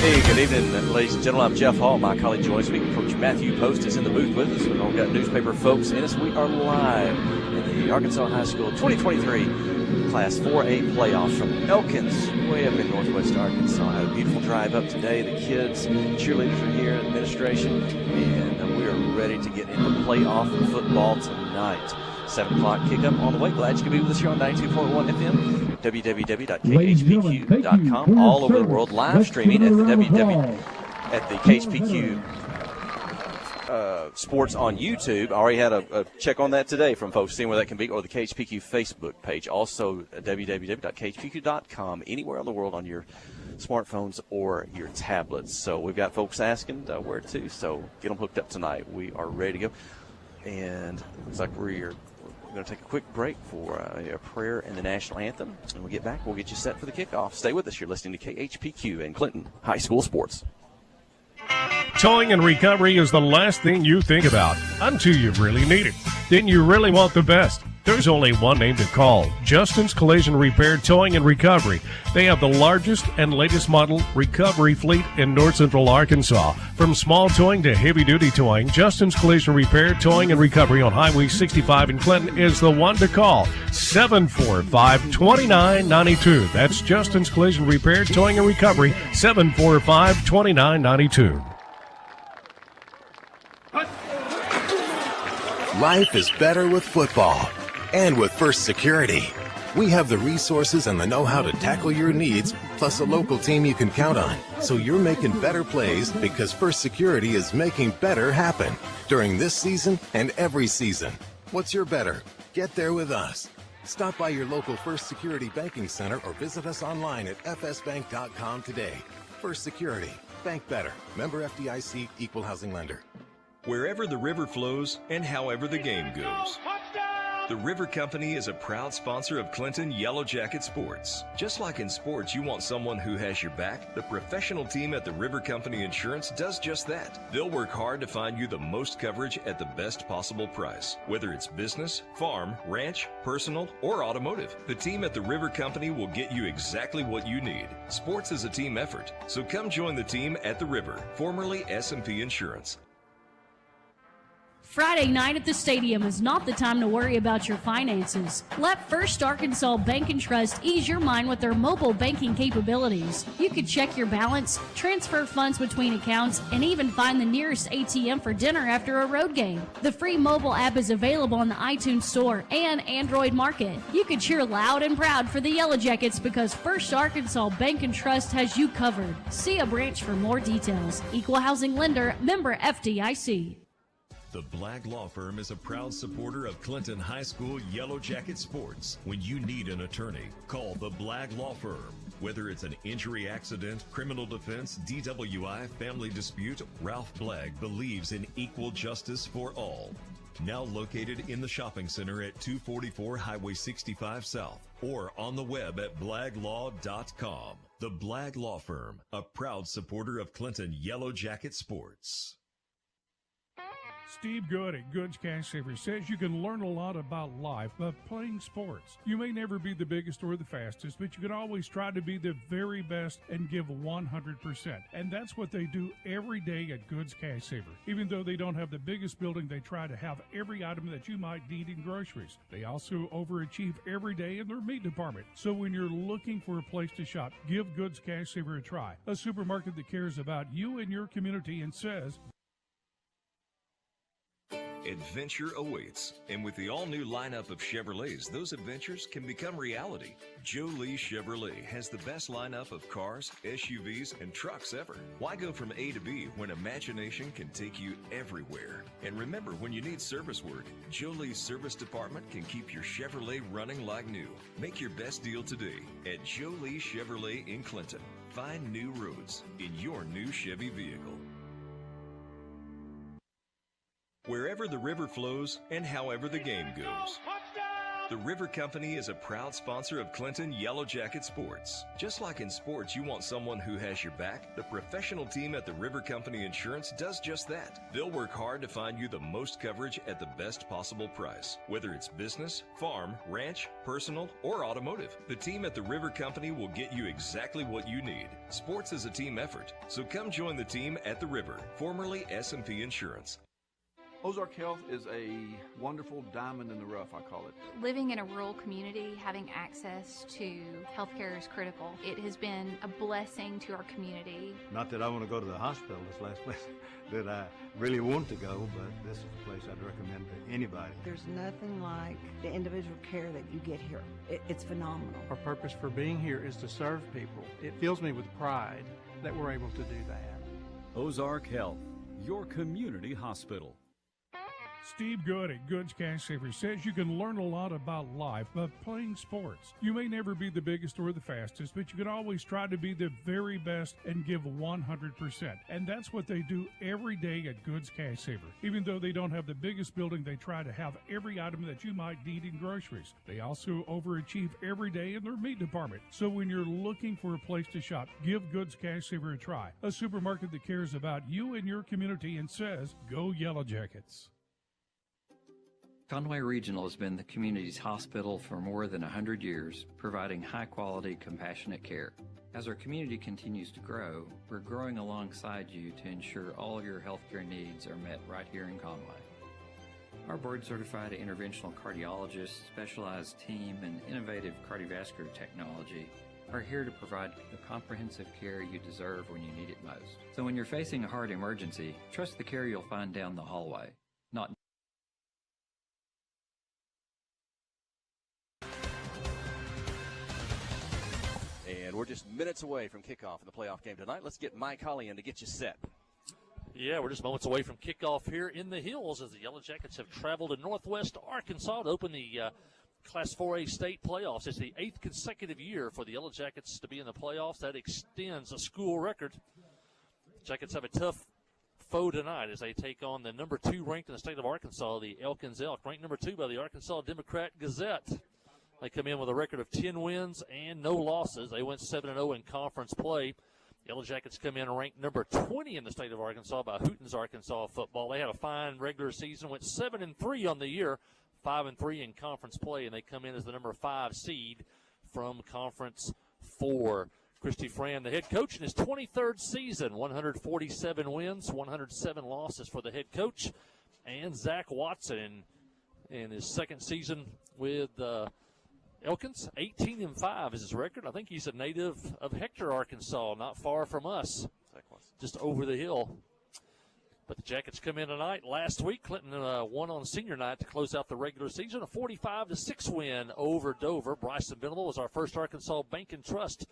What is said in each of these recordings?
Hey, good evening, ladies and gentlemen. I'm Jeff Hall. My colleague joins me. Coach Matthew Post is in the booth with us. We've all got newspaper folks in us. We are live in the Arkansas High School 2023 Class 4A playoffs from Elkins, way up in northwest Arkansas. Had a beautiful drive up today. The kids, cheerleaders are here, administration, and we are ready to get into playoff football tonight. 7 o'clock kickoff on the way. Glad you could be with us here on 92.1 FM, www.khpq.com, all over the world, live streaming at the KHPQ Sports on YouTube. I already had a check on that today from folks seeing where that can be, or the KHPQ Facebook page. Also, www.khpq.com, anywhere on the world on your smartphones or your tablets. So we've got folks asking where to, so get them hooked up tonight. We are ready to go. And it looks like we're going to take a quick break for a prayer and the national anthem. And when we get back, we'll get you set for the kickoff. Stay with us. You're listening to KHPQ and Clinton High School Sports. Towing and recovery is the last thing you think about until you really need it. Then you really want the best. There's only one name to call, Justin's Collision Repair Towing and Recovery. They have the largest and latest model recovery fleet in north central Arkansas. From small towing to heavy-duty towing, Justin's Collision Repair Towing and Recovery on Highway 65 in Clinton is the one to call, 745-2992. That's Justin's Collision Repair Towing and Recovery, 745-2992. Life is better with football. And with First Security, we have the resources and the know-how to tackle your needs, plus a local team you can count on. So you're making better plays because First Security is making better happen during this season and every season. What's your better? Get there with us. Stop by your local First Security Banking Center or visit us online at fsbank.com today. First Security. Bank better. Member FDIC, Equal Housing Lender. Wherever the river flows and however the game goes. The River Company is a proud sponsor of Clinton Yellow Jacket Sports. Just like in sports, you want someone who has your back. The professional team at the River Company Insurance does just that. They'll work hard to find you the most coverage at the best possible price. Whether it's business, farm, ranch, personal, or automotive, the team at the River Company will get you exactly what you need. Sports is a team effort, so come join the team at the River, formerly S&P Insurance. Friday night at the stadium is not the time to worry about your finances. Let First Arkansas Bank and Trust ease your mind with their mobile banking capabilities. You can check your balance, transfer funds between accounts, and even find the nearest ATM for dinner after a road game. The free mobile app is available on the iTunes Store and Android Market. You can cheer loud and proud for the Yellow Jackets because First Arkansas Bank and Trust has you covered. See a branch for more details. Equal Housing Lender, member FDIC. The Black Law Firm is a proud supporter of Clinton High School Yellow Jacket Sports. When you need an attorney, call the Black Law Firm. Whether it's an injury accident, criminal defense, DWI, family dispute, Ralph Blagg believes in equal justice for all. Now located in the shopping center at 244 Highway 65 South or on the web at blaglaw.com. The Blagg Law Firm, a proud supporter of Clinton Yellow Jacket Sports. Steve Good at Goods Cash Savers says you can learn a lot about life by playing sports. You may never be the biggest or the fastest, but you can always try to be the very best and give 100%. And that's what they do every day at Goods Cash Saver. Even though they don't have the biggest building, they try to have every item that you might need in groceries. They also overachieve every day in their meat department. So when you're looking for a place to shop, give Goods Cash Saver a try. A supermarket that cares about you and your community and says, Adventure awaits, and with the all-new lineup of Chevrolets, those adventures can become reality. Joe Lee Chevrolet has the best lineup of cars, SUVs, and trucks ever. Why go from A to B when imagination can take you everywhere? And remember, when you need service work, Joe Lee's service department can keep your Chevrolet running like new. Make your best deal today at Joe Lee Chevrolet in Clinton. Find new roads in your new Chevy vehicle. Wherever the river flows and however the game goes. The River Company is a proud sponsor of Clinton Yellow Jacket Sports. Just like in sports, you want someone who has your back, the professional team at the River Company Insurance does just that. They'll work hard to find you the most coverage at the best possible price. Whether it's business, farm, ranch, personal, or automotive, the team at the River Company will get you exactly what you need. Sports is a team effort, so come join the team at the River, formerly S&P Insurance. Ozark Health is a wonderful diamond in the rough, I call it. Living in a rural community, having access to healthcare is critical. It has been a blessing to our community. Not that I want to go to the hospital, this last place that I really want to go, but this is the place I'd recommend to anybody. There's nothing like the individual care that you get here. It's phenomenal. Our purpose for being here is to serve people. It fills me with pride that we're able to do that. Ozark Health, your community hospital. Steve Good at Goods Cash Saver says you can learn a lot about life by playing sports. You may never be the biggest or the fastest, but you can always try to be the very best and give 100%. And that's what they do every day at Goods Cash Saver. Even though they don't have the biggest building, they try to have every item that you might need in groceries. They also overachieve every day in their meat department. So when you're looking for a place to shop, give Goods Cash Saver a try. A supermarket that cares about you and your community and says, go Yellow Jackets. Conway Regional has been the community's hospital for more than 100 years, providing high-quality, compassionate care. As our community continues to grow, we're growing alongside you to ensure all of your healthcare needs are met right here in Conway. Our board-certified interventional cardiologists, specialized team, and innovative cardiovascular technology are here to provide the comprehensive care you deserve when you need it most. So when you're facing a heart emergency, trust the care you'll find down the hallway, not And we're just minutes away from kickoff in the playoff game tonight. Let's get Mike Holly in to get you set. Yeah, we're just moments away from kickoff here in the hills as the Yellow Jackets have traveled to Northwest Arkansas to open the Class 4A state playoffs. It's the 8th consecutive year for the Yellow Jackets to be in the playoffs. That extends a school record. Jackets have a tough foe tonight as they take on the number 2 ranked in the state of Arkansas, the Elkins Elk, ranked number 2 by the Arkansas Democrat Gazette. They come in with a record of 10 wins and no losses. They went 7-0 in conference play. Yellow Jackets come in ranked number 20 in the state of Arkansas by Hooten's Arkansas football. They had a fine regular season, went 7-3 on the year, 5-3 in conference play, and they come in as the number 5 seed from Conference 4. Christy Fran, the head coach in his 23rd season, 147 wins, 107 losses for the head coach. And Zach Watson in his second season with Elkins, 18-5 is his record. I think he's a native of Hector, Arkansas, not far from us, just over the hill. But the Jackets come in tonight. Last week, Clinton won on senior night to close out the regular season, a 45-6 win over Dover. Bryson Venable was our first Arkansas Bank and Trust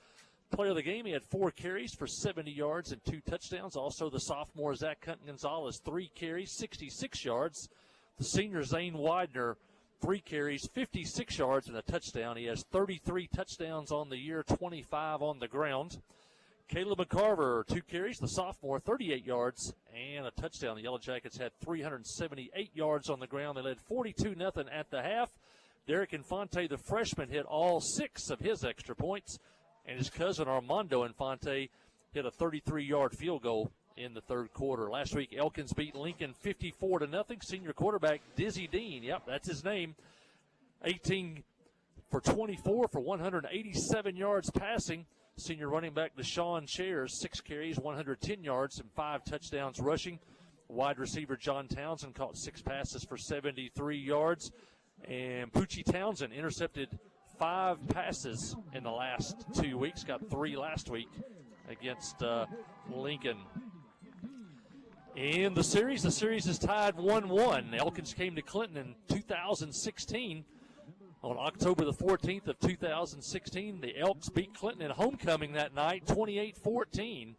player of the game. He had 4 carries for 70 yards and 2 touchdowns. Also, the sophomore Zach Cunton Gonzalez, 3 carries, 66 yards. The senior Zane Widener, 3 carries, 56 yards, and a touchdown. He has 33 touchdowns on the year, 25 on the ground. Caleb McCarver, 2 carries, the sophomore, 38 yards, and a touchdown. The Yellow Jackets had 378 yards on the ground. They led 42-0 at the half. Derek Infante, the freshman, hit all 6 of his extra points, and his cousin Armando Infante hit a 33-yard field goal in the third quarter. Last week, Elkins beat Lincoln 54-0. Senior quarterback Dizzy Dean, yep, that's his name, 18 for 24 for 187 yards passing. Senior running back Deshaun Chairs, 6 carries, 110 yards, and 5 touchdowns rushing. Wide receiver John Townsend caught 6 passes for 73 yards. And Poochie Townsend intercepted 5 passes in the last 2 weeks, got 3 last week against Lincoln. In the series is tied 1-1. Elkins came to Clinton in 2016. On October the 14th of 2016, the Elks beat Clinton at homecoming that night, 28-14.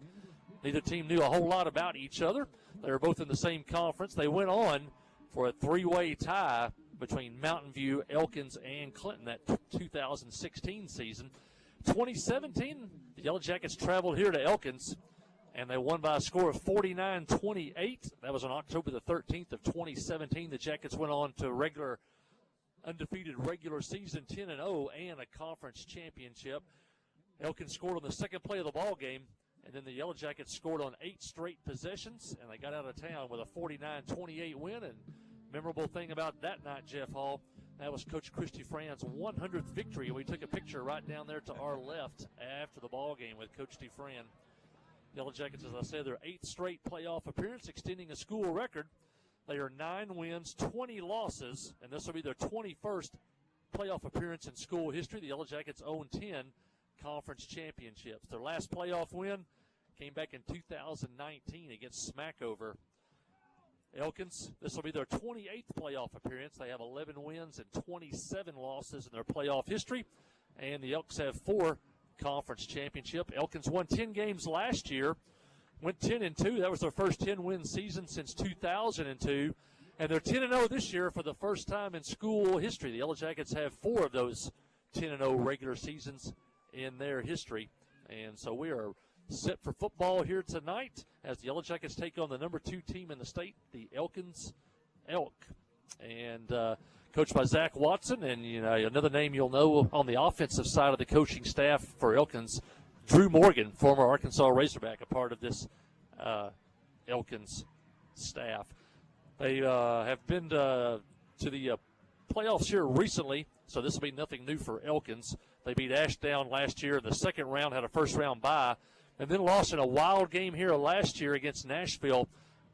Neither team knew a whole lot about each other. They were both in the same conference. They went on for a 3-way tie between Mountain View, Elkins, and Clinton that 2016 season. 2017, the Yellow Jackets traveled here to Elkins, and they won by a score of 49-28. That was on October the 13th of 2017. The Jackets went on to regular undefeated regular season, 10-0, and a conference championship. Elkins scored on the second play of the ball game, and then the Yellow Jackets scored on 8 straight possessions, and they got out of town with a 49-28 win. And memorable thing about that night, Jeff Hall, that was Coach Christy Fran's 100th victory. We took a picture right down there to our left after the ball game with Coach DeFran. Yellow Jackets, as I said, their 8th straight playoff appearance, extending a school record. They are 9 wins, 20 losses, and this will be their 21st playoff appearance in school history. The Yellow Jackets own 10 conference championships. Their last playoff win came back in 2019 against Smackover. Elkins, this will be their 28th playoff appearance. They have 11 wins and 27 losses in their playoff history, and the Elks have 4 conference championship. Elkins won 10 games last year, went 10-2. That was their first 10-win season since 2002, and they're 10-0 this year for the first time in school history. The Yellow Jackets have 4 of those 10-0 regular seasons in their history, and so we are set for football here tonight as the Yellow Jackets take on the number 2 team in the state, the Elkins Elk, and coached by Zach Watson. And another name you'll know on the offensive side of the coaching staff for Elkins, Drew Morgan, former Arkansas Razorback, a part of this Elkins staff. They have been to the playoffs here recently, so this will be nothing new for Elkins. They beat Ashdown last year in the second round, had a first-round bye, and then lost in a wild game here last year against Nashville.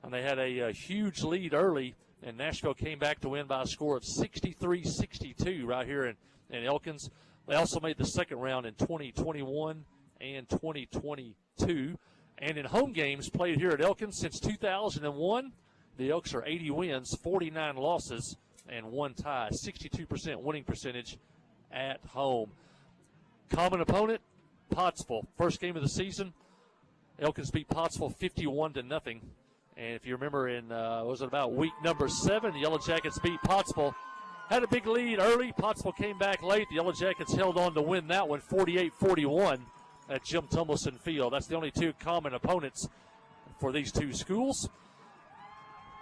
And they had a huge lead early, and Nashville came back to win by a score of 63-62 right here in Elkins. They also made the second round in 2021 and 2022. And in home games played here at Elkins since 2001, the Elks are 80 wins, 49 losses, and 1 tie, 62% winning percentage at home. Common opponent, Pottsville. First game of the season, Elkins beat Pottsville 51-0. And if you remember in, was it about week number 7, the Yellow Jackets beat Pottsville. Had a big lead early. Pottsville came back late. The Yellow Jackets held on to win that one 48-41 at Jim Tumbleson Field. That's the only 2 common opponents for these 2 schools.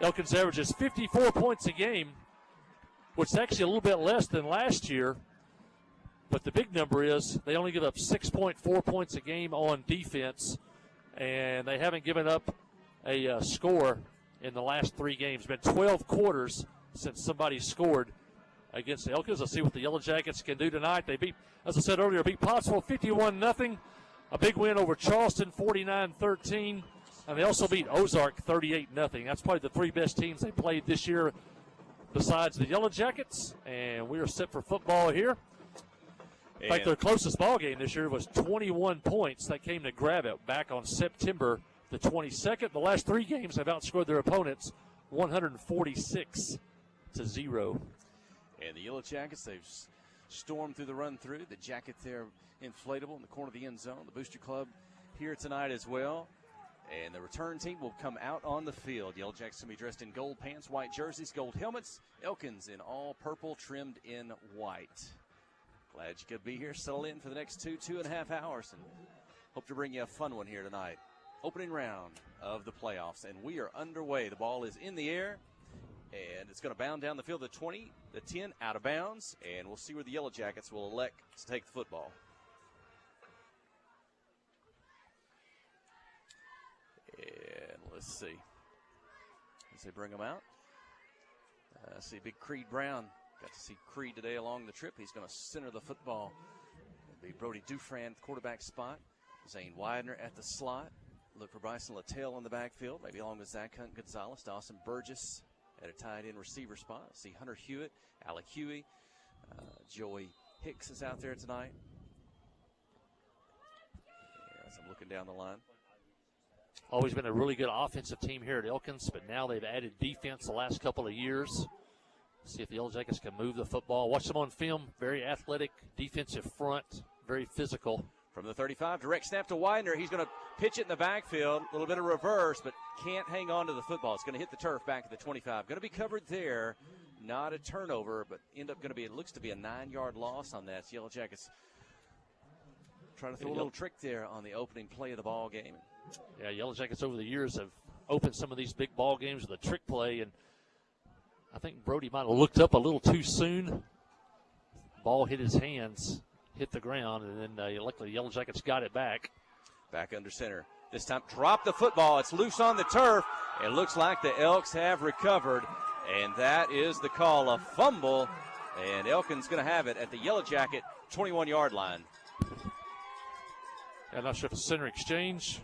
Elkins averages 54 points a game, which is actually a little bit less than last year. But the big number is they only give up 6.4 points a game on defense, and they haven't given up a score in the last 3 games. It's been 12 quarters since somebody scored against Elkins. Let's see what the Yellow Jackets can do tonight. They beat, as I said earlier, Pottsville 51-0. A big win over Charleston 49-13. And they also beat Ozark 38-0. That's probably the 3 best teams they played this year besides the Yellow Jackets. And we are set for football here. In fact, their closest ball game this year was 21 points. That came to grab it back on September the 22nd. The last 3 games have outscored their opponents 146-0. And the Yellow Jackets, they've stormed through the run-through. The jacket there, inflatable in the corner of the end zone. The Booster Club here tonight as well. And the return team will come out on the field. Yellow Jackets will be dressed in gold pants, white jerseys, gold helmets. Elkins in all purple, trimmed in white. Glad you could be here, settle in for the next 2.5 hours, and hope to bring you a fun one here tonight. Opening round of the playoffs, and we are underway. The ball is in the air, and it's going to bound down the field. The 20, the 10 out of bounds, and we'll see where the Yellow Jackets will elect to take the football. And let's see. As they bring them out. See Big Creed Brown. Got to see Creed today along the trip. He's going to center the football. It'll be Brody Dufran, quarterback spot. Zane Widener at the slot. Look for Bryson Littell in the backfield, maybe along with Zach Hunt Gonzalez. Dawson Burgess at a tight end receiver spot. See Hunter Hewitt, Alec Huey. Joey Hicks is out there tonight. As I'm looking down the line. Always been a really good offensive team here at Elkins, but now they've added defense the last couple of years. See if the Yellow Jackets can move the football. Watch them on film. Very athletic, defensive front, very physical. From the 35, direct snap to Widener. He's going to pitch it in the backfield. A little bit of reverse, but can't hang on to the football. It's going to hit the turf back at the 25. Going to be covered there. Not a turnover, but end up going to be, it looks to be a 9-yard loss on that. So Yellow Jackets trying to throw a little trick there on the opening play of the ball game. Yeah, Yellow Jackets over the years have opened some of these big ball games with a trick play, and I think Brody might have looked up a little too soon ball hit his hands, hit the ground, and then luckily the Yellow Jackets got it back. Back under center. This time, drop the football. It's loose on the turf. It looks like the Elks have recovered, and that is the call, a fumble. And Elkins going to have it at the Yellow Jacket 21-yard line. I'm not sure if it's center exchange.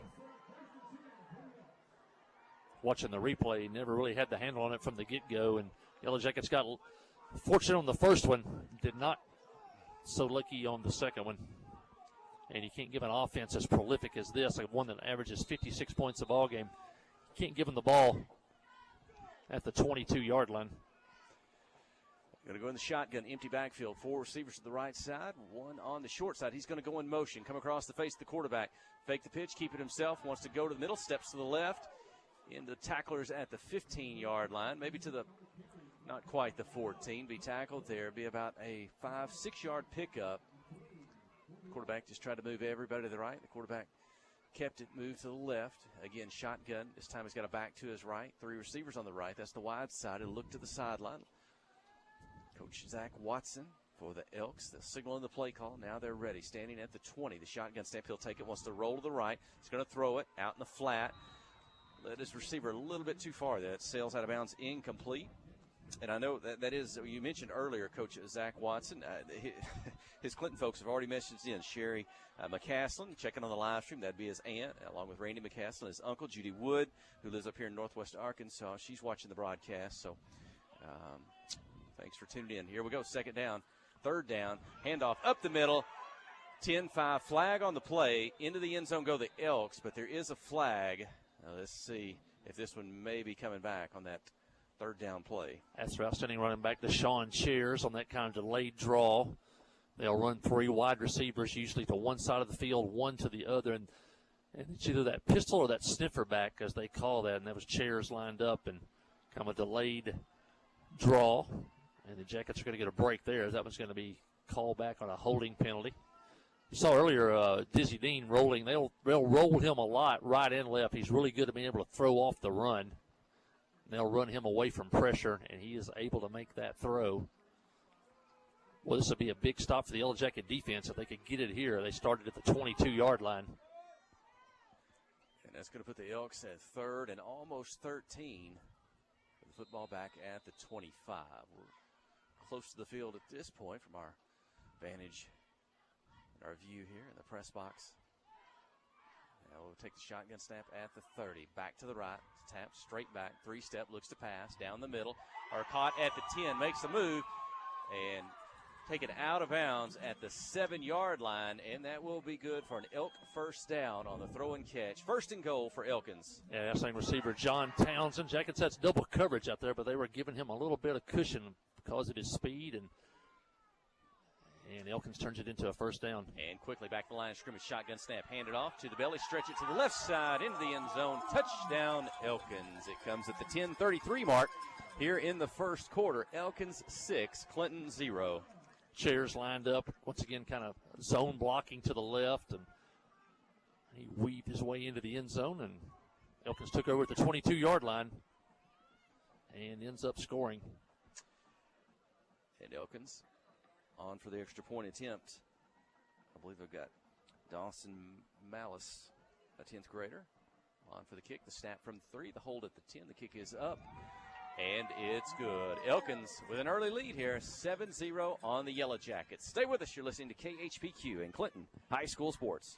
Watching the replay, never really had the handle on it from the get-go, and Yellow Jackets got fortunate on the first one, did not so lucky on the second one. And you can't give an offense as prolific as this, like one that averages 56 points a ball game. You can't give them the ball at the 22-yard line. Going to go in the shotgun, empty backfield. 4 receivers to the right side, 1 on the short side. He's going to go in motion, come across the face of the quarterback. Fake the pitch, keep it himself, wants to go to the middle, steps to the left. In the tacklers at the 15-yard line, maybe to the, not quite the 14. Be tackled there, be about a 5-6 yard pickup. Quarterback just tried to move everybody to the right. The quarterback kept it moved to the left. Again, shotgun. This time he's got a back to his right. 3 receivers on the right. That's the wide side. He'll look to the sideline. Coach Zach Watson for the Elks. The signal in the play call. Now they're ready. Standing at the 20. The shotgun snap. He'll take it. Wants to roll to the right. He's going to throw it out in the flat. Led his receiver a little bit too far. That sails out of bounds, incomplete. And I know that is, you mentioned earlier, Coach Zach Watson. His Clinton folks have already mentioned in Sherry McCaslin, checking on the live stream. That'd be his aunt, along with Randy McCaslin, his uncle, Judy Wood, who lives up here in northwest Arkansas. She's watching the broadcast, so thanks for tuning in. Here we go, second down, third down, handoff up the middle. 10-5 flag on the play. Into the end zone go the Elks, but there is a flag. Now let's see if this one may be coming back on that third down play. That's our outstanding running back, Deshaun Cheers, on that kind of delayed draw. They'll run 3 wide receivers, usually to one side of the field, 1 to the other. And it's either that pistol or that sniffer back, as they call that. And that was Cheers lined up and kind of a delayed draw. And the Jackets are going to get a break there. That one's going to be called back on a holding penalty. You saw earlier Dizzy Dean rolling. They'll roll him a lot right and left. He's really good at being able to throw off the run. They'll run him away from pressure, and he is able to make that throw. Well, this would be a big stop for the Yellow Jacket defense if they could get it here. They started at the 22-yard line. And that's going to put the Elks at third and almost 13. The football back at the 25. We're close to the field at this point from our vantage and our view here in the press box. Now we'll take the shotgun snap at the 30. Back to the right. Tap straight back. 3-step. Looks to pass. Down the middle. Are caught at the 10. Makes the move. And taken out of bounds at the 7-yard line. And that will be good for an Elk first down on the throw and catch. First and goal for Elkins. Yeah, that same receiver, John Townsend. Jackets has double coverage out there, but they were giving him a little bit of cushion because of his speed. And Elkins turns it into a first down. And quickly back to the line of scrimmage. Shotgun snap. Hand it off to the belly. Stretch it to the left side. Into the end zone. Touchdown, Elkins. It comes at the 10:33 mark here in the first quarter. Elkins 6, Clinton 0. Chairs lined up. Once again, kind of zone blocking to the left. And he weaved his way into the end zone. And Elkins took over at the 22-yard line and ends up scoring. And Elkins on for the extra point attempt. I believe they've got Dawson Malice, a 10th grader, on for the kick. The snap from 3, the hold at the 10. The kick is up, and it's good. Elkins with an early lead here, 7-0 on the Yellow Jackets. Stay with us. You're listening to KHPQ in Clinton High School Sports.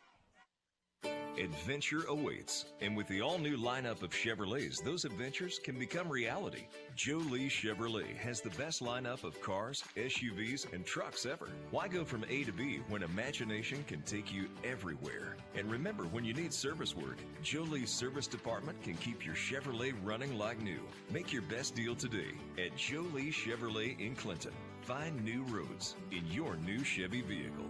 Adventure awaits, and with the all-new lineup of Chevrolets, those adventures can become reality. Jolie Chevrolet has the best lineup of cars, SUVs, and trucks ever. Why go from A to B when imagination can take you everywhere? And remember, when you need service work, Jolie's service department can keep your Chevrolet running like new. Make your best deal today at Jolie Chevrolet in Clinton. Find new roads in your new Chevy vehicle.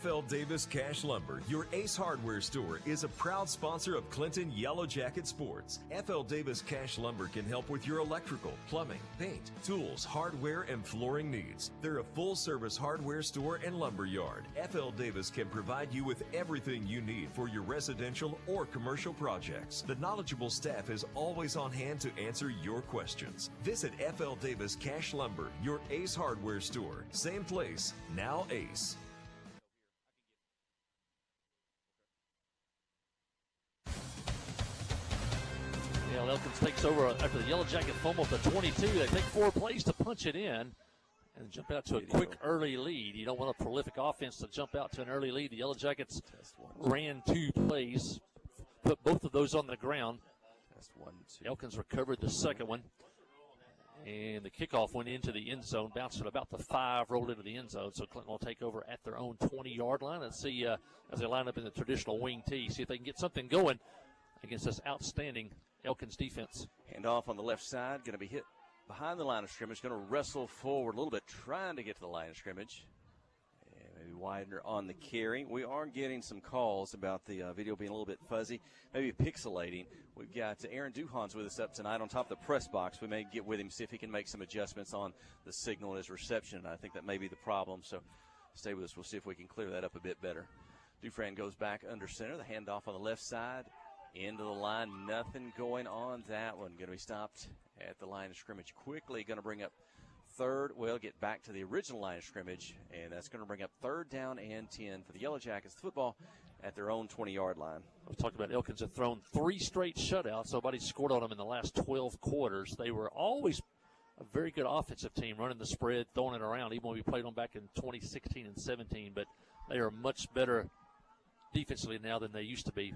FL Davis Cash Lumber, your Ace Hardware store, is a proud sponsor of Clinton Yellow Jacket Sports. FL Davis Cash Lumber can help with your electrical, plumbing, paint, tools, hardware, and flooring needs. They're a full-service hardware store and lumber yard. FL Davis can provide you with everything you need for your residential or commercial projects. The knowledgeable staff is always on hand to answer your questions. Visit FL Davis Cash Lumber, your Ace Hardware store. Same place, now Ace. Yeah, Elkins takes over after the Yellow Jacket fumble at the 22. They take 4 plays to punch it in and jump out to a quick early lead. You don't want a prolific offense to jump out to an early lead. The Yellow Jackets ran 2 plays, put both of those on the ground. Elkins recovered the second one. And the kickoff went into the end zone, bounced at about the 5, rolled into the end zone. So Clinton will take over at their own 20-yard line and see as they line up in the traditional wing tee, see if they can get something going against this outstanding Elkins defense. Handoff on the left side, going to be hit behind the line of scrimmage, going to wrestle forward a little bit, trying to get to the line of scrimmage. And maybe Widener on the carry. We are getting some calls about the video being a little bit fuzzy, maybe pixelating. We've got Aaron Duhon's with us up tonight on top of the press box. We may get with him, see if he can make some adjustments on the signal and his reception. I think that may be the problem, so stay with us. We'll see if we can clear that up a bit better. Dufresne goes back under center. The handoff on the left side. Into the line. Nothing going on that one. Going to be stopped at the line of scrimmage quickly. Going to bring up third. Well, get back to the original line of scrimmage, and that's going to bring up 3rd down and 10 for the Yellow Jackets. Football at their own 20-yard line. We talked about Elkins have thrown 3 straight shutouts. Nobody scored on them in the last 12 quarters. They were always a very good offensive team, running the spread, throwing it around, even when we played them back in 2016 and 17. But they are much better defensively now than they used to be.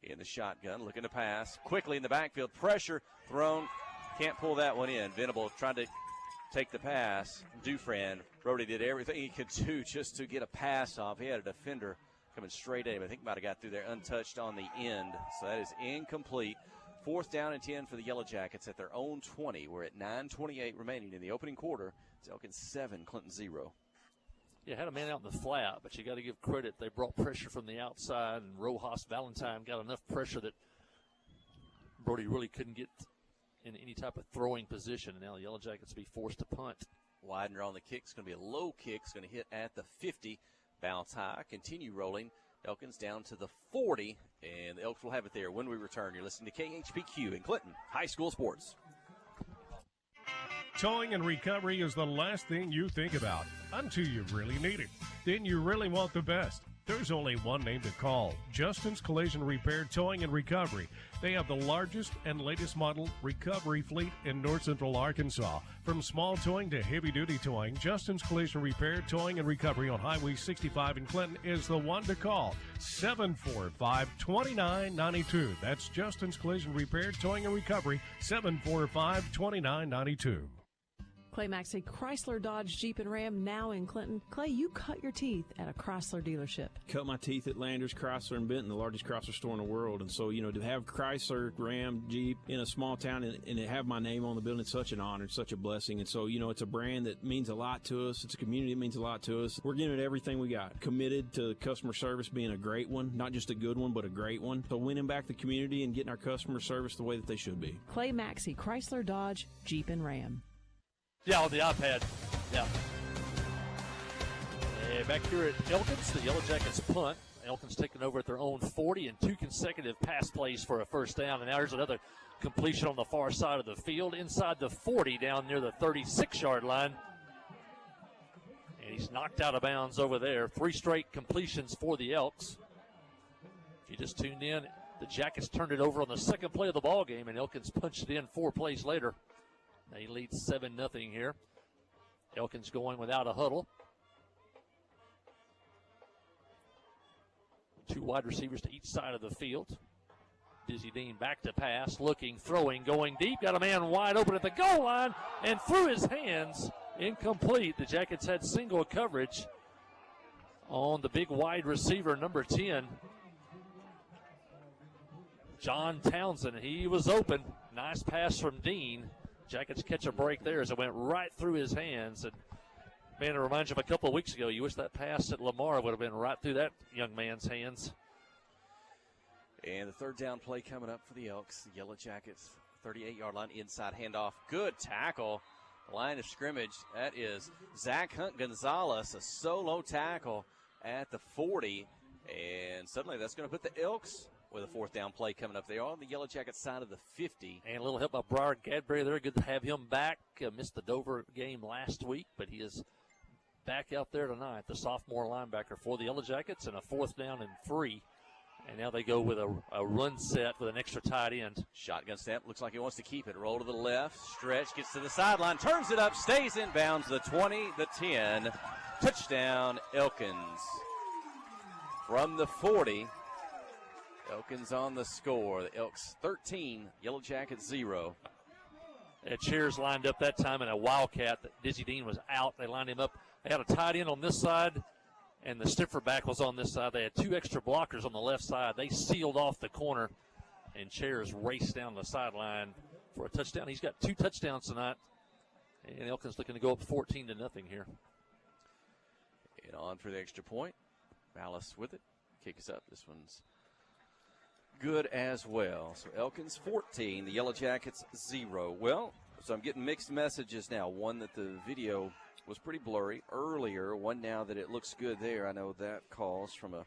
In the shotgun, looking to pass. Quickly in the backfield, pressure thrown. Can't pull that one in. Venable trying to take the pass. Dufresne, Brody did everything he could do just to get a pass off. He had a defender coming straight at him. I think might have got through there untouched on the end. So that is incomplete. 4th down and 10 for the Yellow Jackets at their own 20. We're at 9:28 remaining in the opening quarter. It's Elkins 7, Clinton 0. Yeah, had a man out in the flat, but you got to give credit. They brought pressure from the outside, and Rojas Valentine got enough pressure that Brody really couldn't get in any type of throwing position. And now the Yellow Jackets will be forced to punt. Widener on the kick. It's going to be a low kick. It's going to hit at the 50. Bounce high. Continue rolling. Elkins down to the 40, and the Elks will have it there when we return. You're listening to KHPQ in Clinton High School Sports. Towing and recovery is the last thing you think about until you really need it. Then you really want the best. There's only one name to call, Justin's Collision Repair Towing and Recovery. They have the largest and latest model recovery fleet in north central Arkansas. From small towing to heavy-duty towing, Justin's Collision Repair Towing and Recovery on Highway 65 in Clinton is the one to call, 745-2992. That's Justin's Collision Repair Towing and Recovery, 745-2992. Clay Maxey, Chrysler, Dodge, Jeep, and Ram, now in Clinton. Clay, you cut your teeth at a Chrysler dealership. Cut my teeth at Landers, Chrysler, and Benton, the largest Chrysler store in the world. And so, to have Chrysler, Ram, Jeep in a small town and to have my name on the building, it's such an honor, it's such a blessing. And so, it's a brand that means a lot to us. It's a community that means a lot to us. We're giving it everything we got. Committed to customer service being a great one, not just a good one, but a great one. So winning back the community and getting our customer service the way that they should be. Clay Maxey, Chrysler, Dodge, Jeep, and Ram. Yeah, on the iPad. Yeah. And back here at Elkins, the Yellow Jackets punt. Elkins taking over at their own 40 and 2 consecutive pass plays for a first down. And now there's another completion on the far side of the field, inside the 40, down near the 36-yard line. And he's knocked out of bounds over there. 3 straight completions for the Elks. If you just tuned in, the Jackets turned it over on the second play of the ball game, and Elkins punched it in 4 plays later. They lead 7-0 here. Elkins going without a huddle. 2 wide receivers to each side of the field. Dizzy Dean back to pass, looking, throwing, going deep. Got a man wide open at the goal line and through his hands. Incomplete. The Jackets had single coverage on the big wide receiver, number 10. John Townsend, he was open. Nice pass from Dean. Jackets catch a break there as it went right through his hands, and Man, it reminds you of a couple of weeks ago. You wish that pass at Lamar would have been right through that young man's hands. And the third down play coming up for the Elks. The Yellow Jackets, 38-yard line, inside handoff. Good tackle. Line of scrimmage. That is Zach Hunt Gonzalez, a solo tackle at the 40. And suddenly that's going to put the Elks with a fourth down play coming up. They are on the Yellow Jacket side of the 50. And a little help by Briar Gadbury there. Good to have him back. Missed the Dover game last week, but he is back out there tonight, the sophomore linebacker for the Yellow Jackets, and a fourth down and 3. And now they go with a run set with an extra tight end. Shotgun snap. Looks like he wants to keep it. Roll to the left. Stretch. Gets to the sideline. Turns it up. Stays in bounds. The 20, the 10. Touchdown, Elkins. From the 40. Elkins on the score. The Elks 13. Yellow Jackets 0. Cheers lined up that time in a wildcat. Dizzy Dean was out. They lined him up. They had a tight end on this side, and the stiffer back was on this side. They had 2 extra blockers on the left side. They sealed off the corner, and Cheers raced down the sideline for a touchdown. He's got 2 touchdowns tonight, and Elkins looking to go up 14-0 here. And on for the extra point. Malice with it. Kick us up. This one's good as well. So Elkins 14, the Yellow Jackets 0. Well, so I'm getting mixed messages now. One that the video was pretty blurry earlier. One now that it looks good there. I know that calls from a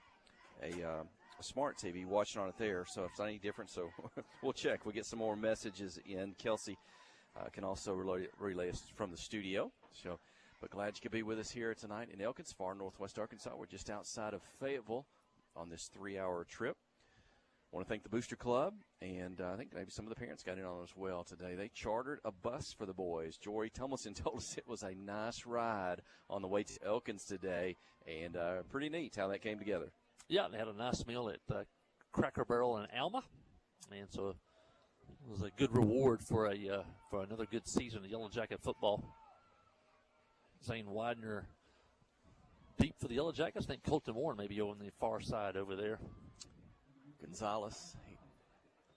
smart TV watching on it there. So if it's any different, so we'll check. We'll get some more messages in. Kelsey can also relay us from the studio. So, but glad you could be with us here tonight in Elkins, far northwest Arkansas. We're just outside of Fayetteville on this 3-hour trip. I want to thank the Booster Club, and I think maybe some of the parents got in on it as well today. They chartered a bus for the boys. Jory Tumlinson told us it was a nice ride on the way to Elkins today, and pretty neat how that came together. Yeah, they had a nice meal at Cracker Barrel in Alma, and so it was a good reward for another good season of Yellow Jacket football. Zane Widener deep for the Yellow Jackets. I think Colton Moore maybe on the far side over there. Gonzalez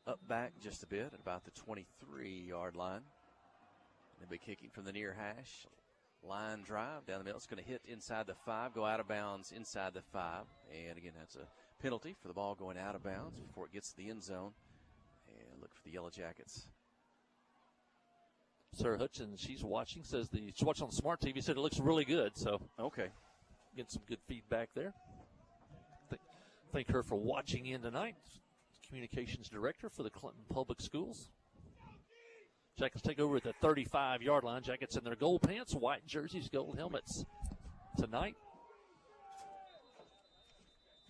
up back just a bit at about the 23-yard line. They'll be kicking from the near hash. Line drive down the middle. It's going to hit inside the 5, go out of bounds inside the 5. And again, that's a penalty for the ball going out of bounds before it gets to the end zone. And look for the Yellow Jackets. Sarah Hutchins, she's watching, says she's watching on Smart TV, said it looks really good. So okay, get some good feedback there. Thank her for watching in tonight. Communications director for the Clinton Public Schools. Jackets take over at the 35-yard line. Jackets in their gold pants, white jerseys, gold helmets tonight.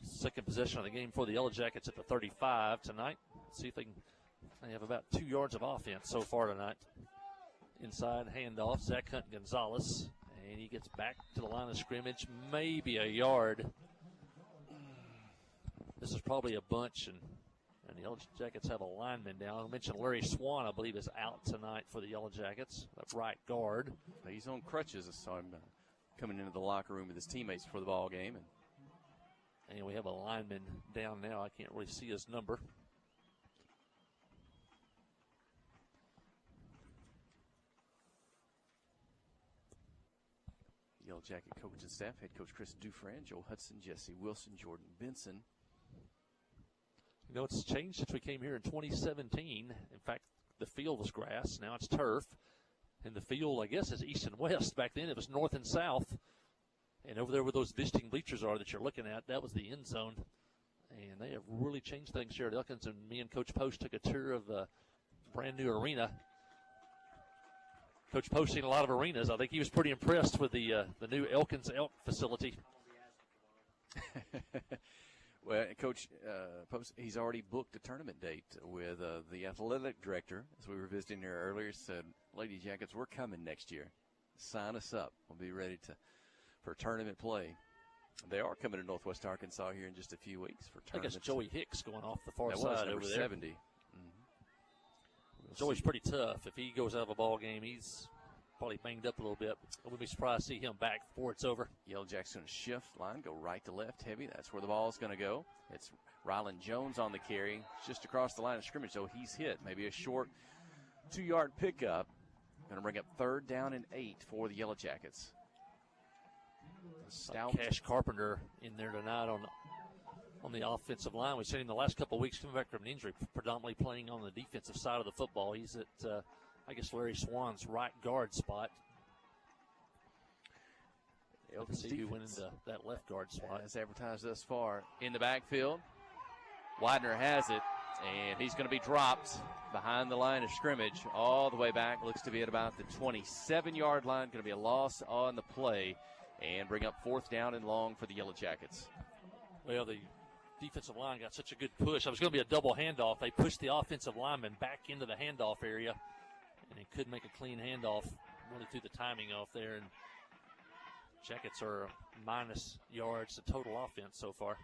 Second possession of the game for the Yellow Jackets at the 35 tonight. Let's see if they have about 2 yards of offense so far tonight. Inside handoff, Zach Hunt Gonzalez, and he gets back to the line of scrimmage, maybe a yard. This is probably a bunch, and the Yellow Jackets have a lineman down. I mentioned Larry Swan, I believe, is out tonight for the Yellow Jackets, that right guard. He's on crutches. I saw him coming into the locker room with his teammates for the ball game. And we have a lineman down now. I can't really see his number. Yellow Jacket coach and staff, head coach Chris Dufresne, Joe Hudson, Jesse Wilson, Jordan Benson. You know, it's changed since we came here in 2017. In fact, the field was grass. Now it's turf. And the field, I guess, is east and west. Back then it was north and south. And over there where those visiting bleachers are that you're looking at, that was the end zone. And they have really changed things here at Elkins. And me and Coach Post took a tour of the brand new arena. Coach Post seen a lot of arenas. I think he was pretty impressed with the new Elkins Elk facility. Well, Coach Post, he's already booked a tournament date with the athletic director. As we were visiting here earlier, said, Lady Jackets, we're coming next year. Sign us up. We'll be ready for tournament play. They are coming to Northwest Arkansas here in just a few weeks for tournaments. I guess Joey Hicks going off the far that side was over there. 70. Joey's pretty tough. If he goes out of a ball game, he's probably banged up a little bit. I wouldn't be surprised to see him back before it's over. Yellow Jack's going to shift line, go right to left heavy. That's where the ball is going to go. It's Rylan Jones on the carry, just across the line of scrimmage, so he's hit. Maybe a short 2-yard pickup. Going to bring up 3rd down and 8 for the Yellow Jackets. Stout. Cash Carpenter in there tonight on the offensive line. We've seen him the last couple of weeks coming back from an injury, predominantly playing on the defensive side of the football. He's at, I guess, Larry Swan's right guard spot. Let's see who went into that left guard spot. As advertised thus far in the backfield. Widener has it, and he's going to be dropped behind the line of scrimmage all the way back. Looks to be at about the 27-yard line. Going to be a loss on the play and bring up 4th down and long for the Yellow Jackets. Well, the defensive line got such a good push. It was going to be a double handoff. They pushed the offensive lineman back into the handoff area, and they couldn't make a clean handoff. Really threw the timing off there, and Jackets are minus yards to total offense so far.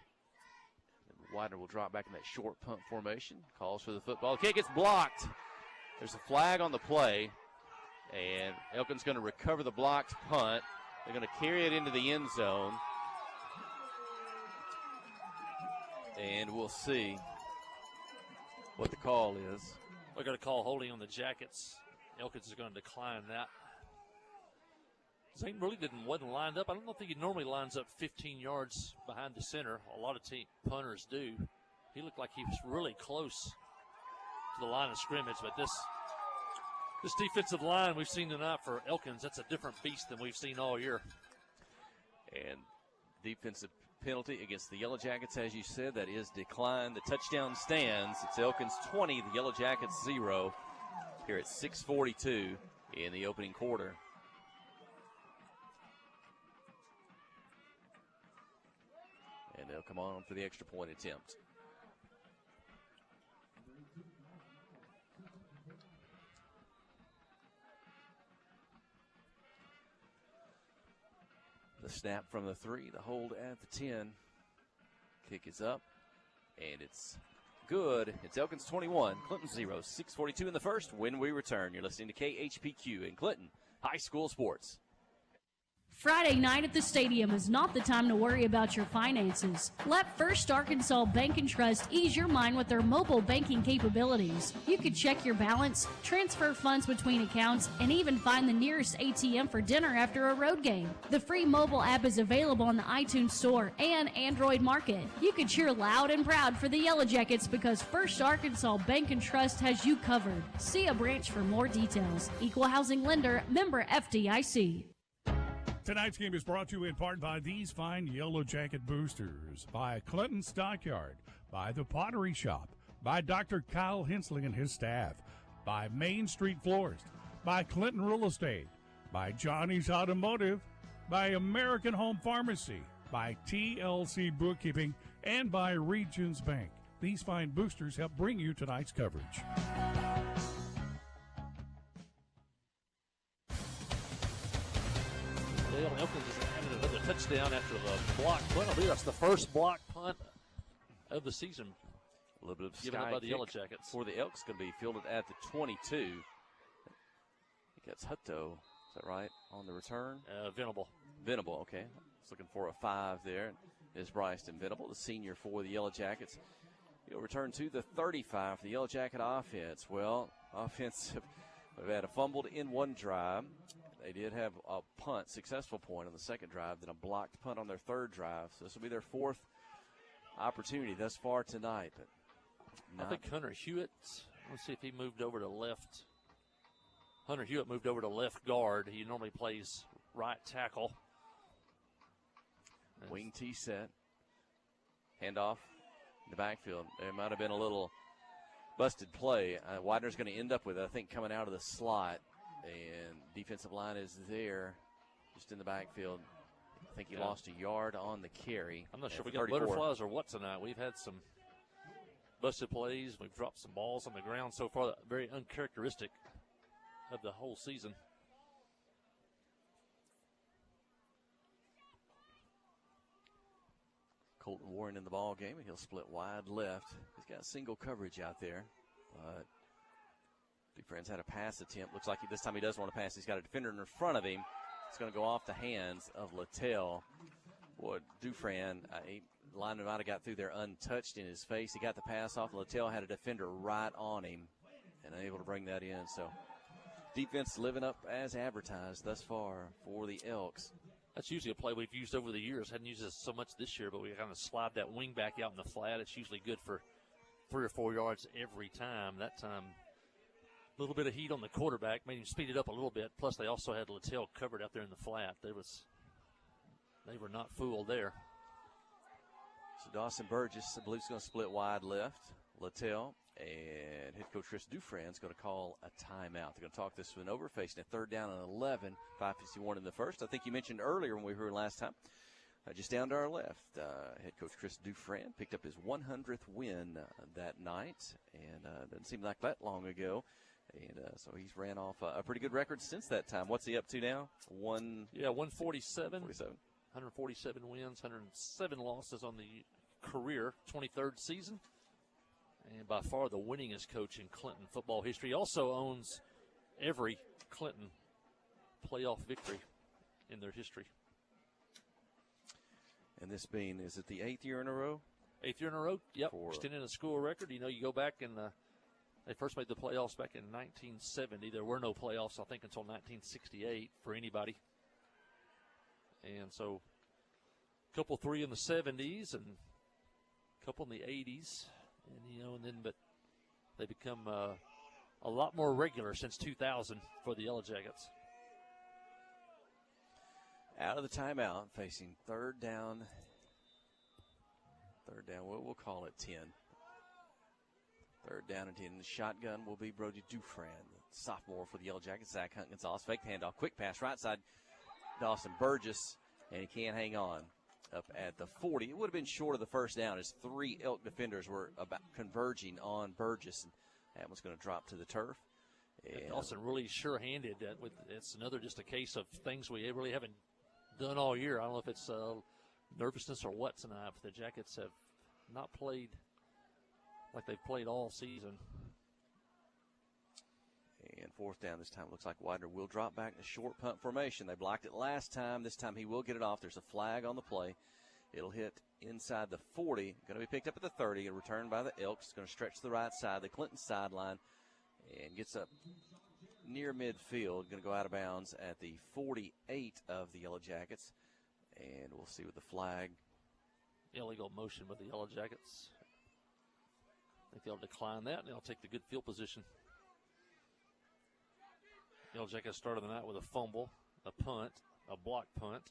Widener will drop back in that short punt formation. Calls for the football. Kick gets blocked. There's a flag on the play, and Elkins going to recover the blocked punt. They're going to carry it into the end zone. And we'll see what the call is. They're going to call holding on the Jackets. Elkins is going to decline that. Zane really wasn't lined up. I don't think he normally lines up 15 yards behind the center. A lot of punters do. He looked like he was really close to the line of scrimmage, but this defensive line we've seen tonight for Elkins, that's a different beast than we've seen all year. And defensive penalty against the Yellow Jackets, as you said, that is declined. The touchdown stands. It's Elkins 20, the Yellow Jackets 0 here at 6:42 in the opening quarter. And they'll come on for the extra point attempt. The snap from the 3, the hold at the 10. Kick is up, and it's good. It's Elkins 21, Clinton 0, 6:42 in the first. When we return, you're listening to KHPQ in Clinton High School Sports. Friday night at the stadium is not the time to worry about your finances. Let First Arkansas Bank and Trust ease your mind with their mobile banking capabilities. You can check your balance, transfer funds between accounts, and even find the nearest ATM for dinner after a road game. The free mobile app is available on the iTunes Store and Android Market. You can cheer loud and proud for the Yellow Jackets because First Arkansas Bank and Trust has you covered. See a branch for more details. Equal Housing Lender, member FDIC. Tonight's game is brought to you in part by these fine Yellow Jacket boosters, by Clinton Stockyard, by the Pottery Shop, by Dr. Kyle Hensley and his staff, by Main Street Florist, by Clinton Real Estate, by Johnny's Automotive, by American Home Pharmacy, by TLC Bookkeeping, and by Regions Bank. These fine boosters help bring you tonight's coverage. Elkins is having another touchdown after the block punt. I believe that's the first block punt of the season. A little bit of given up by the Yellow Jackets. For the Elks, going to be fielded at the 22. I think that's Hutto. Is that right? On the return? Venable. Venable, okay. I was looking for a 5 there. Is Bryson Venable, the senior for the Yellow Jackets. He'll return to the 35 for the Yellow Jacket offense. Well, offense have had a fumbled in one drive. They did have a punt, successful point on the second drive, then a blocked punt on their third drive. So this will be their 4th opportunity thus far tonight. But I think Hunter Hewitt, let's see if he moved over to left. Hunter Hewitt moved over to left guard. He normally plays right tackle. Wing T set. Handoff in the backfield. There might have been a little busted play. Widener's going to end up with it, I think, coming out of the slot. And defensive line is there, just in the backfield. I think he lost a yard on the carry. I'm not sure we got butterflies or what tonight. We've had some busted plays. We've dropped some balls on the ground so far. Very uncharacteristic of the whole season. Colton Warren in the ball game, and he'll split wide left. He's got single coverage out there, but Dufresne's had a pass attempt. Looks like this time he does want to pass. He's got a defender in front of him. It's going to go off the hands of Littell. Boy, Dufresne, lineman might have got through there untouched in his face. He got the pass off. Littell had a defender right on him and able to bring that in. So defense living up as advertised thus far for the Elks. That's usually a play we've used over the years. Hadn't used it so much this year, but we kind of slide that wing back out in the flat. It's usually good for 3 or 4 yards every time. That time, a little bit of heat on the quarterback, made him speed it up a little bit. Plus, they also had Littell covered out there in the flat. They were not fooled there. So Dawson Burgess, I believe, is going to split wide left. Littell and head coach Chris Dufresne is going to call a timeout. They're going to talk this one over, facing a 3rd down and 11, 5:51 in the first. I think you mentioned earlier when we were last time, just down to our left, head coach Chris Dufresne picked up his 100th win that night, and doesn't seem like that long ago. And so he's ran off a pretty good record since that time. What's he up to now? 147. 147 wins, 107 losses on the career 23rd season. And by far the winningest coach in Clinton football history. He also owns every Clinton playoff victory in their history. And this being, is it the 8th year in a row? 8th year in a row, yep. Extending a school record. You know, you go back and they first made the playoffs back in 1970. There were no playoffs, I think, until 1968 for anybody. And so a couple 3 in the 70s and a couple in the 80s. And but they become a lot more regular since 2000 for the Yellow Jackets. Out of the timeout, facing 3rd down. We'll call it 10. 3rd down and 10. The shotgun will be Brody Dufresne, sophomore for the Yellow Jackets. Zach Hunt Gonzalez, fake handoff, quick pass, right side. Dawson Burgess, and he can't hang on. Up at the 40. It would have been short of the 1st down as 3 Elk defenders were about converging on Burgess. And that was going to drop to the turf. And Dawson really sure-handed. It's another just a case of things we really haven't done all year. I don't know if it's nervousness or what tonight, but the Jackets have not played like they've played all season. And 4th down this time. Looks like Widener will drop back in a short punt formation. They blocked it last time. This time he will get it off. There's a flag on the play. It'll hit inside the 40. Going to be picked up at the 30 and returned by the Elks. It's going to stretch to the right side, the Clinton sideline, and gets up near midfield. Going to go out of bounds at the 48 of the Yellow Jackets. And we'll see with the flag. Illegal motion by the Yellow Jackets. I think they'll decline that, and they'll take the good field position. Yellow Jackets started the night with a fumble, a punt, a block punt,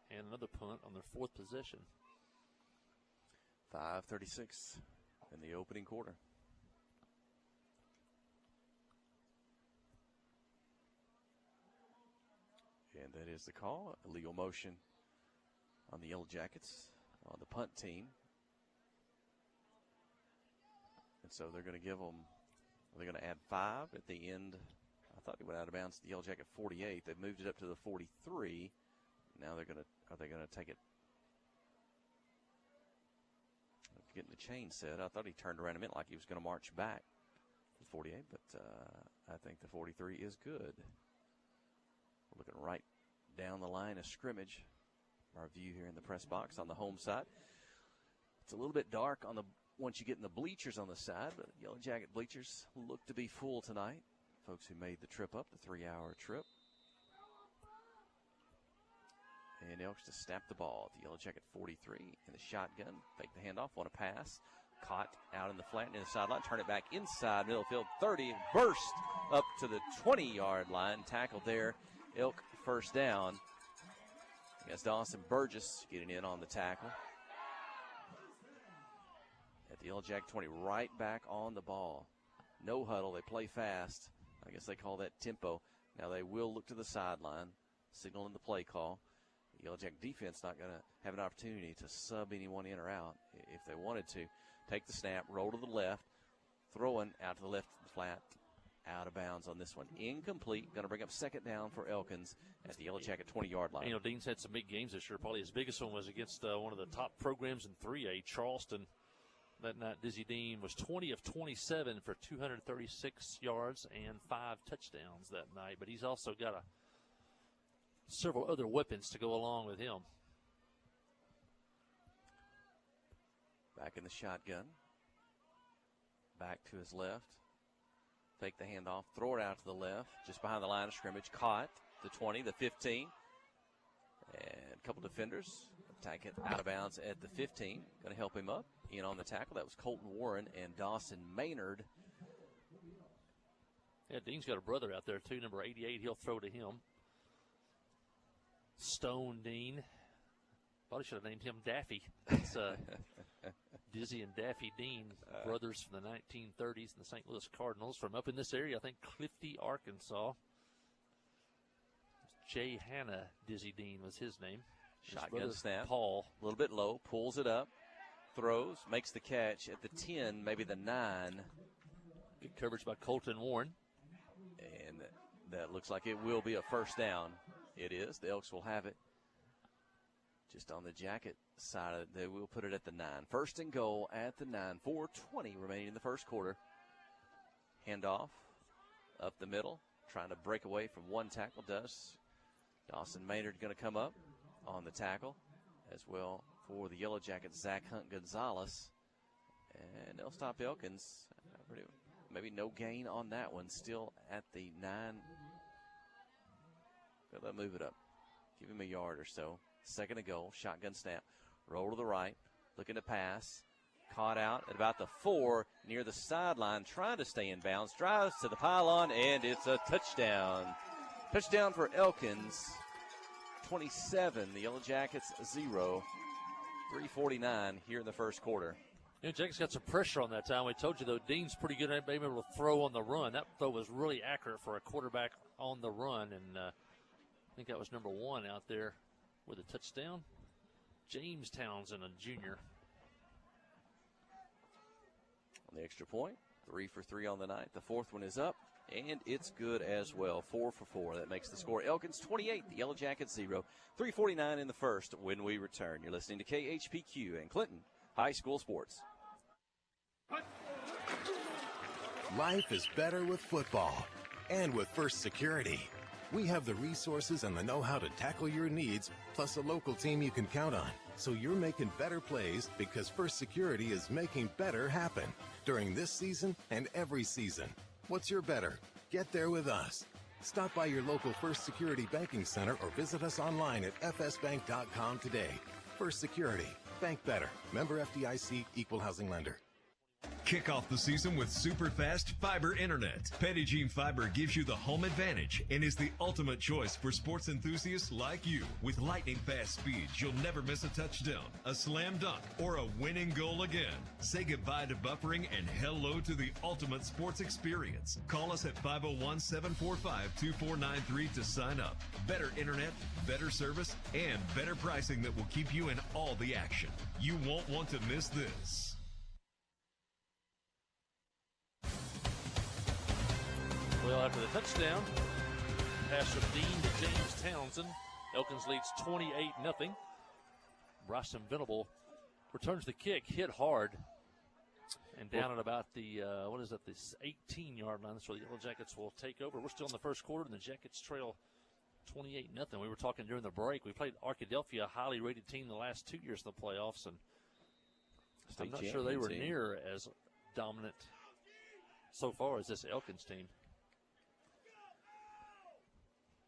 and another punt on their 4th possession. 5:36 in the opening quarter. And that is the call. Illegal motion on the Yellow Jackets, on the punt team. And so they're going to give them, they're going to add 5 at the end. I thought he went out of bounds to the Yellow Jacket 48. They've moved it up to the 43. Now are they going to take it? Getting the chain set. I thought he turned around and meant like he was going to march back to the 48, but I think the 43 is good. We're looking right down the line of scrimmage. Our view here in the press box on the home side. It's a little bit dark on the once you get in the bleachers on the side, but Yellow Jacket bleachers look to be full tonight. Folks who made the trip up, the 3-hour trip. And Elks to snap the ball at the Yellow Jacket 43 in the shotgun. Fake the handoff on a pass. Caught out in the flat near the sideline. Turn it back inside middle field 30. Burst up to the 20-yard line. Tackled there. Elk 1st down. Against Dawson Burgess getting in on the tackle. At the Yellow Jacket 20, right back on the ball. No huddle. They play fast. I guess they call that tempo. Now they will look to the sideline, signaling the play call. The Yellow Jacket defense not going to have an opportunity to sub anyone in or out if they wanted to. Take the snap, roll to the left, throwing out to the left flat, out of bounds on this one. Incomplete. Going to bring up 2nd down for Elkins at the Yellow Jacket 20-yard line. You know, Dean's had some big games this year. Probably his biggest one was against one of the top programs in 3A, Charleston. That night, Dizzy Dean was 20 of 27 for 236 yards and 5 touchdowns that night. But he's also got several other weapons to go along with him. Back in the shotgun. Back to his left. Fake the handoff. Throw it out to the left. Just behind the line of scrimmage. Caught. The 20, the 15. And a couple defenders attack it out of bounds at the 15. Going to help him up. In on the tackle, that was Colton Warren and Dawson Maynard. Yeah, Dean's got a brother out there, too, number 88. He'll throw to him. Stone Dean. Probably should have named him Daffy. It's Dizzy and Daffy Dean, brothers from the 1930s and the St. Louis Cardinals. From up in this area, I think Clifty, Arkansas. Jay Hanna Dizzy Dean was his name. Shotgun snap. Paul. A little bit low, pulls it up, throws, makes the catch at the 10, maybe the 9. Good coverage by Colton Warren. And that looks like it will be a first down. It is. The Elks will have it just on the Jacket side of it. They will put it at the 9. First and goal at the 9. 4:20 remaining in the first quarter. Handoff up the middle. Trying to break away from one tackle. Dawson Maynard going to come up on the tackle as well for the Yellow Jackets, Zach Hunt Gonzalez. And they'll stop Elkins. Maybe no gain on that one. Still at the 9. They'll move it up. Give him a yard or so. Second to go. Shotgun snap. Roll to the right. Looking to pass. Caught out at about the 4 near the sideline. Trying to stay in bounds. Drives to the pylon, and it's a touchdown. Touchdown for Elkins. 27. The Yellow Jackets 0. 3:49 here in the first quarter. You know, Jackets got some pressure on that time. We told you, though, Dean's pretty good at being able to throw on the run. That throw was really accurate for a quarterback on the run, and I think that was number 1 out there with a touchdown. James Townsend, a junior. On the extra point, 3 for 3 on the night. The fourth one is up, and it's good as well. 4 for 4. That makes the score Elkins 28, the Yellow Jackets 0. 3:49 in the first when we return. You're listening to KHPQ and Clinton High School Sports. Life is better with football. And with First Security. We have the resources and the know-how to tackle your needs, plus a local team you can count on. So you're making better plays because First Security is making better happen during this season and every season. What's your better? Get there with us. Stop by your local First Security Banking Center or visit us online at fsbank.com today. First Security. Bank better. Member FDIC, Equal Housing Lender. Kick off the season with super fast fiber internet. Petit Fiber gives you the home advantage and is the ultimate choice for sports enthusiasts like you. With lightning fast speeds, you'll never miss a touchdown, a slam dunk, or a winning goal again. Say goodbye to buffering and hello to the ultimate sports experience. Call us at 501-745-2493 to sign up. Better internet, better service, and better pricing that will keep you in all the action. You won't want to miss this. Well, after the touchdown, pass from Dean to James Townsend. Elkins leads 28-0. Bryson Venable returns the kick, hit hard, and down at about the, this 18-yard line. That's where the Yellow Jackets will take over. We're still in the first quarter, and the Jackets trail 28-0. We were talking during the break. We played Arkadelphia, a highly rated team, the last 2 years in the playoffs, and I'm not sure they were near as dominant so far as this Elkins team.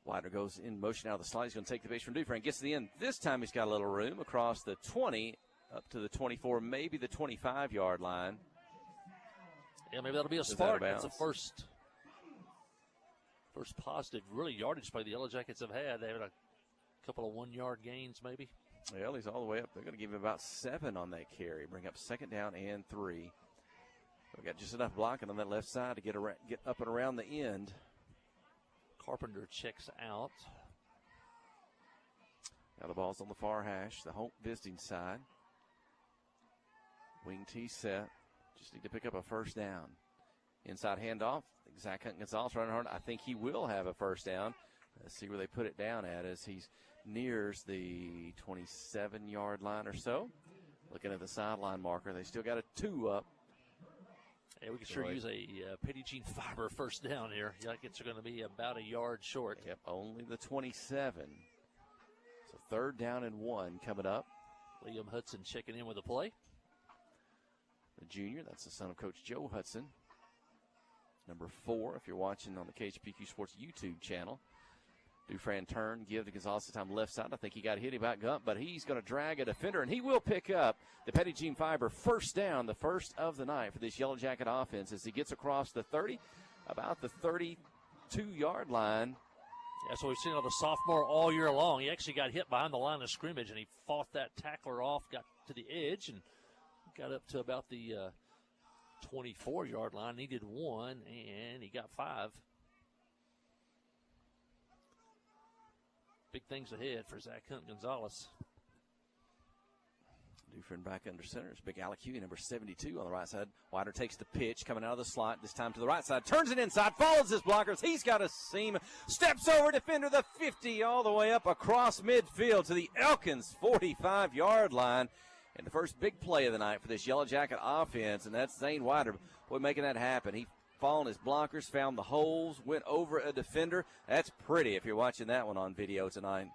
Widener goes in motion out of the slot. He's going to take the base from Dufresne. Gets to the end. This time he's got a little room across the 20 up to the 24, maybe the 25-yard line. Yeah, maybe that'll be a spark. That's the first positive, really, yardage play the Yellow Jackets have had. They had a couple of 1-yard gains, maybe. Well, he's all the way up. They're going to give him about 7 on that carry. Bring up second down and 3. We've got just enough blocking on that left side to get up and around the end. Carpenter checks out. Now the ball's on the far hash, the home visiting side. Wing T set. Just need to pick up a first down. Inside handoff. Zach Hunt Gonzalez running hard. I think he will have a first down. Let's see where they put it down at as he nears the 27-yard line or so. Looking at the sideline marker. They still got a 2 up. Yeah, we could sure use a Petit Fiber first down here. Jackets are going to be about a yard short. Yep, only the 27. So third down and 1 coming up. Liam Hudson checking in with a play. The junior, that's the son of Coach Joe Hudson. Number 4, if you're watching on the KHPQ Sports YouTube channel. Dufresne turn, give to Gonzalez this time left side. I think he got hit about Gump, but he's going to drag a defender, and he will pick up the Petit Jean Fiber first down, the first of the night for this Yellow Jacket offense as he gets across the 30, about the 32-yard line. Yeah, so we've seen the sophomore all year long. He actually got hit behind the line of scrimmage, and he fought that tackler off, got to the edge, and got up to about the 24-yard line. Needed one, and he got 5. Big things ahead for Zach Hunt Gonzalez. Dufresne back under center. It's big Alec Huey, number 72 on the right side. Wider takes the pitch, coming out of the slot, this time to the right side. Turns it inside, follows his blockers. He's got a seam. Steps over defender, the 50, all the way up across midfield to the Elkins 45-yard line. And the first big play of the night for this Yellow Jacket offense, and that's Zane Wider. Boy, making that happen. He found his blockers, found the holes, went over a defender. That's pretty if you're watching that one on video tonight.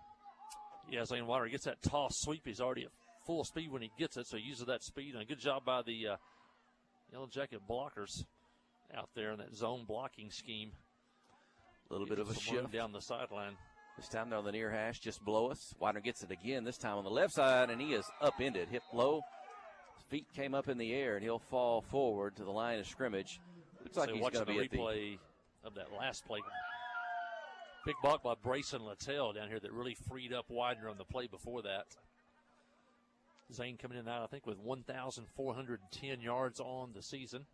Yeah, Zane Wider gets that toss sweep. He's already at full speed when he gets it, so he uses that speed. And a good job by the Yellow Jacket blockers out there in that zone blocking scheme. A little bit of a shift down the sideline. This time they're on the near hash, just below us. Widener gets it again, this time on the left side, and he is upended, hip low. His feet came up in the air, and he'll fall forward to the line of scrimmage. Looks like he's going to be at the replay of that last play. Big block by Brayson Littell down here that really freed up Widener on the play before that. Zane coming in out, I think, with 1,410 yards on the season.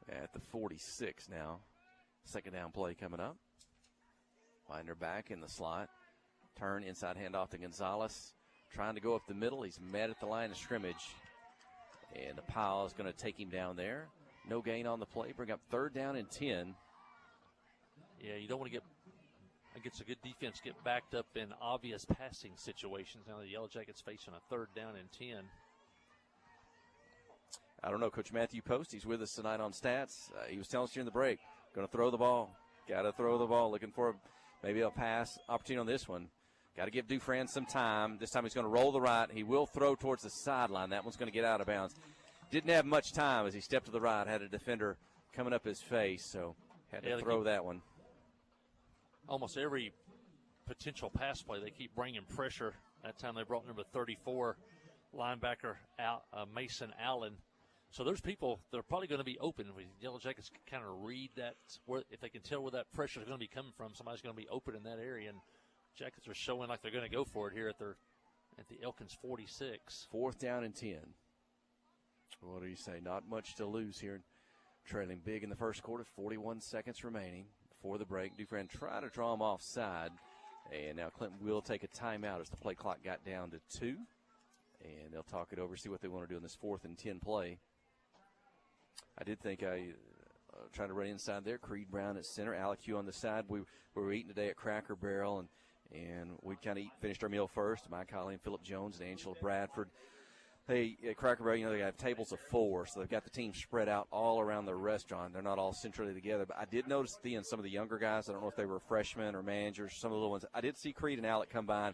At the 46 now. Second down play coming up. Widener back in the slot. Turn, inside handoff to Gonzalez. Trying to go up the middle. He's met at the line of scrimmage. And the pile is going to take him down there. No gain on the play. Bring up 3rd down and 10. Yeah, you don't want to get, I guess, a good defense get backed up in obvious passing situations. Now the Yellow Jackets facing a 3rd down and 10. I don't know, Coach Matthew Post, he's with us tonight on Stats. He was telling us during the break, going to throw the ball. Got to throw the ball. Looking for maybe a pass opportunity on this one. Got to give Dufresne some time. This time he's going to roll the right. He will throw towards the sideline. That one's going to get out of bounds. Didn't have much time as he stepped to the right. Had a defender coming up his face, so had to throw that one. Almost every potential pass play, they keep bringing pressure. That time they brought number 34 linebacker out, Mason Allen. So there's people that are probably going to be open. Yellow Jackets can kind of read that, if they can tell where that pressure is going to be coming from, somebody's going to be open in that area. And Jackets are showing like they're going to go for it here at the Elkins 46. 4th down and 10. What do you say? Not much to lose here. Trailing big in the first quarter, 41 seconds remaining before the break. Dufresne try to draw him offside. And now Clinton will take a timeout as the play clock got down to 2. And they'll talk it over, see what they want to do in this 4th and 10 play. I did think trying to run inside there. Creed Brown at center, Alec Hugh on the side. We were eating today at Cracker Barrel, and we kind of finished our meal first. Mike Holly and Philip Jones and Angela Bradford. Hey, at Cracker Barrel, they have tables of 4, so they've got the team spread out all around the restaurant. They're not all centrally together. But I did notice at the end some of the younger guys, I don't know if they were freshmen or managers, some of the little ones. I did see Creed and Alec come by.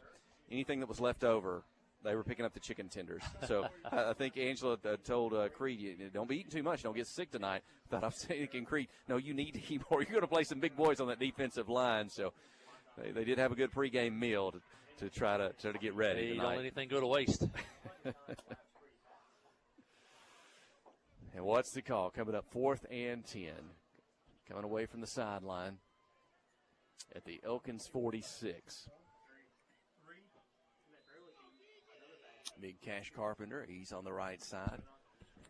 Anything that was left over, they were picking up the chicken tenders. So I think Angela told Creed, don't be eating too much. Don't get sick tonight. Thought I was thinking, Creed, no, you need to eat more. You're going to play some big boys on that defensive line. So they did have a good pregame meal to try to get ready tonight. Don't let anything go to waste. And what's the call? Coming up 4th and 10. Coming away from the sideline at the Elkins 46. Big Cash Carpenter, he's on the right side.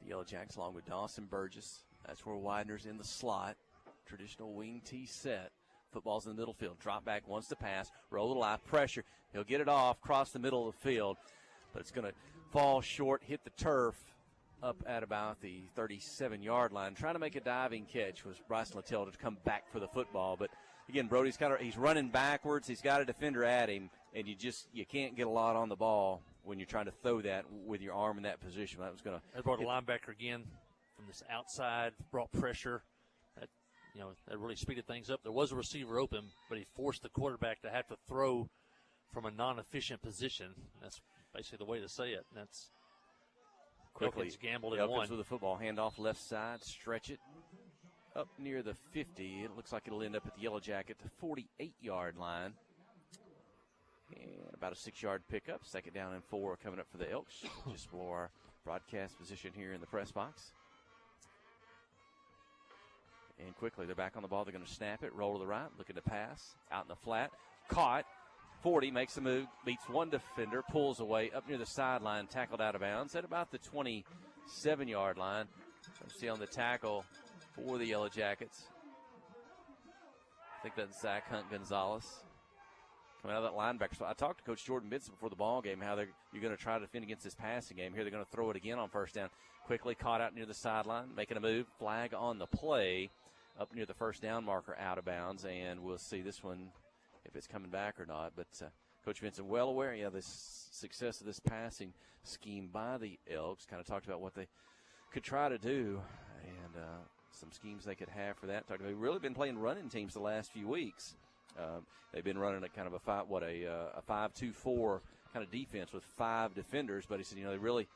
The Yellow Jacks along with Dawson Burgess. That's where Widener's in the slot. Traditional wing tee set. Football's in the middle field. Drop back, wants to pass. Roll the live pressure. He'll get it off, cross the middle of the field. But it's going to fall short, hit the turf up at about the 37-yard line. Trying to make a diving catch was Bryson Littell to come back for the football. But, again, Brody's he's running backwards. He's got a defender at him, and you can't get a lot on the ball when you're trying to throw that with your arm in that position. That was going to. They brought a linebacker again from this outside, brought pressure. That really speeded things up. There was a receiver open, but he forced the quarterback to have to throw from a non-efficient position. That's basically the way to say it. Quickly Elkins gambled and won. With the football, handoff left side, stretch it. up near the 50. It looks like it'll end up at the Yellow Jacket 48-yard line. And about a 6-yard pickup. 2nd down and 4 coming up for the Elks. Just below our broadcast position here in the press box. And quickly, they're back on the ball. They're going to snap it, roll to the right, looking to pass. Out in the flat. Caught. 40, makes a move, beats one defender, pulls away up near the sideline, tackled out of bounds at about the 27-yard line. Let's see on the tackle for the Yellow Jackets. I think that's Zach Hunt Gonzalez. Coming out of that linebacker. So I talked to Coach Jordan Benson before the ball game how you're going to try to defend against this passing game. Here they're going to throw it again on 1st down. Quickly caught out near the sideline, making a move. Flag on the play up near the 1st down marker, out of bounds. And we'll see this one if it's coming back or not. But Coach Benson well aware, the success of this passing scheme by the Elks. Kind of talked about what they could try to do and some schemes they could have for that. They've really been playing running teams the last few weeks. They've been running a kind of a 5-2-4 kind of defense with 5 defenders. But he said, they really,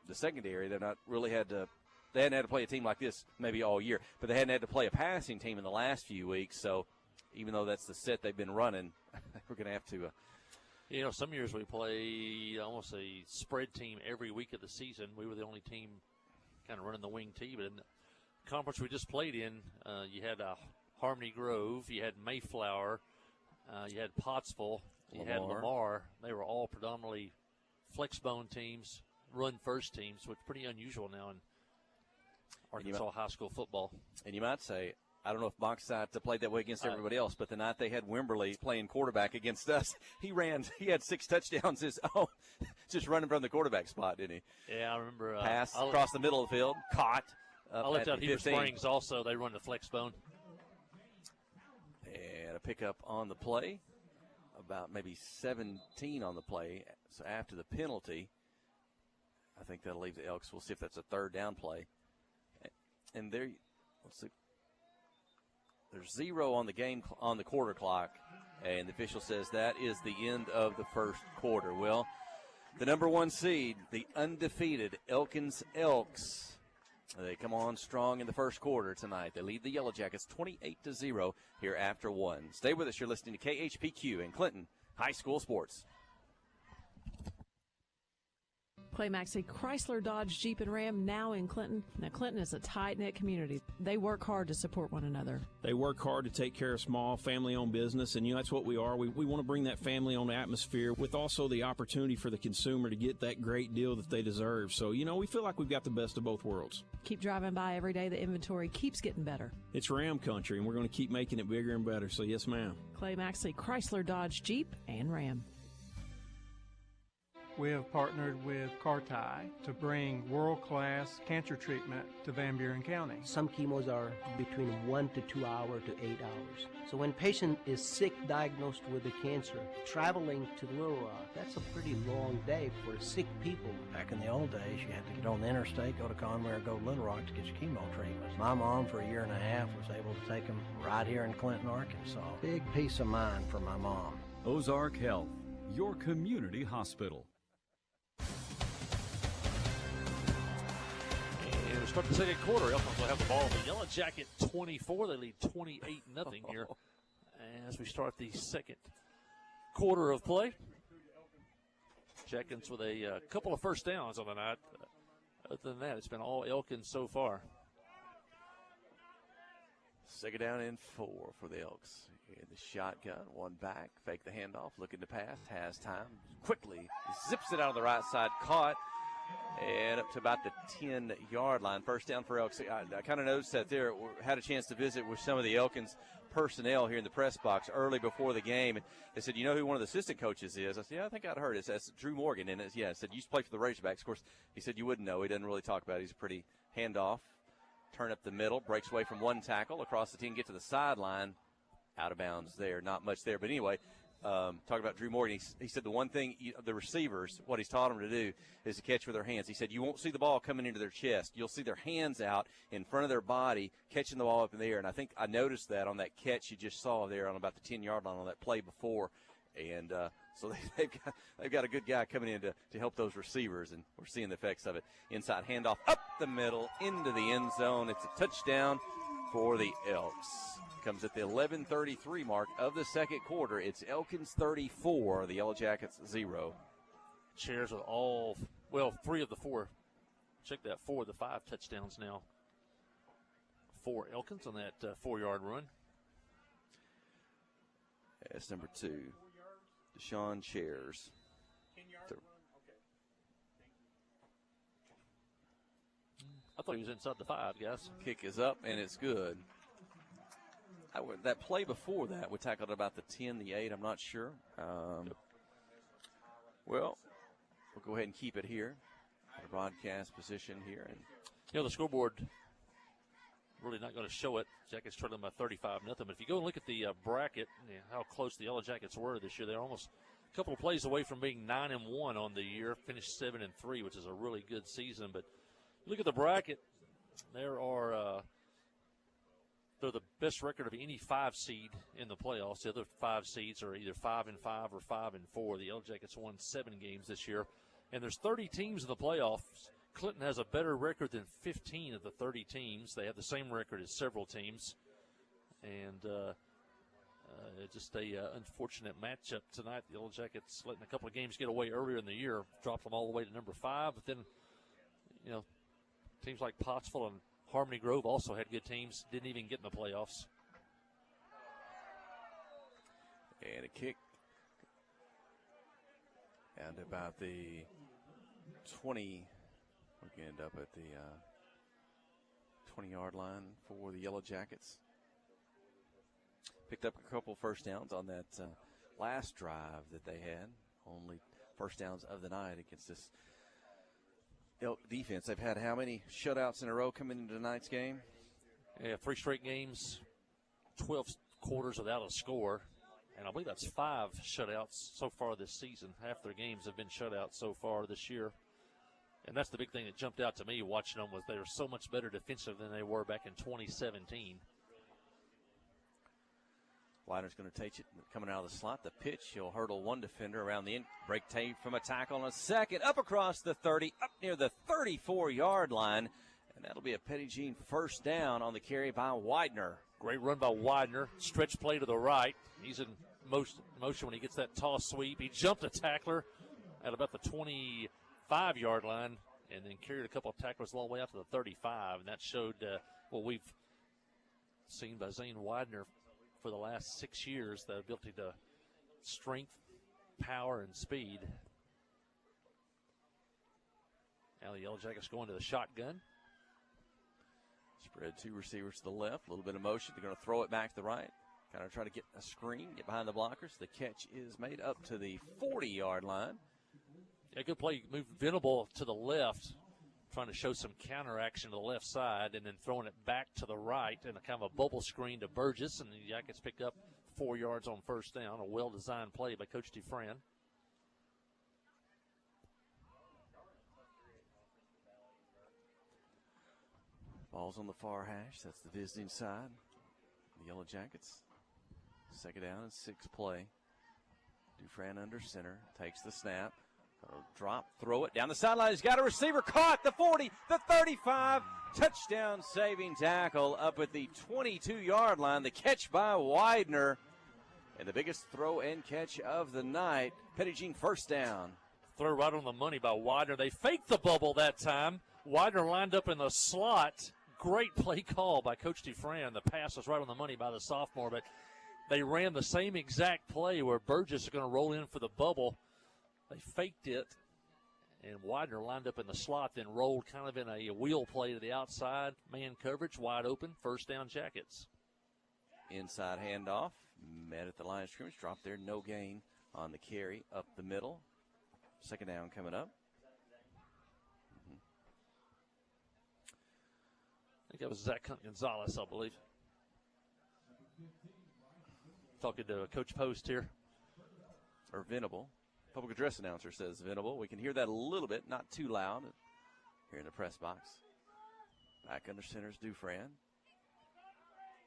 the secondary, they hadn't had to play a team like this maybe all year, but they hadn't had to play a passing team in the last few weeks. So even though that's the set they've been running, we're going to have to. Some years we play almost a spread team every week of the season. We were the only team kind of running the wing tee, but in the conference we just played in, you had Harmony Grove, you had Mayflower, you had Pottsville, you had Lamar. They were all predominantly flexbone teams, run-first teams, which is pretty unusual now in Arkansas high school football. And you might say, I don't know if Bauxite played that way against everybody else, but the night they had Wimberly playing quarterback against us, he had 6 touchdowns just running from the quarterback spot, didn't he? Yeah, I remember. Pass across the middle of the field, caught. I left out Heber Springs also. They run the flex bone. And a pickup on the play, about maybe 17 on the play. So after the penalty, I think that'll leave the Elks. We'll see if that's a 3rd down play. And there, let's see. There's 0 on the game on the quarter clock, and the official says that is the end of the 1st quarter. Well, the number 1 seed, the undefeated Elkins Elks, they come on strong in the 1st quarter tonight. They lead the Yellow Jackets 28-0 here after 1. Stay with us. You're listening to KHPQ in Clinton High School Sports. Clay Maxey, Chrysler, Dodge, Jeep, and Ram now in Clinton. Now, Clinton is a tight-knit community. They work hard to support one another. They work hard to take care of small, family-owned business, and that's what we are. We want to bring that family-owned atmosphere with also the opportunity for the consumer to get that great deal that they deserve. So, we feel like we've got the best of both worlds. Keep driving by every day. The inventory keeps getting better. It's Ram country, and we're going to keep making it bigger and better. So, yes, ma'am. Clay Maxey, Chrysler, Dodge, Jeep, and Ram. We have partnered with Carti to bring world-class cancer treatment to Van Buren County. Some chemos are between 1 to 2 hours to 8 hours. So when patient is sick, diagnosed with the cancer, traveling to Little Rock, that's a pretty long day for sick people. Back in the old days, you had to get on the interstate, go to Conway or go to Little Rock to get your chemo treatments. My mom, for 1.5 years, was able to take them right here in Clinton, Arkansas. Big peace of mind for my mom. Ozark Health, your community hospital. And we start the 2nd quarter. Elkins will have the ball. The Yellow Jacket 24. They lead 28-0 here as we start the 2nd quarter of play. Jackets with a couple of 1st downs on the night. Other than that, it's been all Elkins so far. 2nd down and 4 for the Elks. In the shotgun, one back, fake the handoff, looking to pass, has time, quickly zips it out on the right side, caught, and up to about the 10-yard line. 1st down for Elks. I kind of noticed that there. Had a chance to visit with some of the Elkins personnel here in the press box early before the game. And they said, who one of the assistant coaches is? I said, yeah, I think I'd heard it. That's Drew Morgan. And I said, you used to play for the Razorbacks. Of course, he said you wouldn't know. He doesn't really talk about it. He's a pretty handoff. Turn up the middle, breaks away from one tackle, across the team, get to the sideline. Out of bounds there, not much there. But anyway, talking about Drew Morgan, he said the one thing, the receivers, what he's taught them to do is to catch with their hands. He said you won't see the ball coming into their chest. You'll see their hands out in front of their body, catching the ball up in the air. And I think I noticed that on that catch you just saw there on about the 10-yard line on that play before. And so they've got a good guy coming in to help those receivers, and we're seeing the effects of it. Inside handoff up the middle into the end zone. It's a touchdown. for the Elks. Comes at the 11:33 mark of the second quarter. It's Elkins 34, the Yellow Jackets 0. Chairs with three of the four. Check that, 4 of the 5 touchdowns now for Elkins on that 4-yard run. That's number 2, Deshaun Chairs. I thought he was inside the 5, guys. Kick is up, and it's good. That play before that, we tackled about the 10, the 8, I'm not sure. We'll go ahead and keep it here. The broadcast position here. And the scoreboard really not going to show it. Jackets trailing by 35-0. But if you go and look at the bracket, how close the Yellow Jackets were this year, they're almost a couple of plays away from being 9-1 on the year, finished 7-3, which is a really good season. But look at the bracket. They're the best record of any 5 seed in the playoffs. The other 5 seeds are either 5-5 or 5-4. The Yellow Jackets won 7 games this year. And there's 30 teams in the playoffs. Clinton has a better record than 15 of the 30 teams. They have the same record as several teams. And just a unfortunate matchup tonight. The Yellow Jackets letting a couple of games get away earlier in the year, dropped them all the way to number 5. But then, teams like Pottsville and Harmony Grove also had good teams, didn't even get in the playoffs. And a kick. And about the 20, we can end up at the 20-yard line for the Yellow Jackets. Picked up a couple first downs on that last drive that they had. Only first downs of the night against this Elk defense. They've had how many shutouts in a row coming into tonight's game? Yeah, 3 straight games, 12 quarters without a score. And I believe that's 5 shutouts so far this season. Half their games have been shutouts so far this year. And that's the big thing that jumped out to me watching them was they were so much better defensive than they were back in 2017. Widener's going to take it coming out of the slot. The pitch, he'll hurdle one defender around the end. Break tape from a tackle on a second. Up across the 30, up near the 34-yard line. And that'll be a Petty Jean first down on the carry by Widener. Great run by Widener. Stretch play to the right. He's in motion when he gets that toss sweep. He jumped a tackler at about the 25-yard line and then carried a couple of tacklers all the way out to the 35. And that showed what we've seen by Zane Widener for the last 6 years, the ability to strength, power, and speed. Now the Yellow Jackets going to the shotgun. Spread 2 receivers to the left, a little bit of motion. They're going to throw it back to the right. Kind of try to get a screen, get behind the blockers. The catch is made up to the 40-yard line. Yeah, good play. Moved Venable to the left, trying to show some counter action to the left side, and then throwing it back to the right and a kind of a bubble screen to Burgess, and the Jackets pick up 4 yards on first down. A well-designed play by Coach Dufran. Ball's on the far hash. That's the visiting side. The Yellow Jackets. 2nd down and 6 play. Dufran under center. Takes the snap. Drop, throw it down the sideline. He's got a receiver caught. The 40, the 35. Touchdown saving tackle up at the 22-yard line. The catch by Widener. And the biggest throw and catch of the night. Petty Jean first down. Throw right on the money by Widener. They faked the bubble that time. Widener lined up in the slot. Great play call by Coach Dufran. The pass was right on the money by the sophomore, but they ran the same exact play where Burgess is going to roll in for the bubble. They faked it, and Widener lined up in the slot, then rolled kind of in a wheel play to the outside. Man coverage, wide open, first down Jackets. Inside handoff, met at the line of scrimmage, dropped there, no gain on the carry up the middle. 2nd down coming up. I think that was Zach Gonzalez, I believe. Talking to Coach Post here. Or Venable. Public address announcer says Venable. We can hear that a little bit, not too loud here in the press box. Back under center is Dufran.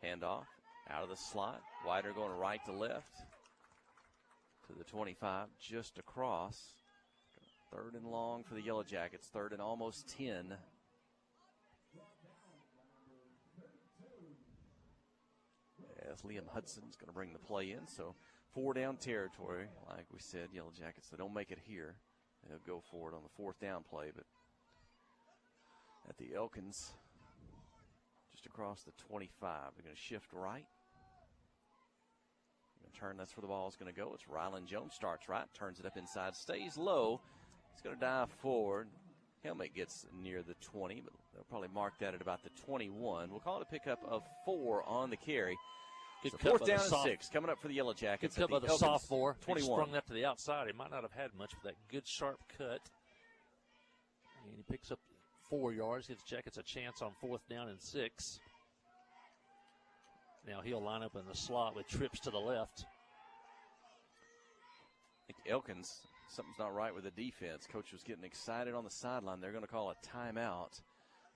Handoff out of the slot. Widener going right to left to the 25, just across. 3rd and long for the Yellow Jackets. 3rd and almost 10. as Liam Hudson's going to bring the play in. So 4 down territory, like we said, Yellow Jackets, they don't make it here. They'll go for it on the 4th down play, but at the Elkins, just across the 25. They're going to shift right. Turn, that's where the ball is going to go. It's Rylan Jones, starts right, turns it up inside, stays low. He's going to dive forward. Helmet gets near the 20, but they'll probably mark that at about the 21. We'll call it a pickup of 4 on the carry. Good So cut 4th by down the and 6 coming up for the Yellow Jackets. Good cut by the Elkins, sophomore. 21. He sprung that to the outside. He might not have had much, but that good sharp cut. And he picks up 4 yards, gives Jackets a chance on 4th down and 6. Now he'll line up in the slot with trips to the left. I think Elkins, something's not right with the defense. Coach was getting excited on the sideline. They're going to call a timeout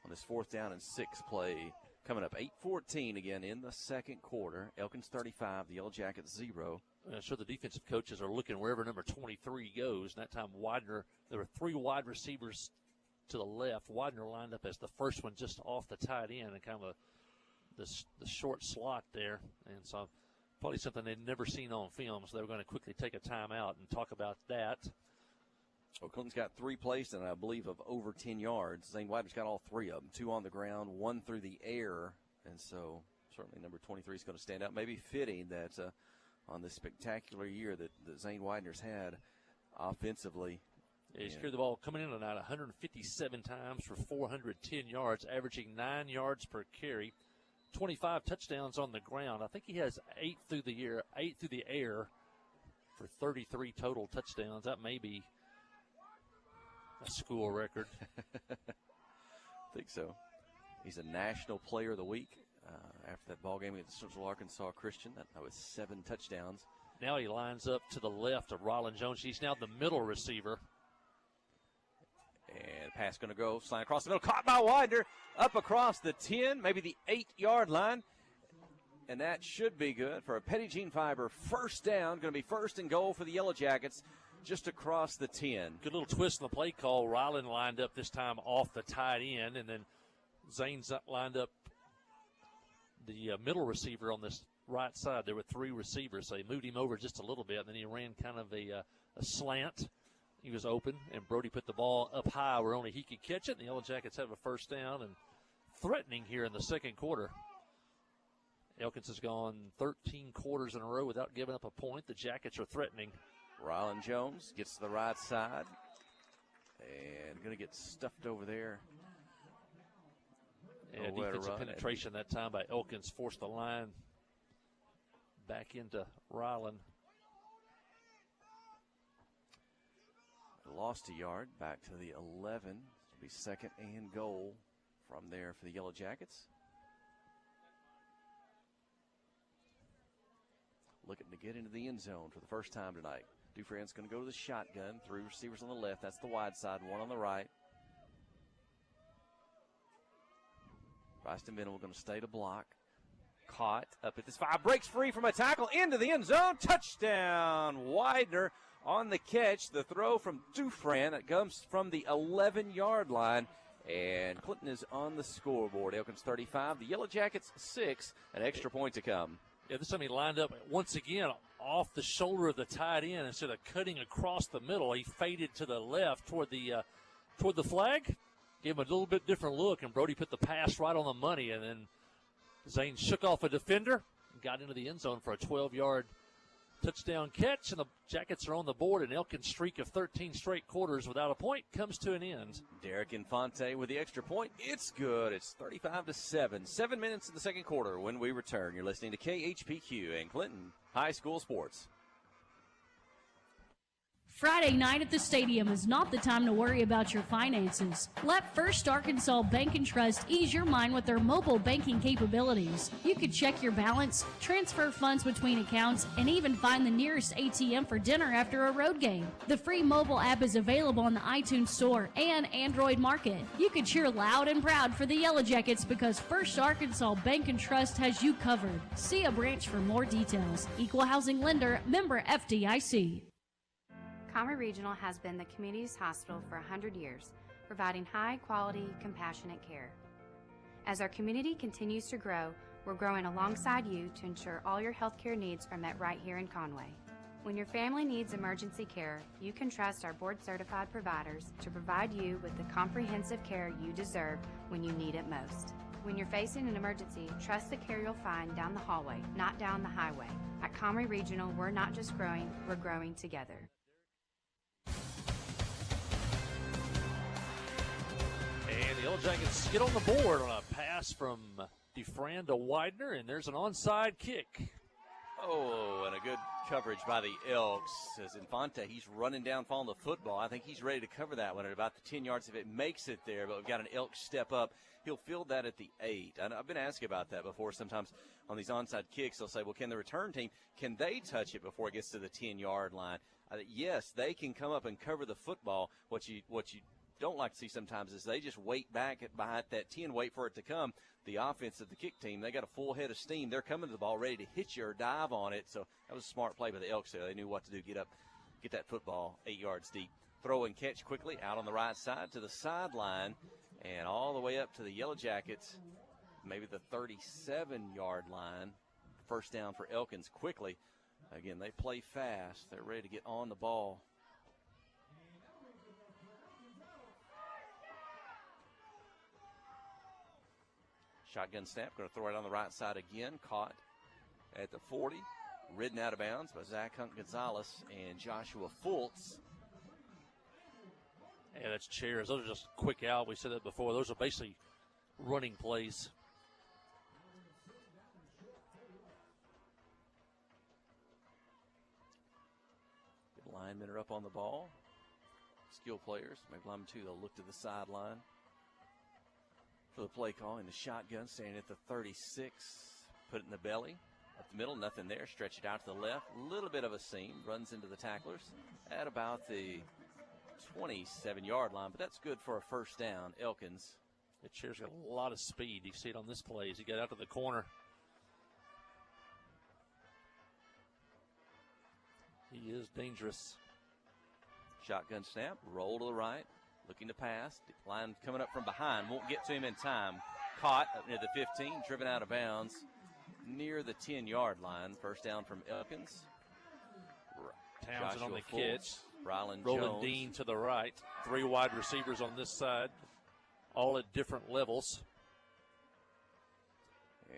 on this 4th down and 6 play. Coming up 8:14 again in the second quarter. Elkins 35, the Yellow Jackets 0. I'm sure the defensive coaches are looking wherever number 23 goes. And that time Widener, there were 3 wide receivers to the left. Widener lined up as the first one just off the tight end and kind of the short slot there. And so probably something they'd never seen on film, so they were going to quickly take a timeout and talk about that. Well, Clinton's got 3 plays, and I believe of over 10 yards. Zane Widener's got all 3 of them, 2 on the ground, 1 through the air. And so certainly number 23 is going to stand out. Maybe fitting that on this spectacular year that Zane Widener's had offensively. Yeah, he's carried the ball coming in tonight 157 times for 410 yards, averaging 9 yards per carry. 25 touchdowns on the ground. I think he has 8 through the air for 33 total touchdowns. That may be a school record. I think so. He's a National Player of the Week after that ball game against Central Arkansas Christian. That was 7 touchdowns. Now he lines up to the left of Rylan Jones. He's now the middle receiver. And pass going to go, slant across the middle, caught by Widener, up across the 10, maybe the 8-yard line. And that should be good for a Petit Jean Fiber first down. Going to be 1st and goal for the Yellow Jackets just across the 10. Good little twist in the play call. Rylan lined up this time off the tight end, and then Zane's lined up the middle receiver on this right side. There were 3 receivers, so he moved him over just a little bit, and then he ran kind of a slant. He was open, and Brody put the ball up high where only he could catch it, and the Yellow Jackets have a first down and threatening here in the second quarter. Elkins has gone 13 quarters in a row without giving up a point. The Jackets are threatening. Rylan Jones gets to the right side and going to get stuffed over there. And defensive penetration that time by Elkins forced the line back into Rylan. Lost a yard back to the 11. It'll be 2nd and goal from there for the Yellow Jackets. Looking to get into the end zone for the first time tonight. Dufresne's going to go to the shotgun. 3 receivers on the left. That's the wide side. 1 on the right. Bryson Minimal going to stay to block. Caught up at this 5. Breaks free from a tackle into the end zone. Touchdown. Widener on the catch. The throw from Dufresne. It comes from the 11-yard line. And Clinton is on the scoreboard. Elkins 35. The Yellow Jackets 6. An extra point to come. Yeah, this time he lined up once again off the shoulder of the tight end instead of cutting across the middle. He faded to the left toward the flag, gave him a little bit different look, and Brody put the pass right on the money. And then Zane shook off a defender and got into the end zone for a 12-yard touchdown catch, and the Jackets are on the board. An Elkins streak of 13 straight quarters without a point comes to an end. Derek Infante with the extra point. It's good. It's 35-7. 7 minutes in the second quarter when we return. You're listening to KHPQ and Clinton High School Sports. Friday night at the stadium is not the time to worry about your finances. Let First Arkansas Bank and Trust ease your mind with their mobile banking capabilities. You can check your balance, transfer funds between accounts, and even find the nearest ATM for dinner after a road game. The free mobile app is available on the iTunes Store and Android Market. You can cheer loud and proud for the Yellow Jackets because First Arkansas Bank and Trust has you covered. See a branch for more details. Equal housing lender, member FDIC. Conroe Regional has been the community's hospital for 100 years, providing high-quality, compassionate care. As our community continues to grow, We're growing alongside you to ensure all your healthcare needs are met right here in Conway. When your family needs emergency care, you can trust our board-certified providers to provide you with the comprehensive care you deserve when you need it most. When you're facing an emergency, trust the care you'll find down the hallway, not down the highway. At Comrie Regional, we're not just growing, we're growing together. And the Yellow Jackets get on the board on a pass from Dufran to Widener, and there's an onside kick. Oh, and a good coverage by the Elks. As Infante, he's running down, following the football. I think he's ready to cover that one at about the 10 yards if it makes it there, but we've got an Elks step up. He'll field that at the 8. And I've been asking about that before. Sometimes on these onside kicks, they'll say, well, can the return team, can they touch it before it gets to the 10-yard line? Yes, they can come up and cover the football. What you don't like to see sometimes is they just wait back behind that 10, wait for it to come. The offense of the kick team, they got a full head of steam. They're coming to the ball ready to hit you or dive on it. So that was a smart play by the Elks there. They knew what to do, get up, get that football 8 yards deep. Throw and catch quickly out on the right side to the sideline and all the way up to the Yellow Jackets, maybe the 37-yard line. First down for Elkins quickly. Again, they play fast. They're ready to get on the ball. Shotgun snap, going to throw it on the right side again. Caught at the 40, ridden out of bounds by Zach Hunt Gonzalez and Joshua Fultz. Yeah, that's chairs. Those are just quick out. We said that before. Those are basically running plays. Good linemen are up on the ball. Skill players, maybe linemen too. They'll look to the sideline for the play call in the shotgun, standing at the 36. Put it in the belly. Up the middle, nothing there. Stretch it out to the left. A little bit of a seam. Runs into the tacklers at about the 27-yard line, but that's good for a first down. Elkins. The chair's got a lot of speed. You see it on this play as he got out to the corner. He is dangerous. Shotgun snap, roll to the right, looking to pass. Line coming up from behind, won't get to him in time. Caught up near the 15, driven out of bounds near the 10-yard line. First down from Elkins. Townsend Joshua on the Fultz, catch. Roland Roland Dean to the right. 3 wide receivers on this side, all at different levels.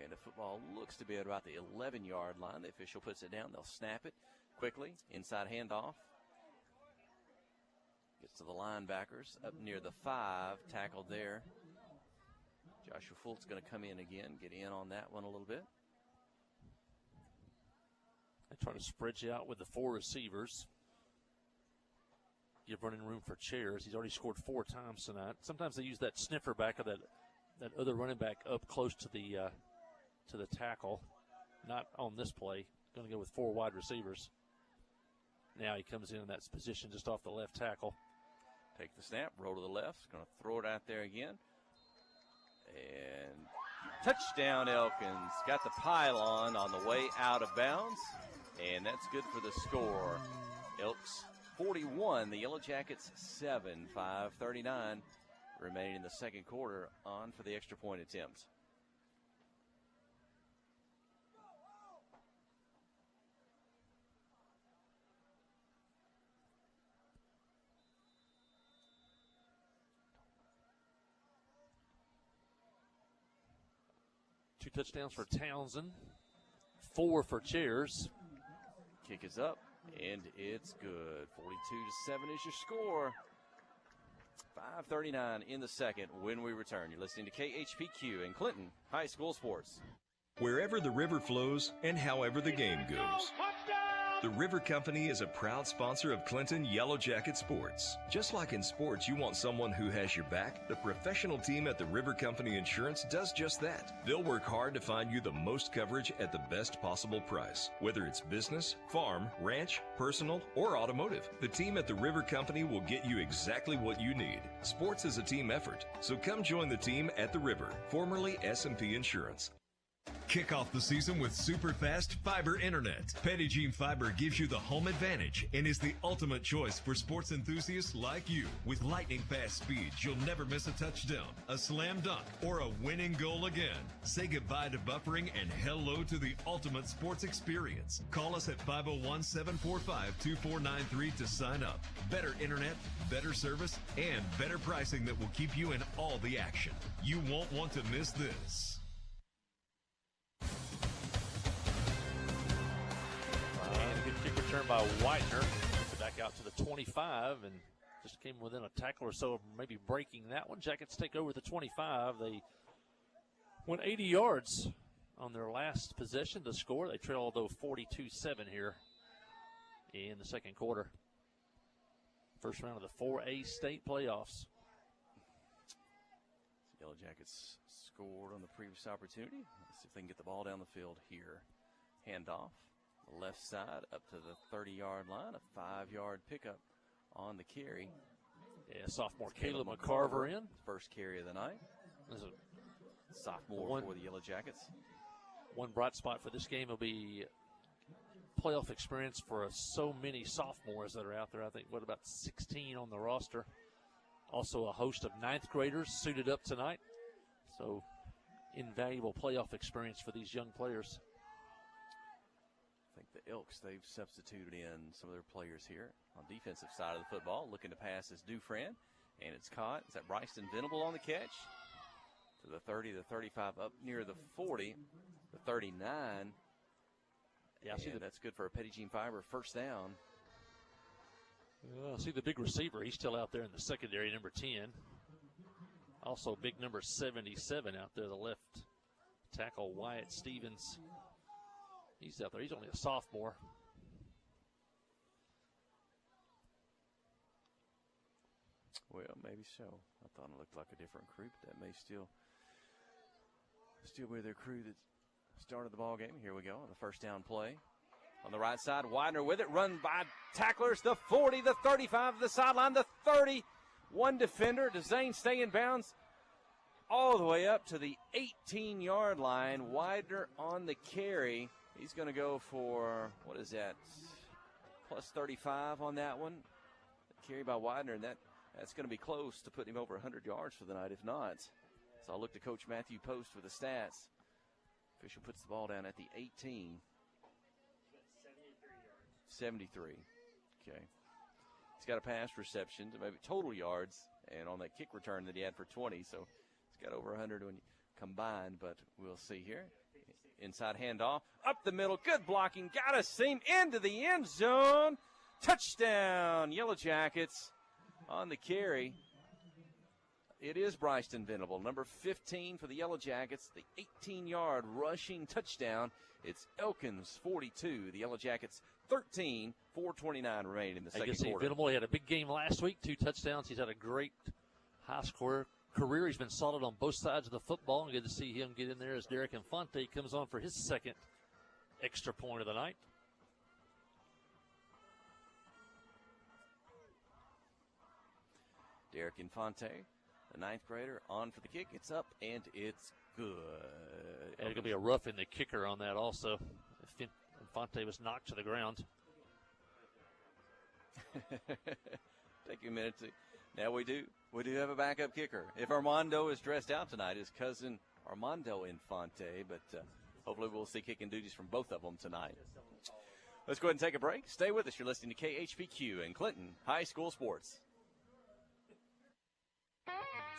And the football looks to be at about the 11-yard line. The official puts it down. They'll snap it quickly. Inside handoff. Gets to the linebackers up near the 5. Tackled there. Joshua Fultz going to come in again. Get in on that one a little bit. They try to spread you out with the 4 receivers. Give running room for chairs. He's already scored 4 times tonight. Sometimes they use that sniffer back of that other running back up close to the tackle. Not on this play. Going to go with 4 wide receivers. Now he comes in that position just off the left tackle. Take the snap, roll to the left. Going to throw it out there again. And touchdown Elkins. Got the pylon on the way out of bounds. And that's good for the score. Elks 41, the Yellow Jackets 7, 5:39 remaining in the second quarter. On for the extra point attempt. Two touchdowns for Townsend, 4 for Chairs. Kick is up, and it's good. 42-7 is your score. 5:39 in the second when we return. You're listening to KHPQ and Clinton High School Sports. Wherever the river flows and however the game goes. The River Company is a proud sponsor of Clinton Yellow Jacket Sports. Just like in sports, you want someone who has your back. The professional team at the River Company Insurance does just that. They'll work hard to find you the most coverage at the best possible price. Whether it's business, farm, ranch, personal, or automotive, the team at the River Company will get you exactly what you need. Sports is a team effort, so come join the team at the River, formerly S&P Insurance. Kick off the season with super fast fiber internet. Petit Fiber gives you the home advantage and is the ultimate choice for sports enthusiasts like you. With lightning fast speeds, you'll never miss a touchdown, a slam dunk, or a winning goal again. Say goodbye to buffering and hello to the ultimate sports experience. Call us at 501-745-2493 to sign up. Better internet, better service, and better pricing that will keep you in all the action. You won't want to miss this. And a good kick return by Widener. Back out to the 25 and just came within a tackle or so of maybe breaking that one. Jackets take over the 25. They went 80 yards on their last possession to score. They trailed, though, 42-7 here in the second quarter. First round of the 4A state playoffs. Yellow Jackets scored on the previous opportunity. Let's see if they can get the ball down the field here. Handoff. The left side up to the 30-yard line. A 5-yard pickup on the carry. Yeah, sophomore Caleb McCarver in. First carry of the night. There's a sophomore for the Yellow Jackets. One bright spot for this game will be playoff experience for so many sophomores that are out there. I think, about 16 on the roster. Also a host of ninth graders suited up tonight. So invaluable playoff experience for these young players. I think the Elks, they've substituted in some of their players here on defensive side of the football. Looking to pass is Dufresne, and it's caught. Is that Bryston Venable on the catch? To the 30, the 35, up near the 40, the 39. Yeah, I see that's good for a Petit Fiber first down. I see the big receiver. He's still out there in the secondary, number 10. Also big number 77 out there, the left tackle, Wyatt Stevens. He's out there. He's only a sophomore. Well, maybe so. I thought it looked like a different crew, but that may still be their crew that started the ball game. Here we go on the first down play. On the right side, Widener with it, run by tacklers, the 40, the 35, the sideline, the 30. One defender, Zane stay in bounds all the way up to the 18-yard line. Widener on the carry. He's going to go for, what is that, plus 35 on that one. Carry by Widener, and that's going to be close to putting him over 100 yards for the night, if not. So I'll look to Coach Matthew Post for the stats. Official puts the ball down at the 18. 73. Okay. He's got a pass reception to maybe total yards, and on that kick return that he had for 20, so he's got over 100 when you combine, but we'll see here. Inside handoff, up the middle, good blocking, got a seam into the end zone. Touchdown, Yellow Jackets on the carry. It is Bryston Venable, number 15 for the Yellow Jackets, the 18-yard rushing touchdown. It's Elkins 42, the Yellow Jackets 13, 4:29 remaining in the second quarter. Venable, he had a big game last week, 2 touchdowns. He's had a great high-score career. He's been solid on both sides of the football. And good to see him get in there as Derek Infante comes on for his second extra point of the night. Derek Infante, the ninth grader, on for the kick. It's up, and it's good. And it's going to be a rough in the kicker on that also. Infante was knocked to the ground. Take you a minute to. Now we do have a backup kicker. If Armando is dressed out tonight, his cousin Armando Infante, but hopefully we'll see kicking duties from both of them tonight. Let's go ahead and take a break. Stay with us. You're listening to KHPQ and Clinton High School Sports.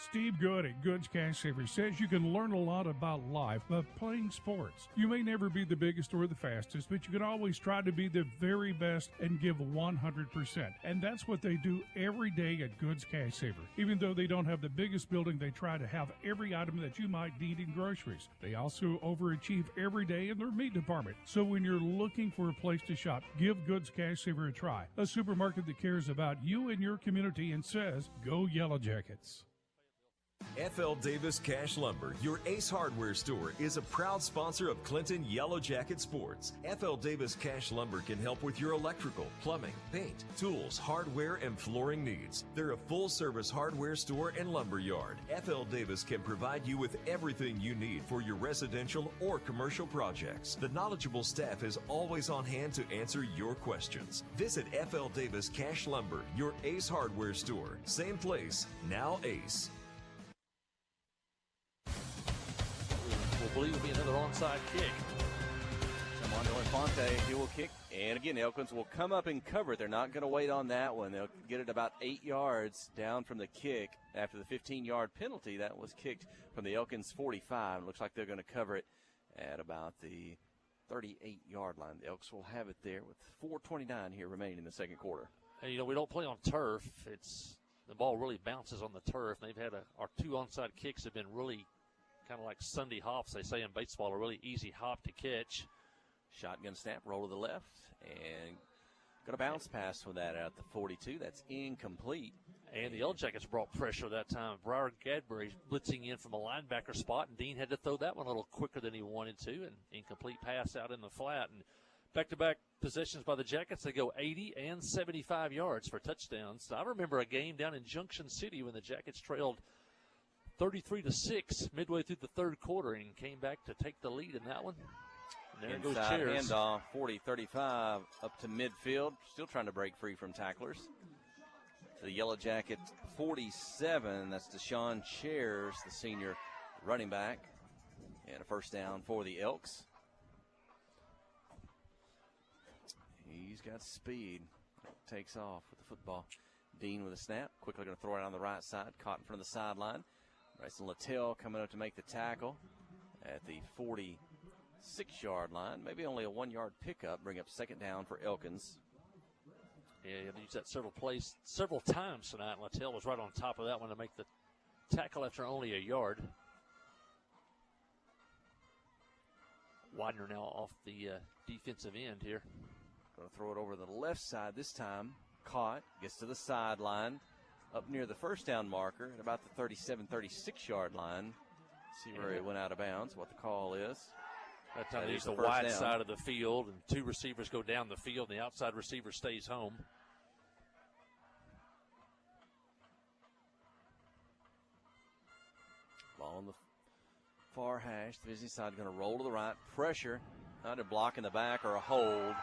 Steve Good at Goods Cash Savers says you can learn a lot about life by playing sports. You may never be the biggest or the fastest, but you can always try to be the very best and give 100%. And that's what they do every day at Goods Cash Saver. Even though they don't have the biggest building, they try to have every item that you might need in groceries. They also overachieve every day in their meat department. So when you're looking for a place to shop, give Goods Cash Saver a try. A supermarket that cares about you and your community and says, go Yellow Jackets. FL Davis Cash Lumber, your Ace Hardware store, is a proud sponsor of Clinton Yellow Jacket Sports. FL Davis Cash Lumber can help with your electrical, plumbing, paint, tools, hardware, and flooring needs. They're a full-service hardware store and lumber yard. FL Davis can provide you with everything you need for your residential or commercial projects. The knowledgeable staff is always on hand to answer your questions. Visit FL Davis Cash Lumber, your Ace Hardware store. Same place, now Ace. Will believe will be another onside kick. Armando Infante, he will kick. And again, Elkins will come up and cover. They're not going to wait on that one. They'll get it about 8 yards down from the kick after the 15-yard penalty. That was kicked from the Elkins 45. It looks like they're going to cover it at about the 38-yard line. The Elks will have it there with 4:29 here remaining in the second quarter. And, we don't play on turf. The ball really bounces on the turf. They've had our 2 onside kicks have been really kind of like Sunday hops, they say in baseball, a really easy hop to catch. Shotgun snap, roll to the left, and got a bounce pass for that at the 42. That's incomplete. And the Yellow Jackets brought pressure that time. Briar Gadbury blitzing in from a linebacker spot, and Dean had to throw that one a little quicker than he wanted to, and incomplete pass out in the flat. And back-to-back possessions by the Jackets. They go 80 and 75 yards for touchdowns. I remember a game down in Junction City when the Jackets trailed 33-6 midway through the third quarter and came back to take the lead in that one. And there goes Chairs. Handoff, 40-35 up to midfield. Still trying to break free from tacklers. To the Yellow Jackets 47. That's Deshaun Chairs, the senior running back. And a first down for the Elks. He's got speed. Takes off with the football. Dean with a snap. Quickly going to throw it on the right side. Caught in front of the sideline. Bryson Littell coming up to make the tackle at the 46-yard line. Maybe only a 1-yard pickup. Bring up second down for Elkins. Yeah, you used that several times tonight. Littell was right on top of that one to make the tackle after only a yard. Widener now off the defensive end here. Going to throw it over the left side this time. Caught. Gets to the sideline. Up near the first down marker at about the 37-36-yard line. See where he went out of bounds, what the call is. That time they use the wide side of the field, and 2 receivers go down the field, and the outside receiver stays home. Ball on the far hash. The visiting side going to roll to the right. Pressure. Not a block in the back or a hold.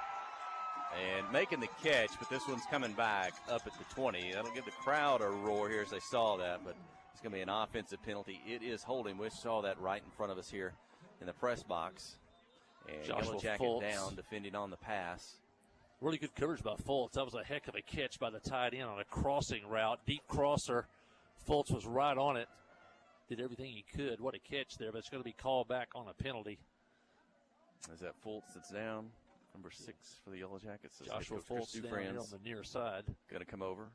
And making the catch, but this one's coming back up at the 20. That'll give the crowd a roar here as they saw that, but it's going to be an offensive penalty. It is holding. We saw that right in front of us here in the press box. And Yellow Jacket down, defending on the pass. Really good coverage by Fultz. That was a heck of a catch by the tight end on a crossing route. Deep crosser. Fultz was right on it. Did everything he could. What a catch there, but it's going to be called back on a penalty. Is that Fultz that's down? Number 6 for the Yellow Jackets. Joshua Fultz down here on the near side. Going to come over.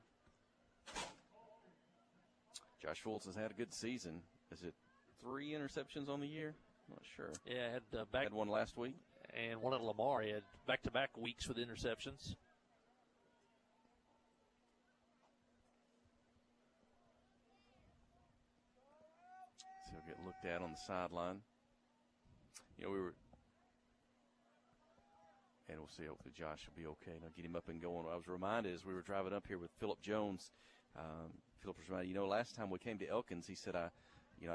Josh Fultz has had a good season. Is it 3 interceptions on the year? I'm not sure. Yeah, had one last week. And one at Lamar. He had back-to-back weeks with interceptions. So he'll get looked at on the sideline. And we'll see. Hopefully Josh will be okay. Now get him up and going. I was reminded as we were driving up here with Philip Jones. Philip was reminded, last time we came to Elkins, he said, I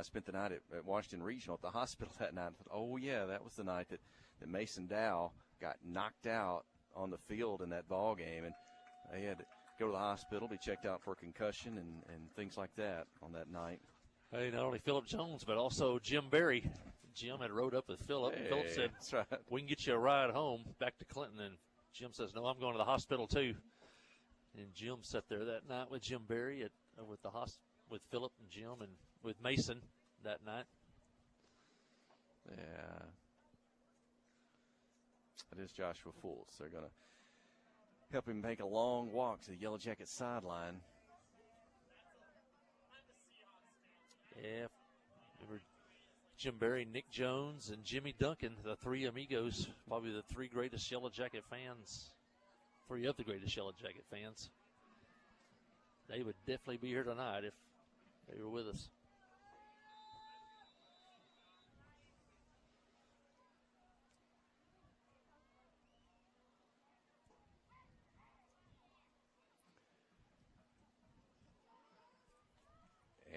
spent the night at Washington Regional at the hospital that night. I thought, oh, yeah, that was the night that Mason Dow got knocked out on the field in that ball game. And they had to go to the hospital, be checked out for a concussion and things like that on that night. Hey, not only Philip Jones, but also Jim Berry. Jim had rode up with Philip, and Philip said, that's right. We can get you a ride home back to Clinton. And Jim says, no, I'm going to the hospital too. And Jim sat there that night with Jim Berry with Philip and Jim and with Mason that night. Yeah. That is Joshua Fultz. They're going to help him make a long walk to the Yellow Jacket sideline. Yeah. Remember Jim Berry, Nick Jones, and Jimmy Duncan, the 3 amigos, probably the 3 greatest Yellow Jacket fans. 3 of the greatest Yellow Jacket fans. They would definitely be here tonight if they were with us.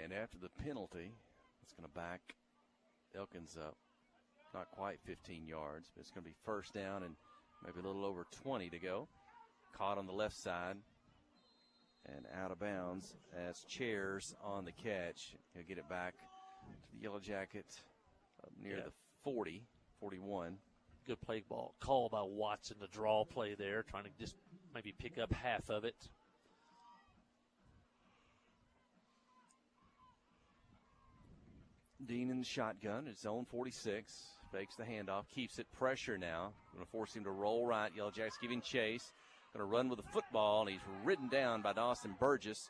And after the penalty, it's going to back Elkins up. Not quite 15 yards, but it's going to be first down and maybe a little over 20 to go. Caught on the left side and out of bounds as Chairs on the catch. He'll get it back to the Yellow Jacket up near the 40, 41. Good play ball call by Watson, the draw play there, trying to just maybe pick up half of it. Dean in the shotgun, his own 46, fakes the handoff, keeps it, pressure now. Going to force him to roll right. Yellow Jackets giving chase. Going to run with the football, and he's ridden down by Dawson Burgess.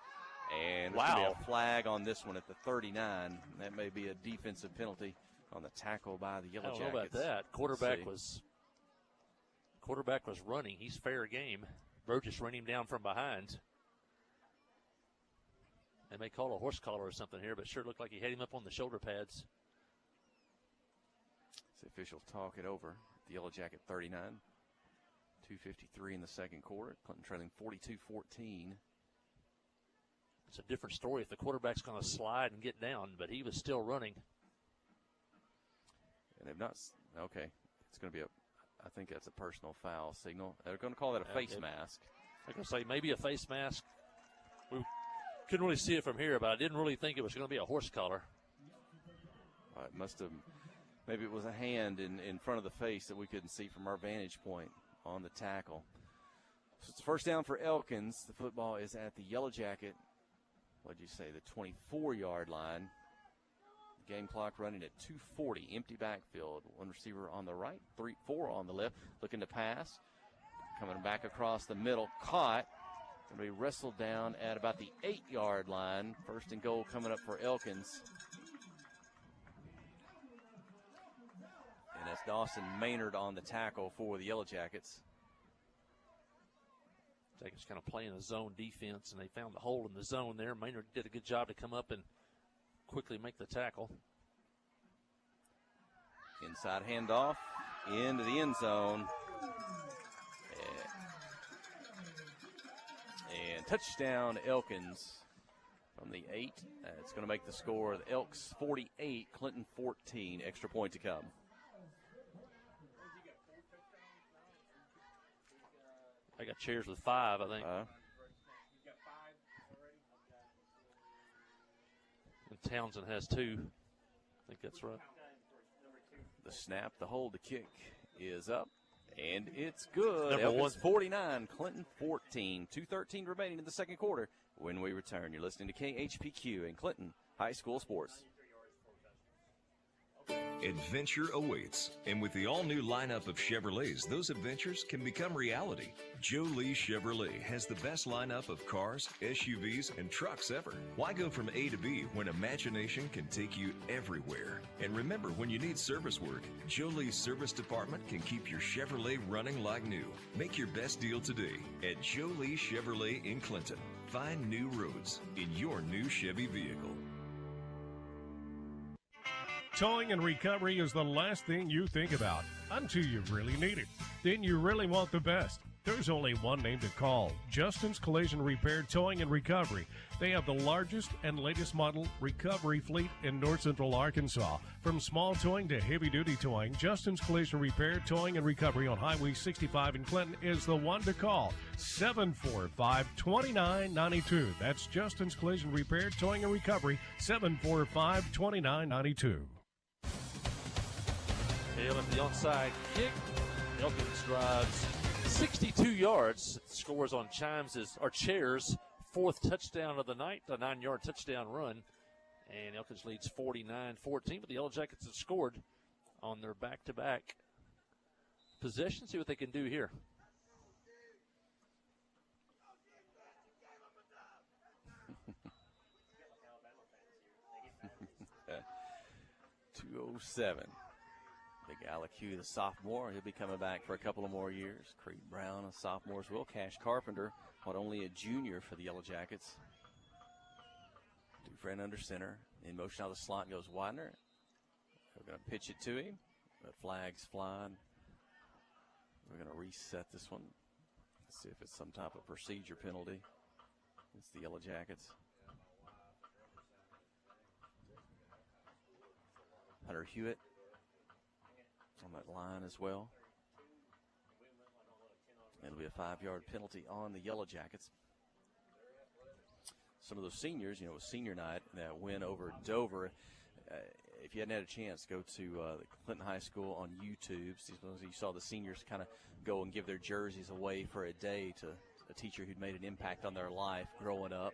And there's going to be a flag on this one at the 39. That may be a defensive penalty on the tackle by the Yellow Jackets. I don't know about that. Quarterback was running. He's fair game. Burgess ran him down from behind. They may call a horse collar or something here, but sure looked like he had him up on the shoulder pads. The officials talk it over. The Yellow Jacket 39. 2:53 in the second quarter. Clinton trailing 42-14. It's a different story if the quarterback's going to slide and get down, but he was still running. And they've not. Okay, it's going to be I think that's a personal foul signal. They're going to call that a face mask. I'm going to say maybe a face mask. We couldn't really see it from here, but I didn't really think it was going to be a horse collar. It must have. Maybe it was a hand in front of the face that we couldn't see from our vantage point on the tackle. So it's first down for Elkins. The football is at the Yellow Jacket. What'd you say? The 24-yard line. The game clock running at 2:40. Empty backfield. One receiver on the right, 4 on the left. Looking to pass. Coming back across the middle. Caught. Going to be wrestled down at about the 8-yard line. First and goal coming up for Elkins. And that's Dawson Maynard on the tackle for the Yellow Jackets. Jackets kind of playing a zone defense, and they found the hole in the zone there. Maynard did a good job to come up and quickly make the tackle. Inside handoff into the end zone. And touchdown Elkins from the 8. It's going to make the score the Elks 48, Clinton 14. Extra point to come. I got Chairs with 5, I think. And Townsend has 2. I think that's right. The snap, the hold, the kick is up. And it's good. Number Elkins 1. 49, Clinton 14. 2:13 remaining in the second quarter. When we return, you're listening to KHPQ and Clinton High School Sports. Adventure awaits, and with the all-new lineup of Chevrolets, those adventures can become reality. Joe Lee Chevrolet has the best lineup of cars, SUVs, and trucks ever. Why go from A to B when imagination can take you everywhere? And remember, when you need service work, Joe Lee's service department can keep your Chevrolet running like new. Make your best deal today at Joe Lee Chevrolet in Clinton. Find new roads in your new Chevy vehicle. Towing and recovery is the last thing you think about until you really need it. Then you really want the best. There's only one name to call, Justin's Collision Repair Towing and Recovery. They have the largest and latest model recovery fleet in north central Arkansas. From small towing to heavy-duty towing, Justin's Collision Repair Towing and Recovery on Highway 65 in Clinton is the one to call, 745-2992. That's Justin's Collision Repair Towing and Recovery, 745-2992. Hale at the onside kick. Elkins drives 62 yards. Scores on Chairs' 4th touchdown of the night, a 9-yard touchdown run. And Elkins leads 49-14, but the Yellow Jackets have scored on their back-to-back possession. See what they can do here. .207. Big Alec Hugh, the sophomore. He'll be coming back for a couple of more years. Creed Brown, a sophomore as well. Cash Carpenter, only a junior for the Yellow Jackets. Dufresne under center. In motion out of the slot goes Widener. We're going to pitch it to him. The flag's flying. We're going to reset this one. Let's see if it's some type of procedure penalty. It's the Yellow Jackets. Hunter Hewitt on that line as well. It'll be a 5-yard penalty on the Yellow Jackets. Some of those seniors, it was senior night, that win over Dover. If you hadn't had a chance, go to the Clinton High School on YouTube. You saw the seniors kind of go and give their jerseys away for a day to a teacher who'd made an impact on their life growing up.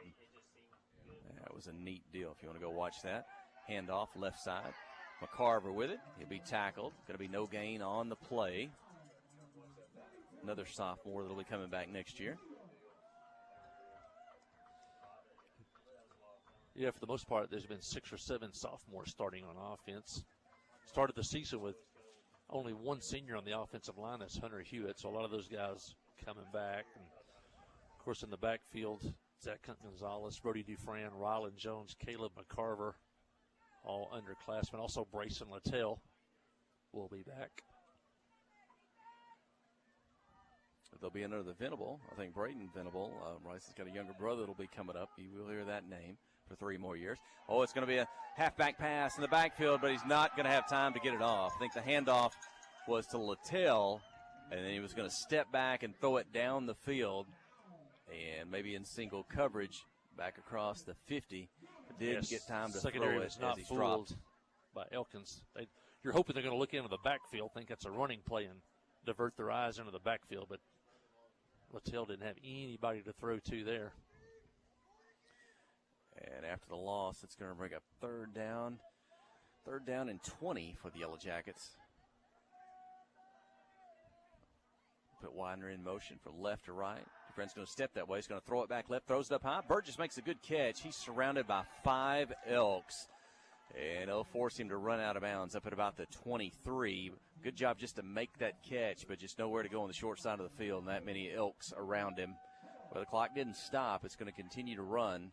That was a neat deal. If you want to go watch that. Handoff left side. McCarver with it. He'll be tackled. Going to be no gain on the play. Another sophomore that'll be coming back next year. Yeah, for the most part, there's been 6 or 7 sophomores starting on offense. Started the season with only one senior on the offensive line. That's Hunter Hewitt. So a lot of those guys coming back. And, of course, in the backfield, Zach Gonzalez, Brody Dufran, Rylan Jones, Caleb McCarver, all underclassmen. Also, Brayson Littell will be back. There'll be another Venable. I think Braden Venable. Rice has got a younger brother that'll be coming up. You will hear that name for 3 more years. Oh, it's going to be a halfback pass in the backfield, but he's not going to have time to get it off. I think the handoff was to Littell, and then he was going to step back and throw it down the field, and maybe in single coverage back across the 50. But didn't get time to secondary throw it was not as he fooled dropped. by Elkins. You're hoping they're going to look into the backfield, think that's a running play, and divert their eyes into the backfield, but Littell didn't have anybody to throw to there. And after the loss, it's going to bring up third down and 20 for the Yellow Jackets. Put Widener in motion from left to right. Friend's going to step that way. He's going to throw it back left, throws it up high. Burgess makes a good catch. He's surrounded by 5 Elks, and it'll force him to run out of bounds up at about the 23. Good job just to make that catch, but just nowhere to go on the short side of the field, and that many Elks around him. Well, the clock didn't stop. It's going to continue to run.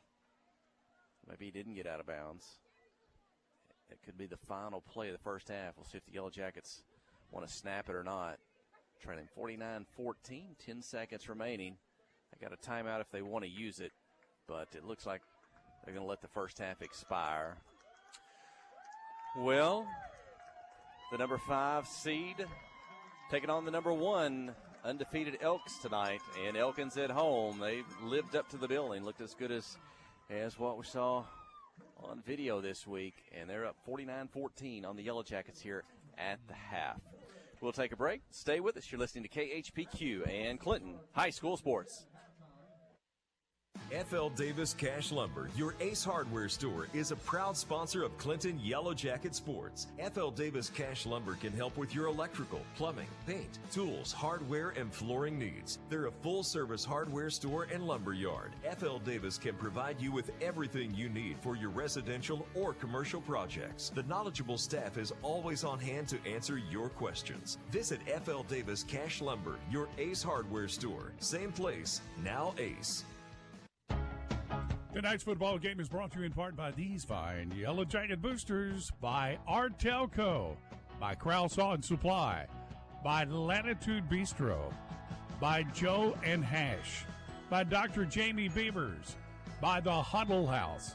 Maybe he didn't get out of bounds. It could be the final play of the first half. We'll see if the Yellow Jackets want to snap it or not. Trailing 49-14, 10 seconds remaining. I got a timeout if they want to use it, but it looks like they're going to let the first half expire. Well, the number 5 seed taking on the number 1 undefeated Elks tonight, and Elkins at home. They've lived up to the billing, looked as good as what we saw on video this week, and they're up 49-14 on the Yellow Jackets here at the half. We'll take a break. Stay with us. You're listening to KHPQ and Clinton High School Sports. FL Davis Cash Lumber, your Ace Hardware store, is a proud sponsor of Clinton Yellow Jacket Sports. FL Davis Cash Lumber can help with your electrical, plumbing, paint, tools, hardware, and flooring needs. They're a full-service hardware store and lumber yard. FL Davis can provide you with everything you need for your residential or commercial projects. The knowledgeable staff is always on hand to answer your questions. Visit FL Davis Cash Lumber, your Ace Hardware store. Same place, now Ace. Tonight's football game is brought to you in part by these fine Yellow Jacket boosters, by Artelco, by Crowell Saw and Supply, by Latitude Bistro, by Joe and Hash, by Dr. Jamie Beavers, by the Huddle House,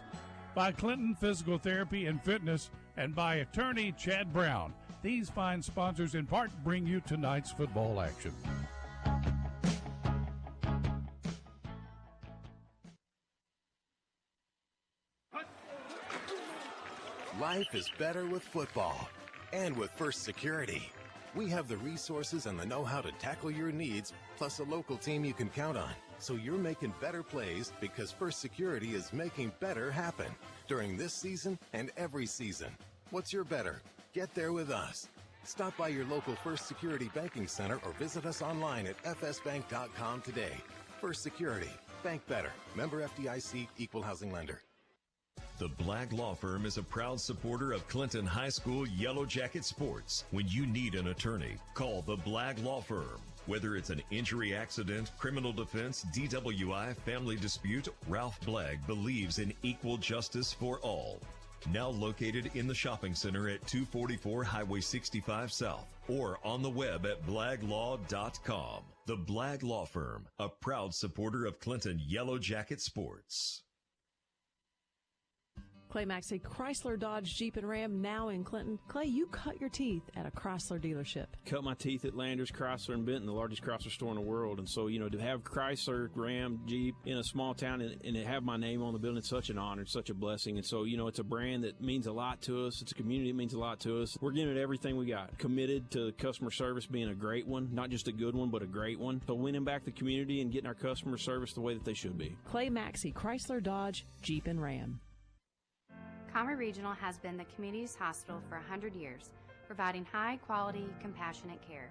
by Clinton Physical Therapy and Fitness, and by attorney Chad Brown. These fine sponsors in part bring you tonight's football action. Life is better with football. And with First Security. We have the resources and the know-how to tackle your needs, plus a local team you can count on. So you're making better plays because First Security is making better happen during this season and every season. What's your better? Get there with us. Stop by your local First Security Banking Center or visit us online at fsbank.com today. First Security. Bank better. Member FDIC, Equal Housing Lender. The Black Law Firm is a proud supporter of Clinton High School Yellow Jacket Sports. When you need an attorney, call the Black Law Firm. Whether it's an injury accident, criminal defense, DWI, family dispute, Ralph Blagg believes in equal justice for all. Now located in the shopping center at 244 Highway 65 South or on the web at blaglaw.com. The Blagg Law Firm, a proud supporter of Clinton Yellow Jacket Sports. Clay Maxey, Chrysler, Dodge, Jeep, and Ram, now in Clinton. Clay, you cut your teeth at a Chrysler dealership. Cut my teeth at Landers, Chrysler, and Benton, the largest Chrysler store in the world. And so, to have Chrysler, Ram, Jeep in a small town and to have my name on the building, it's such an honor, it's such a blessing. And so, it's a brand that means a lot to us. It's a community that means a lot to us. We're giving it everything we got. Committed to customer service being a great one, not just a good one, but a great one. So winning back the community and getting our customer service the way that they should be. Clay Maxey, Chrysler, Dodge, Jeep, and Ram. Conway Regional has been the community's hospital for 100 years, providing high-quality, compassionate care.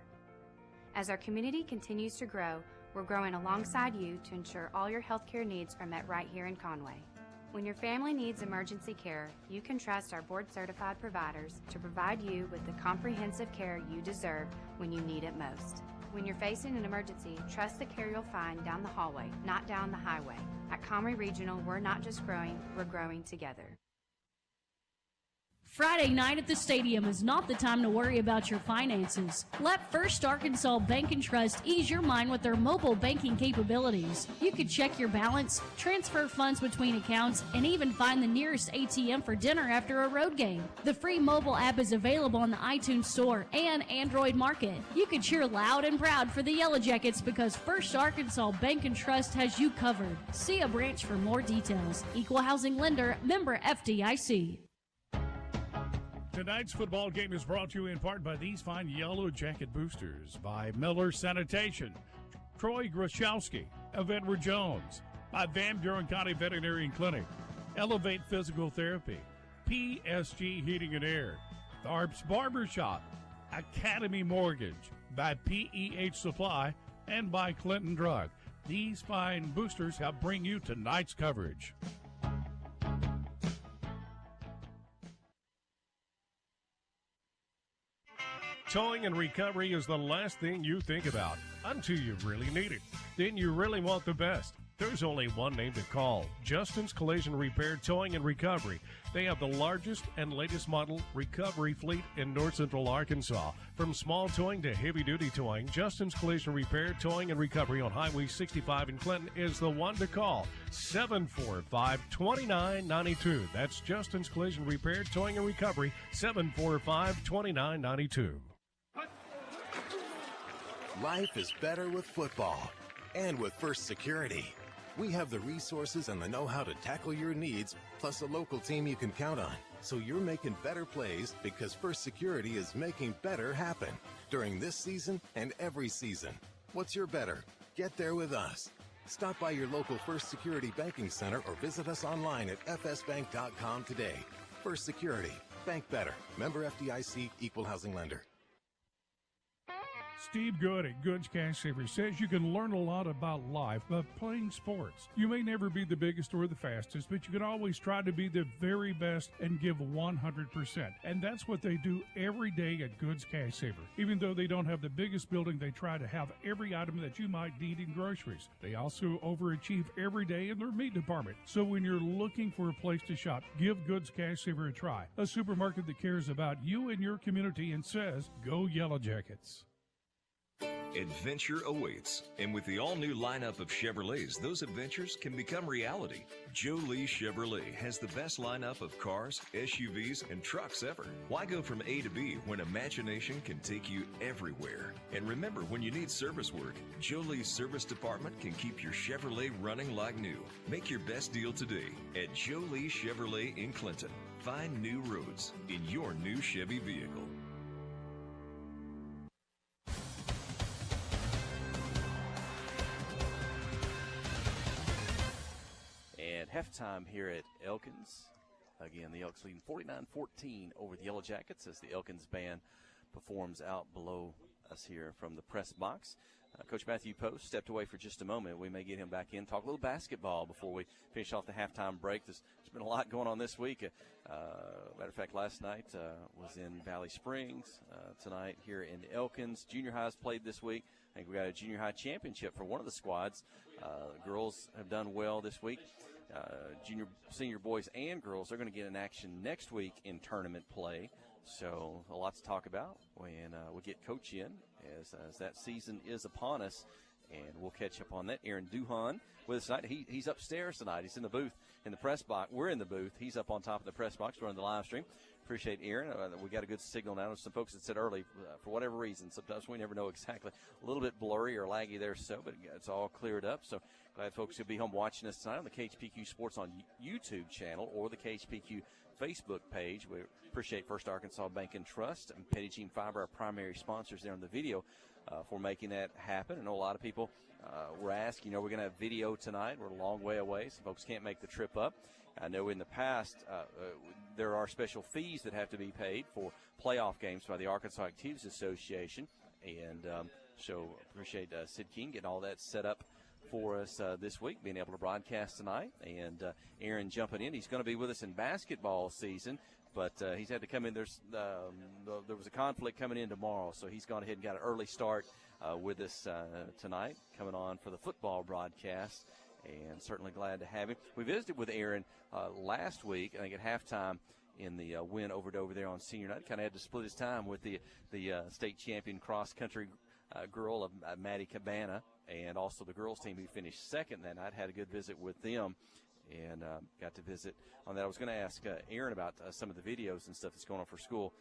As our community continues to grow, we're growing alongside you to ensure all your healthcare needs are met right here in Conway. When your family needs emergency care, you can trust our board-certified providers to provide you with the comprehensive care you deserve when you need it most. When you're facing an emergency, trust the care you'll find down the hallway, not down the highway. At Conway Regional, we're not just growing, we're growing together. Friday night at the stadium is not the time to worry about your finances. Let First Arkansas Bank and Trust ease your mind with their mobile banking capabilities. You can check your balance, transfer funds between accounts, and even find the nearest ATM for dinner after a road game. The free mobile app is available on the iTunes Store and Android Market. You can cheer loud and proud for the Yellow Jackets because First Arkansas Bank and Trust has you covered. See a branch for more details. Equal Housing Lender, member FDIC. Tonight's football game is brought to you in part by these fine Yellow Jacket boosters, by Miller Sanitation, Troy Grashowski of Edward Jones, by Van Buren County Veterinary Clinic, Elevate Physical Therapy, PSG Heating and Air, Tharp's Barbershop, Academy Mortgage, by PEH Supply, and by Clinton Drug. These fine boosters help bring you tonight's coverage. Towing and recovery is the last thing you think about until you really need it. Then you really want the best. There's only one name to call: Justin's Collision Repair Towing and Recovery. They have the largest and latest model recovery fleet in North Central Arkansas. From small towing to heavy-duty towing, Justin's Collision Repair Towing and Recovery on Highway 65 in Clinton is the one to call. 745-2992. That's Justin's Collision Repair Towing and Recovery, 745-2992. Life is better with football and with First Security. We have the resources and the know-how to tackle your needs, plus a local team you can count on. So you're making better plays because First Security is making better happen during this season and every season. What's your better? Get there with us. Stop by your local First Security Banking Center or visit us online at fsbank.com today. First Security. Bank better. Member FDIC, Equal Housing Lender. Steve Good at Goods Cash Savers says you can learn a lot about life by playing sports. You may never be the biggest or the fastest, but you can always try to be the very best and give 100%. And that's what they do every day at Goods Cash Saver. Even though they don't have the biggest building, they try to have every item that you might need in groceries. They also overachieve every day in their meat department. So when you're looking for a place to shop, give Goods Cash Saver a try. A supermarket that cares about you and your community and says, go Yellow Jackets. Adventure awaits, and with the all-new lineup of Chevrolets, those adventures can become reality. Joe Lee Chevrolet has the best lineup of cars, SUVs, and trucks ever. Why go from A to B when imagination can take you everywhere? And remember, when you need service work, Joe Lee's service department can keep your Chevrolet running like new. Make your best deal today at Joe Lee Chevrolet in Clinton. Find new roads in your new Chevy vehicle. At halftime here at Elkins, again, the Elks leading 49-14 over the Yellow Jackets as the Elkins band performs out below us here from the press box. Coach Matthew Post stepped away for just a moment. We may get him back in, talk a little basketball before we finish off the halftime break. There's been a lot going on this week. Matter of fact, last night was in Valley Springs. Tonight here in Elkins. Junior highs played this week. I think we got a junior high championship for one of the squads. Girls have done well this week. Junior, senior boys and girls are going to get in action next week in tournament play. So a lot to talk about when we get Coach in as that season is upon us. And we'll catch up on that. Aaron Duhan with us tonight. He's upstairs tonight. He's in the booth in the press box. We're in the booth. He's up on top of the press box during the live stream. Appreciate Aaron. We got a good signal now. There's some folks that said early, for whatever reason, sometimes we never know exactly. A little bit blurry or laggy there, but it's all cleared up. So glad folks will be home watching us tonight on the KHPQ Sports on YouTube channel or the KHPQ Facebook page. We appreciate First Arkansas Bank and Trust and Petit Jean Fiber, our primary sponsors there on the video, for making that happen. I know a lot of people were asking, we're going to have video tonight. We're a long way away, so folks can't make the trip up. I know in the past there are special fees that have to be paid for playoff games by the Arkansas Activities Association, and so appreciate Sid King getting all that set up for us this week, being able to broadcast tonight, and Aaron jumping in. He's going to be with us in basketball season, but he's had to come in. There was a conflict coming in tomorrow, so he's gone ahead and got an early start with us tonight, coming on for the football broadcast, and certainly glad to have him. We visited with Aaron last week, I think at halftime, in the win over there on senior night. Kind of had to split his time with the state champion cross-country girl of Maddie Cabana, and also the girls team who finished second that night. Had a good visit with them, and got to visit on that. I was going to ask Aaron about some of the videos and stuff that's going on for school.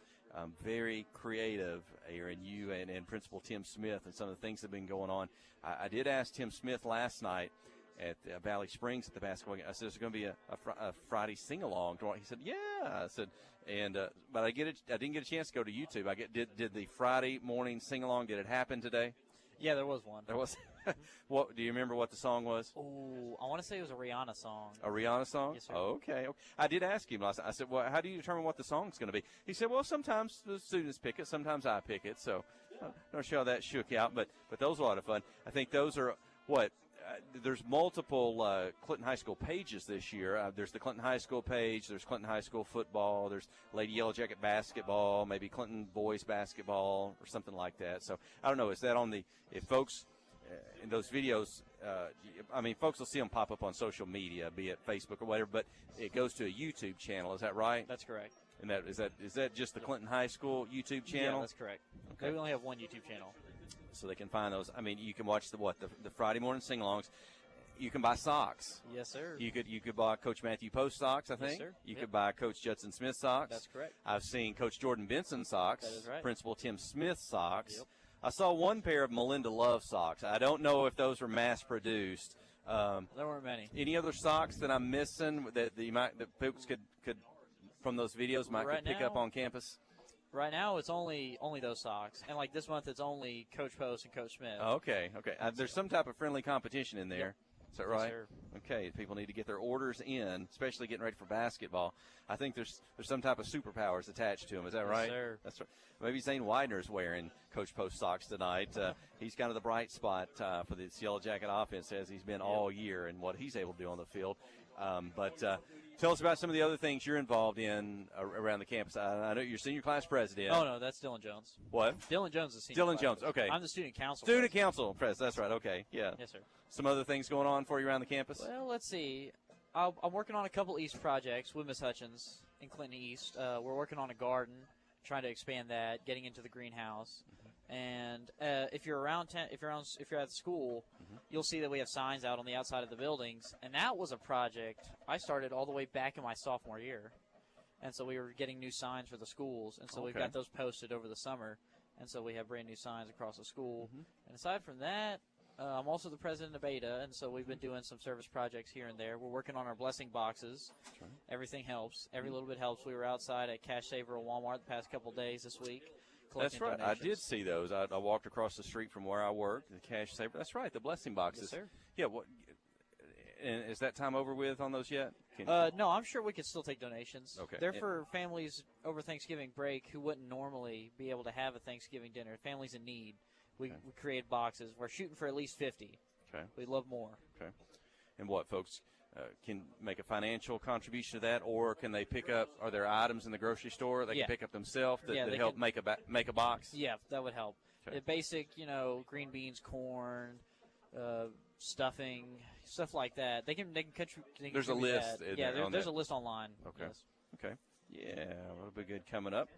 Very creative, Aaron, you and Principal Tim Smith, and some of the things that have been going on. I did ask Tim Smith last night at Valley Springs at the basketball game. I said, "Is there going to be a Friday sing-along?" He said, "Yeah." I said, but I didn't get a chance to go to YouTube. Did the Friday morning sing-along? Did it happen today? Yeah, there was one. There was. What do you remember? What the song was? Oh, I want to say it was a Rihanna song. A Rihanna song? Yes, sir. Okay. I did ask him last night. I said, "Well, how do you determine what the song's going to be?" He said, "Well, sometimes the students pick it, sometimes I pick it." So, I'm not sure how that shook out, but those are a lot of fun. I think those are what. There's multiple Clinton High School pages this year. There's the Clinton High School page. There's Clinton High School football. There's Lady Yellow Jacket basketball, maybe Clinton boys basketball or something like that. So I don't know. Is that on the – if folks in those videos folks will see them pop up on social media, be it Facebook or whatever, but it goes to a YouTube channel. Is that right? That's correct. And is that just the Clinton High School YouTube channel? Yeah, that's correct. Okay. We only have one YouTube channel. So they can find those. You can watch the Friday morning sing-alongs. You can buy socks. Yes, sir. You could buy Coach Matthew Post socks, I think. Yes, sir. You could buy Coach Judson Smith socks. That's correct. I've seen Coach Jordan Benson socks. That is right. Principal Tim Smith socks. Yep. I saw one pair of Melinda Love socks. I don't know if those were mass-produced. There weren't many. Any other socks that I'm missing that folks could from those videos could pick up on campus? Right now, it's only those socks, and like this month, it's only Coach Post and Coach Smith. Okay. There's some type of friendly competition in there. Yep. Is that right? Yes, sir. Okay. People need to get their orders in, especially getting ready for basketball. I think there's some type of superpowers attached to them. Is that right? Yes, sir. That's right. Maybe Zane Widener's wearing Coach Post socks tonight. He's kind of the bright spot for this Yellow Jacket offense, as he's been all year, and what he's able to do on the field. Tell us about some of the other things you're involved in around the campus. I know you're senior class president. Oh, no, that's Dylan Jones. What? Dylan Jones is senior Dylan class Jones, president. okay. I'm the student council Student council president. That's right, okay, yeah. Yes, sir. Some other things going on for you around the campus? Well, let's see. I'm working on a couple East projects with Miss Hutchins in Clinton East. We're working on a garden, trying to expand that, getting into the greenhouse. And if you're at school, you'll see that we have signs out on the outside of the buildings. And that was a project I started all the way back in my sophomore year. And so we were getting new signs for the schools. And so we've got those posted over the summer. And so we have brand new signs across the school. And aside from that, I'm also the president of Beta. And so we've been doing some service projects here and there. We're working on our blessing boxes. Right. Everything helps. Every little bit helps. We were outside at Cash Saver at Walmart the past couple of days this week. That's right. Donations. I did see those. I walked across the street from where I work, the Cash Saver. That's right, the blessing boxes. Yes, sir. Yeah. And is that time over with on those yet? No, I'm sure we could still take donations. Okay. They're for families over Thanksgiving break who wouldn't normally be able to have a Thanksgiving dinner. Families in need. We create boxes. We're shooting for at least 50. Okay. We'd love more. Okay. And what, folks can make a financial contribution to that, or can they pick up? Are there items in the grocery store they can pick up themselves that help make a box? Yeah, that would help. Okay. The basic, green beans, corn, stuffing, stuff like that. They can contribute. There's a list. There's a list online. Okay. Yes. Okay. Yeah, that'll be good coming up.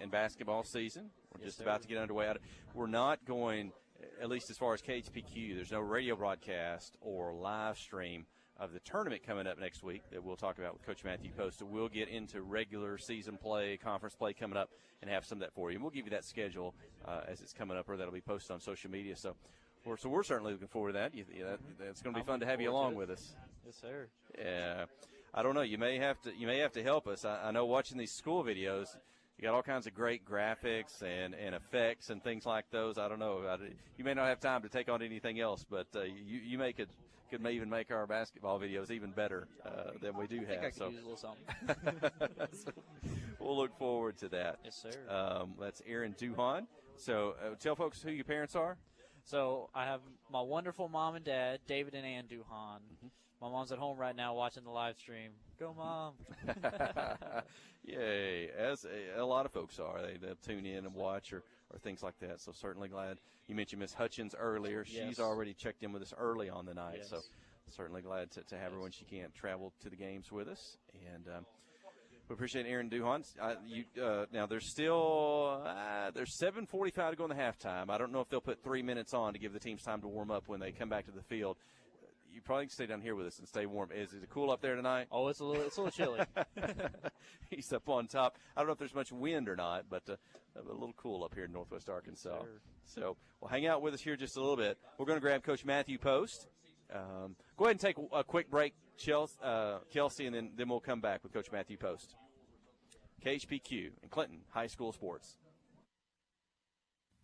In basketball season, we're just about to get underway. We're not going at least as far as KHPQ, there's no radio broadcast or live stream of the tournament coming up next week that we'll talk about with Coach Matthew Post. So we'll get into regular season play, conference play coming up, and have some of that for you. And we'll give you that schedule as it's coming up, or that'll be posted on social media. So we're certainly looking forward to that. It's going to be fun to have you along with us. Yes, sir. Yeah, I don't know. You may have to help us. I know watching these school videos, you got all kinds of great graphics and effects and things like those. I don't know. You may not have time to take on anything else, but you could even make our basketball videos even better than we do I think have. I could use a little something. So we'll look forward to that. Yes, sir. That's Aaron Duhan. So tell folks who your parents are. So I have my wonderful mom and dad, David and Ann Duhan. My mom's at home right now watching the live stream. Go, Mom. Yay, as a lot of folks are. They'll tune in and watch or things like that. So certainly glad. You mentioned Miss Hutchins earlier. Yes. She's already checked in with us early on the night. Yes. So certainly glad to have her when she can't travel to the games with us. And we appreciate Aaron Duhan. Now there's still there's 7:45 to go in the halftime. I don't know if they'll put 3 minutes on to give the teams time to warm up when they come back to the field. You probably can stay down here with us and stay warm. Is it cool up there tonight? Oh, it's a little chilly. He's up on top. I don't know if there's much wind or not, but a little cool up here in Northwest Arkansas. Sure. So, well, hang out with us here just a little bit. We're going to grab Coach Matthew Post. Go ahead and take a quick break, Kelsey, and then we'll come back with Coach Matthew Post. KHPQ and Clinton High School Sports.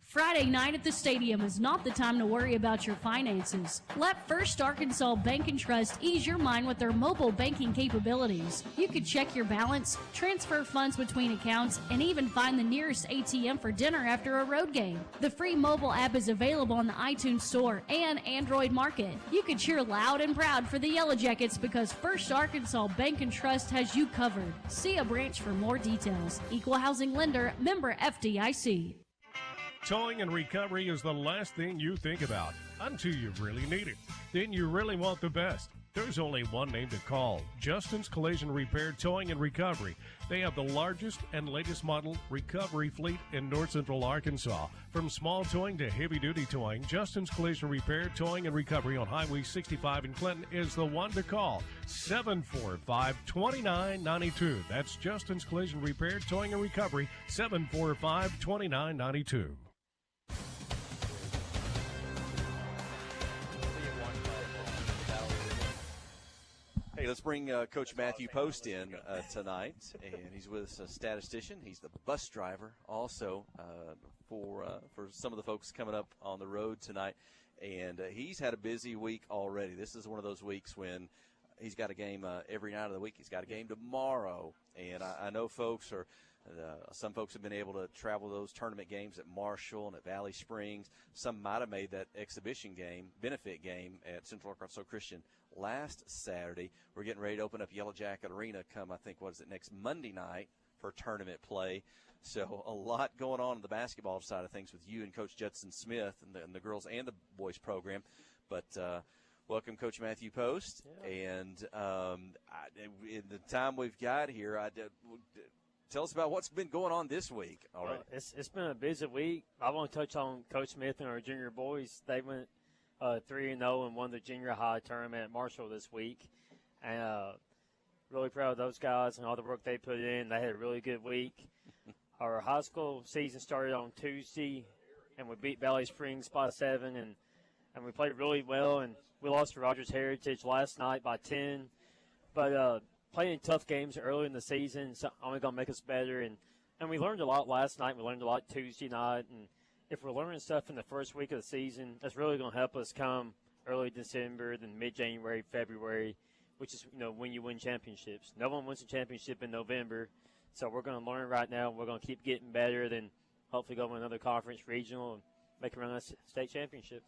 Friday night at the stadium is not the time to worry about your finances. Let First Arkansas Bank and Trust ease your mind with their mobile banking capabilities. You can check your balance, transfer funds between accounts, and even find the nearest ATM for dinner after a road game. The free mobile app is available on the iTunes Store and Android Market. You can cheer loud and proud for the Yellow Jackets because First Arkansas Bank and Trust has you covered. See a branch for more details. Equal housing lender, member FDIC. Towing and recovery is the last thing you think about until you really need it. Then you really want the best. There's only one name to call, Justin's Collision Repair Towing and Recovery. They have the largest and latest model recovery fleet in North Central Arkansas. From small towing to heavy-duty towing, Justin's Collision Repair Towing and Recovery on Highway 65 in Clinton is the one to call, 745-2992. That's Justin's Collision Repair Towing and Recovery, 745-2992. Hey, let's bring Coach Matthew Post in tonight, and he's with us, a statistician. He's the bus driver also for some of the folks coming up on the road tonight, and he's had a busy week already. This is one of those weeks when he's got a game every night of the week. He's got a game tomorrow, and I know folks are some folks have been able to travel those tournament games at Marshall and at Valley Springs. Some might have made that exhibition game, benefit game at Central Arkansas Christian last Saturday. We're getting ready to open up Yellow Jacket Arena come, I think, next Monday night for tournament play. So a lot going on the basketball side of things with you and Coach Judson Smith and the girls and the boys program. But welcome, Coach Matthew Post. Yeah. And in the time we've got here, tell us about what's been going on this week already. It's been a busy week. I want to touch on Coach Smith and our junior boys. They went 3-0 and won the junior high tournament at Marshall this week. And really proud of those guys and all the work they put in. They had a really good week. Our high school season started on Tuesday, and we beat Valley Springs by 7, and we played really well. And we lost to Rogers Heritage last night by 10. But playing tough games early in the season is only going to make us better. And we learned a lot last night. We learned a lot Tuesday night. And if we're learning stuff in the first week of the season, that's really going to help us come early December, then mid-January, February, which is, when you win championships. No one wins a championship in November. So we're going to learn right now. We're going to keep getting better, then hopefully go to another conference regional and make a run at state championship.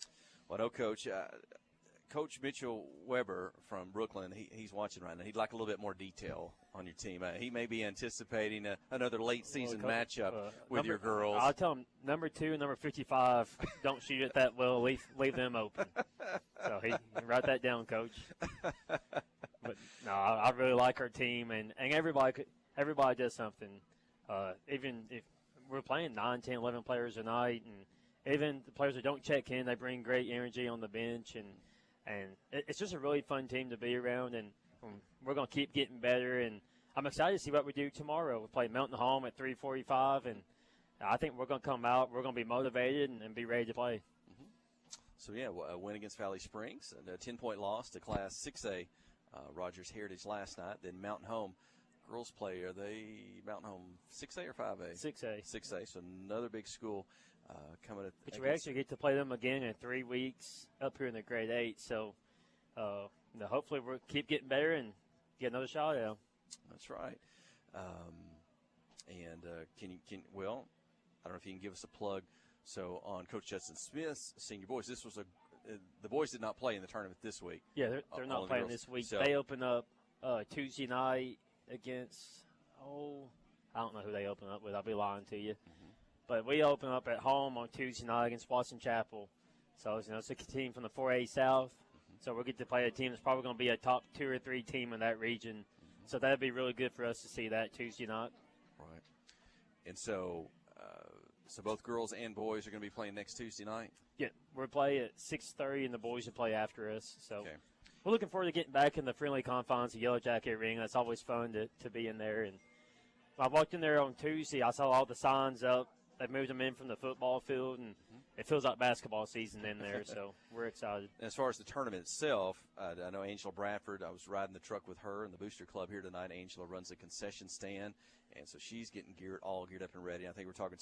Well, no, Coach. Coach Mitchell Weber from Brooklyn, he's watching right now. He'd like a little bit more detail on your team. He may be anticipating another late-season matchup with your girls. I'll tell him number 2 and number 55 don't shoot it that well. Leave them open. So he write that down, Coach. But, no, I really like our team, and everybody does something. Even if we're playing 9, 10, 11 players a night, and even the players that don't check in, they bring great energy on the bench, and it's just a really fun team to be around, and we're going to keep getting better, and I'm excited to see what we do tomorrow. We play Mountain Home at 3:45, and I think we're going to come out, we're going to be motivated and be ready to play. So, yeah, a win against Valley Springs, and a 10-point loss to Class 6A Rogers Heritage last night. Then Mountain Home girls play, are they Mountain Home 6A or 5A? 6A. 6A, so another big school coming at. But we actually get to play them again in 3 weeks up here in the grade 8. So hopefully we'll keep getting better and get another shot at them. That's right. Well, I don't know if you can give us a plug. So on Coach Judson Smith's senior boys, this was the boys did not play in the tournament this week. Yeah, they're not playing this week. So, they open up Tuesday night against, I don't know who they open up with. I'll be lying to you. But we open up at home on Tuesday night against Watson Chapel. So, it's a team from the 4A South. So we'll get to play a team that's probably going to be a top 2 or 3 team in that region. So that would be really good for us to see that Tuesday night. Right. And so both girls and boys are going to be playing next Tuesday night? Yeah, we'll play at 6:30, and the boys will play after us. So we're looking forward to getting back in the friendly confines of Yellow Jacket Arena. It's always fun to be in there. And I walked in there on Tuesday. I saw all the signs up. They moved them in from the football field, and it feels like basketball season in there. So we're excited. And as far as the tournament itself, I know Angela Bradford. I was riding the truck with her and the Booster Club here tonight. Angela runs a concession stand, and so she's getting all geared up and ready. I think we're talking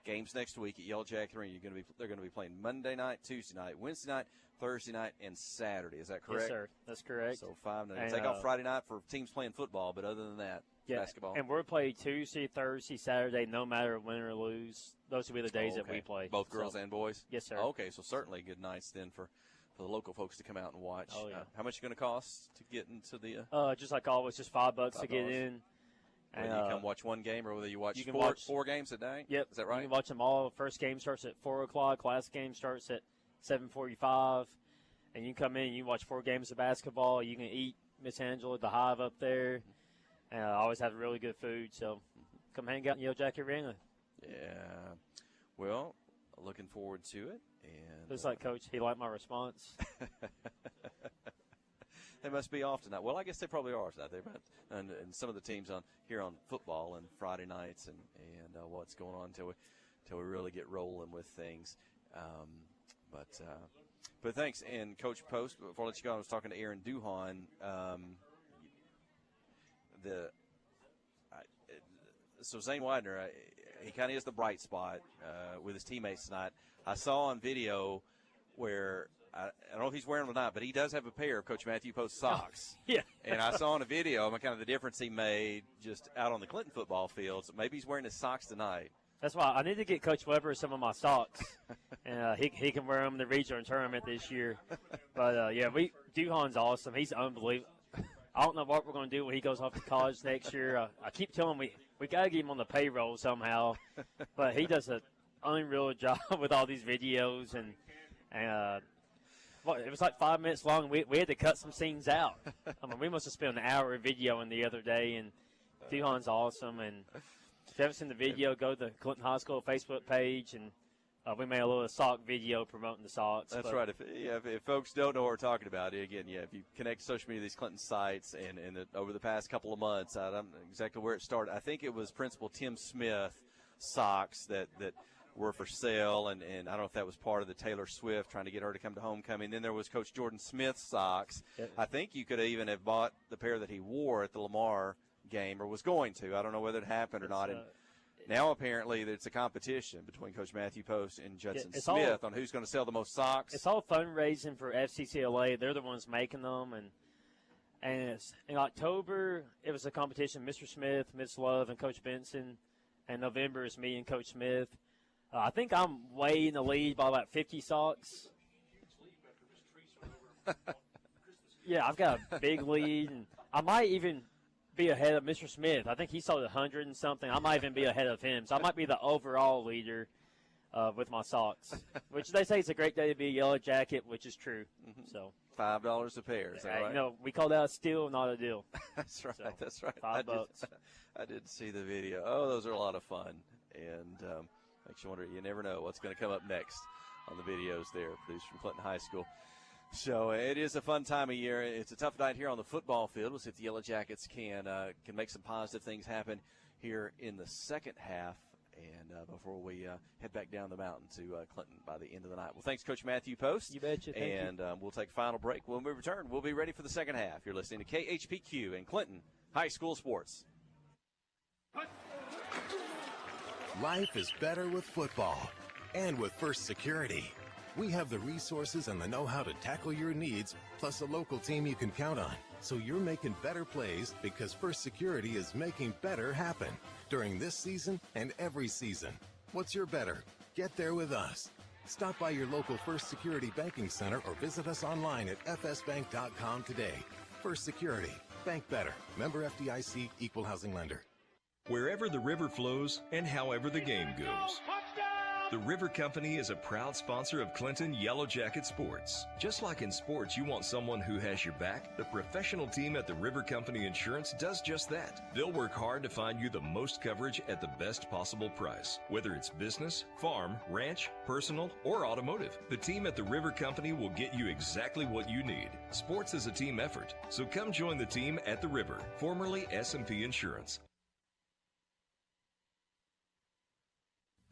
games next week at Yellow Jacket Arena. They're going to be playing Monday night, Tuesday night, Wednesday night, Thursday night, and Saturday. Is that correct? Yes, sir. That's correct. So 5 nights. Take off Friday night for teams playing football, but other than that, basketball. And we're playing Tuesday, Thursday, Saturday, no matter win or lose. Those will be the days that we play. Both girls and boys? Yes, sir. Okay, so certainly good nights then for the local folks to come out and watch. Oh, yeah. How much is it going to cost to get into the just like always, just $5 to get in. And you come watch one game, or whether you watch four games a day? Yep. Is that right? You can watch them all. First game starts at 4 o'clock. Last game starts at 7:45. And you can come in and you watch 4 games of basketball. You can eat Miss Angela at the Hive up there. And I always have really good food. So come hang out in Yellow Jacket Arena. Yeah. Well, looking forward to it. And looks like Coach, he liked my response. They must be off tonight. Well, I guess they probably are tonight. And some of the teams here on football and Friday nights and what's going on until we really get rolling with things. But thanks. And Coach Post, before I let you go, I was talking to Aaron Duhon. So Zane Widener, he kind of is the bright spot with his teammates tonight. I saw on video where I don't know if he's wearing them or not, but he does have a pair of Coach Matthew Post's socks. Yeah. And I saw in a video kind of the difference he made just out on the Clinton football fields. Maybe he's wearing his socks tonight. That's why I need to get Coach Weber some of my socks, and he can wear them in the regional tournament this year. But, Duhon's awesome. He's unbelievable. I don't know what we're going to do when he goes off to college next year. I keep telling him we got to get him on the payroll somehow. But he does an unreal job with all these videos. And it was like 5 minutes long. We had to cut some scenes out. I mean, we must have spent an hour videoing the other day. And Duhon's awesome. And if you haven't seen the video, go to the Clinton High School Facebook page, and we made a little sock video promoting the socks. That's right. If folks don't know what we're talking about, again, if you connect to social media, these Clinton sites, and over the past couple of months, I don't know exactly where it started. I think it was Principal Tim Smith socks that were for sale, and I don't know if that was part of the Taylor Swift trying to get her to come to homecoming. Then there was Coach Jordan Smith's socks. Yep. I think you could even have bought the pair that he wore at the Lamar game, or was going to. I don't know whether it happened or not. And now apparently it's a competition between Coach Matthew Post and Judson Smith on who's going to sell the most socks. It's all fundraising for FCCLA. They're the ones making them, and in October it was a competition. Mr. Smith, Miss Love, and Coach Benson. And November is me and Coach Smith. I think I'm way in the lead by about 50 socks. Yeah, I've got a big lead, and I might even be ahead of Mr. Smith. I think he sold 100 and something. I might even be ahead of him. So I might be the overall leader with my socks, which they say it's a great day to be a Yellow Jacket, which is true. Mm-hmm. So $5 a pair. Is that right? We call that a steal, not a deal. That's right. So, that's right. $5. I did see the video. Oh, those are a lot of fun. And Makes you wonder. You never know what's going to come up next on the videos there, produced from Clinton High School. So it is a fun time of year. It's a tough night here on the football field. We'll see if the Yellow Jackets can make some positive things happen here in the second half, and before we head back down the mountain to Clinton by the end of the night. Well, thanks, Coach Matthew Post. You betcha. Thank you. And we'll take a final break. When we return, we'll be ready for the second half. You're listening to KHPQ and Clinton High School Sports. Life is better with football and with First Security. We have the resources and the know-how to tackle your needs, plus a local team you can count on. So you're making better plays because First Security is making better happen during this season and every season. What's your better? Get there with us. Stop by your local First Security Banking Center or visit us online at fsbank.com today. First Security. Bank better. Member FDIC, Equal Housing Lender. Wherever the river flows and however the game goes. The River Company is a proud sponsor of Clinton Yellow Jacket Sports. Just like in sports, you want someone who has your back. The professional team at the River Company Insurance does just that. They'll work hard to find you the most coverage at the best possible price. Whether it's business, farm, ranch, personal, or automotive, the team at the River Company will get you exactly what you need. Sports is a team effort, so come join the team at the River, formerly S&P Insurance.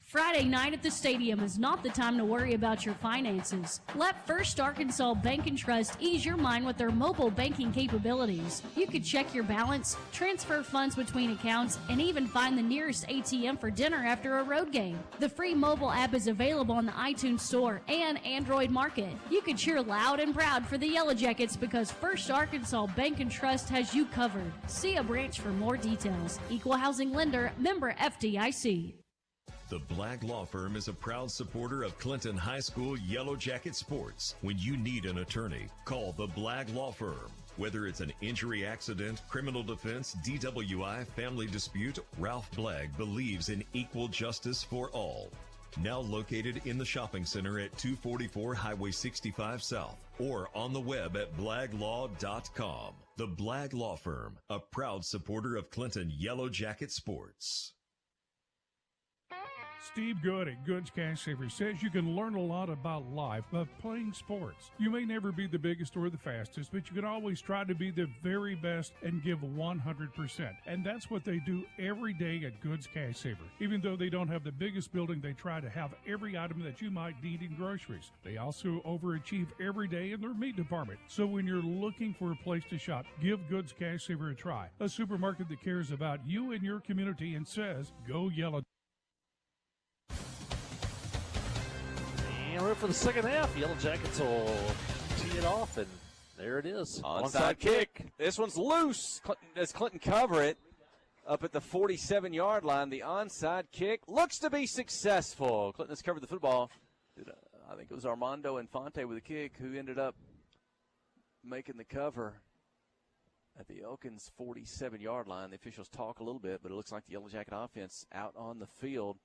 Friday night at the stadium is not the time to worry about your finances. Let First Arkansas Bank and Trust ease your mind with their mobile banking capabilities. You can check your balance, transfer funds between accounts, and even find the nearest ATM for dinner after a road game. The free mobile app is available on the iTunes Store and Android Market. You can cheer loud and proud for the Yellow Jackets because First Arkansas Bank and Trust has you covered. See a branch for more details. Equal Housing Lender, member FDIC. The Black Law Firm is a proud supporter of Clinton High School Yellow Jacket Sports. When you need an attorney, call the Black Law Firm. Whether it's an injury accident, criminal defense, DWI, family dispute, Ralph Blagg believes in equal justice for all. Now located in the shopping center at 244 Highway 65 South or on the web at blaglaw.com. The Blagg Law Firm, a proud supporter of Clinton Yellow Jacket Sports. Steve Good at Goods Cash Saver says you can learn a lot about life by playing sports. You may never be the biggest or the fastest, but you can always try to be the very best and give 100%. And that's what they do every day at Goods Cash Saver. Even though they don't have the biggest building, they try to have every item that you might need in groceries. They also overachieve every day in their meat department. So when you're looking for a place to shop, give Goods Cash Saver a try. A supermarket that cares about you and your community and says, go Yellow. And we're for the second half. Yellow Jackets will tee it off, and there it is. Onside kick. This one's loose. Does Clinton cover it up at the 47-yard line? The onside kick looks to be successful. Clinton has covered the football. I think it was Armando Infante with a kick who ended up making the cover at the Elkins 47-yard line. The officials talk a little bit, but it looks like the Yellow Jacket offense out on the field.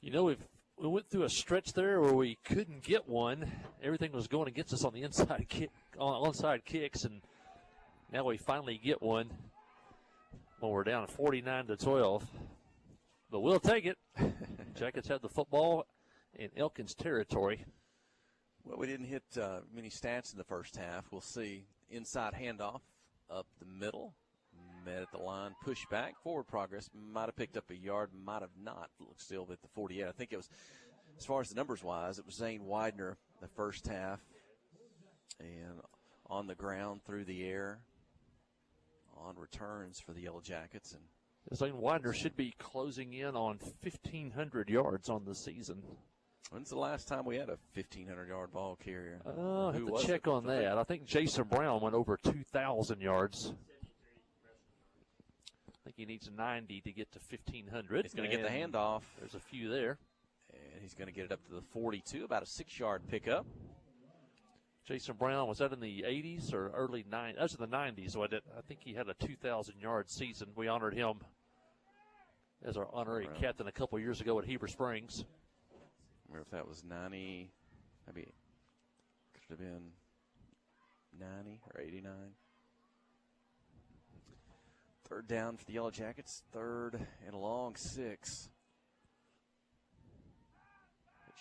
You know, we went through a stretch there where we couldn't get one. Everything was going against us on the inside kick, onside kicks, and now we finally get one when we're down 49-12. But we'll take it. Jackets have the football in Elkins territory. Well, we didn't hit many stats in the first half. We'll see. Inside handoff up the middle. Met at the line, push back, forward progress. Might have picked up a yard, might have not. Looks still at the 48. I think it was, as far as the numbers wise, it was Zane Widener the first half. And on the ground, through the air, on returns for the Yellow Jackets. And Zane Widener should be closing in on 1,500 yards on the season. When's the last time we had a 1,500-yard ball carrier? I have to check on that. I think Jason Brown went over 2,000 yards. I think he needs 90 to get to 1,500. He's going to get the handoff. There's a few there. And he's going to get it up to the 42, about a 6-yard pickup. Jason Brown, was that in the 80s or early 90s? That was in the 90s. So I think he had a 2,000-yard season. We honored him as our honorary captain a couple years ago at Heber Springs. I wonder if that was 90, maybe it could have been 90 or 89. Third down for the Yellow Jackets, third and a long 6.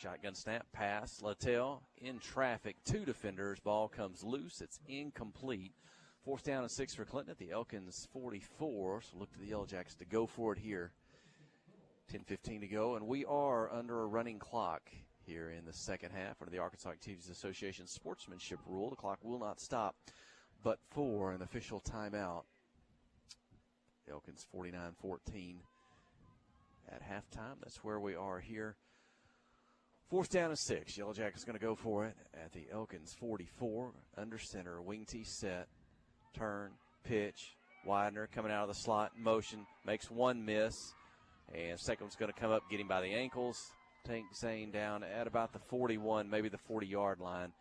Shotgun snap, pass, Littell in traffic, 2 defenders. Ball comes loose. It's incomplete. 4th down and 6 for Clinton at the Elkins 44. So look to the Yellow Jackets to go for it here. 10:15 to go, and we are under a running clock here in the second half under the Arkansas Activities Association sportsmanship rule. The clock will not stop but for an official timeout. Elkins 49-14 at halftime. That's where we are here. 4th down and 6. Yellow Jackets going to go for it at the Elkins 44. Under center, wing T set, turn, pitch. Widener coming out of the slot, motion, makes one miss. And second one's going to come up, get him by the ankles. Tank Zane down at about the 41, maybe the 40-yard line.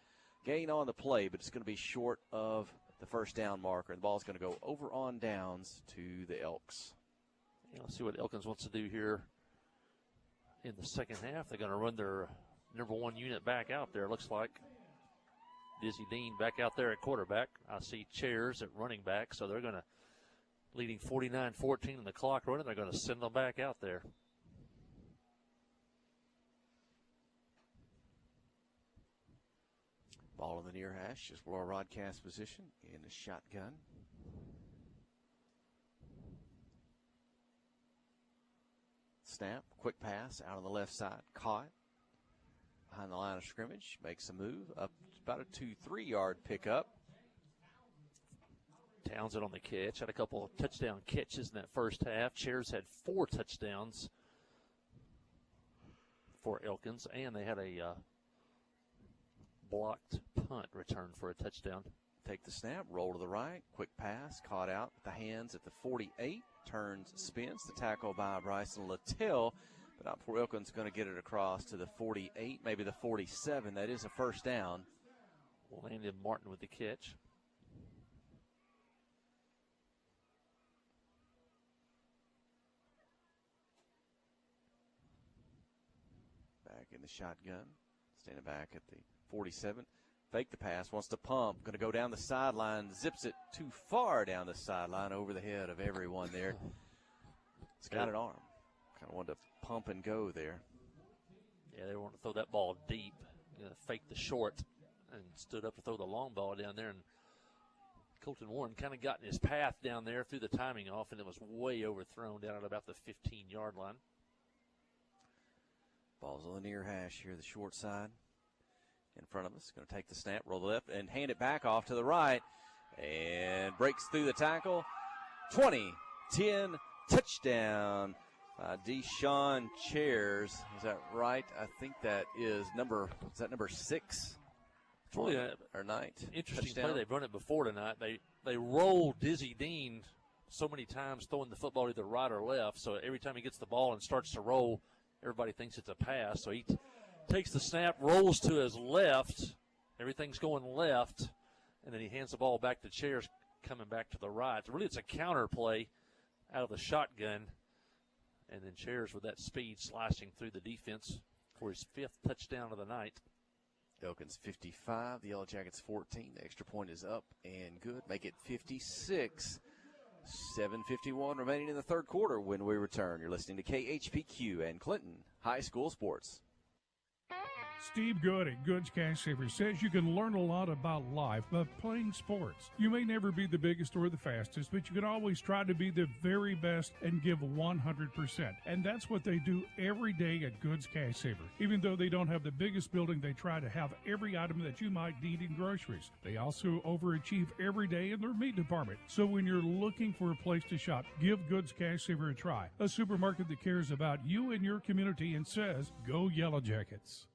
Gain on the play, but it's going to be short of the first down marker. And the ball's going to go over on downs to the Elks. Yeah, let's see what Elkins wants to do here in the second half. They're going to run their number 1 unit back out there, looks like. Dizzy Dean back out there at quarterback. I see Chairs at running back, so they're going to, leading 49-14 in the clock running, they're going to send them back out there. Ball in the near hash, just below our broadcast position in the shotgun. Snap, quick pass out on the left side, caught behind the line of scrimmage, makes a move up about a 2-3 yard pickup. Townsend on the catch, had a couple of touchdown catches in that first half. Chairs had 4 touchdowns for Elkins, and they had a blocked punt return for a touchdown. Take the snap, roll to the right, quick pass, caught out with the hands at the 48, turns, spins, the tackle by Bryson Littell, but not before Elkins going to get it across to the 48, maybe the 47. That is a first down. Landon Martin with the catch. Back in the shotgun, standing back at the 47. Fake the pass, wants to pump, going to go down the sideline, zips it too far down the sideline over the head of everyone there. It's got an arm. Kind of wanted to pump and go there. Yeah, they want to throw that ball deep, fake the short, and stood up to throw the long ball down there. And Colton Warren kind of got in his path down there, threw the timing off, and it was way overthrown down at about the 15-yard line. Ball's on the near hash here, the short side. In front of us, going to take the snap, roll the left, and hand it back off to the right. And breaks through the tackle. 20-10 touchdown by Deshaun Chairs. Is that right? I think that is number 6? Really or night. Interesting touchdown. Play. They've run it before tonight. They roll Dizzy Dean so many times, throwing the football either right or left. So every time he gets the ball and starts to roll, everybody thinks it's a pass. So he takes the snap, rolls to his left. Everything's going left. And then he hands the ball back to Chairs coming back to the right. So really, it's a counter play out of the shotgun. And then Chairs with that speed slicing through the defense for his 5th touchdown of the night. Elkins 55, the Yellow Jackets 14. The extra point is up and good. Make it 56. 7:51 remaining in the third quarter when we return. You're listening to KHPQ and Clinton High School Sports. Steve Good at Goods Cash Savers says you can learn a lot about life by playing sports. You may never be the biggest or the fastest, but you can always try to be the very best and give 100%. And that's what they do every day at Goods Cash Saver. Even though they don't have the biggest building, they try to have every item that you might need in groceries. They also overachieve every day in their meat department. So when you're looking for a place to shop, give Goods Cash Saver a try. A supermarket that cares about you and your community and says, go Yellow Jackets.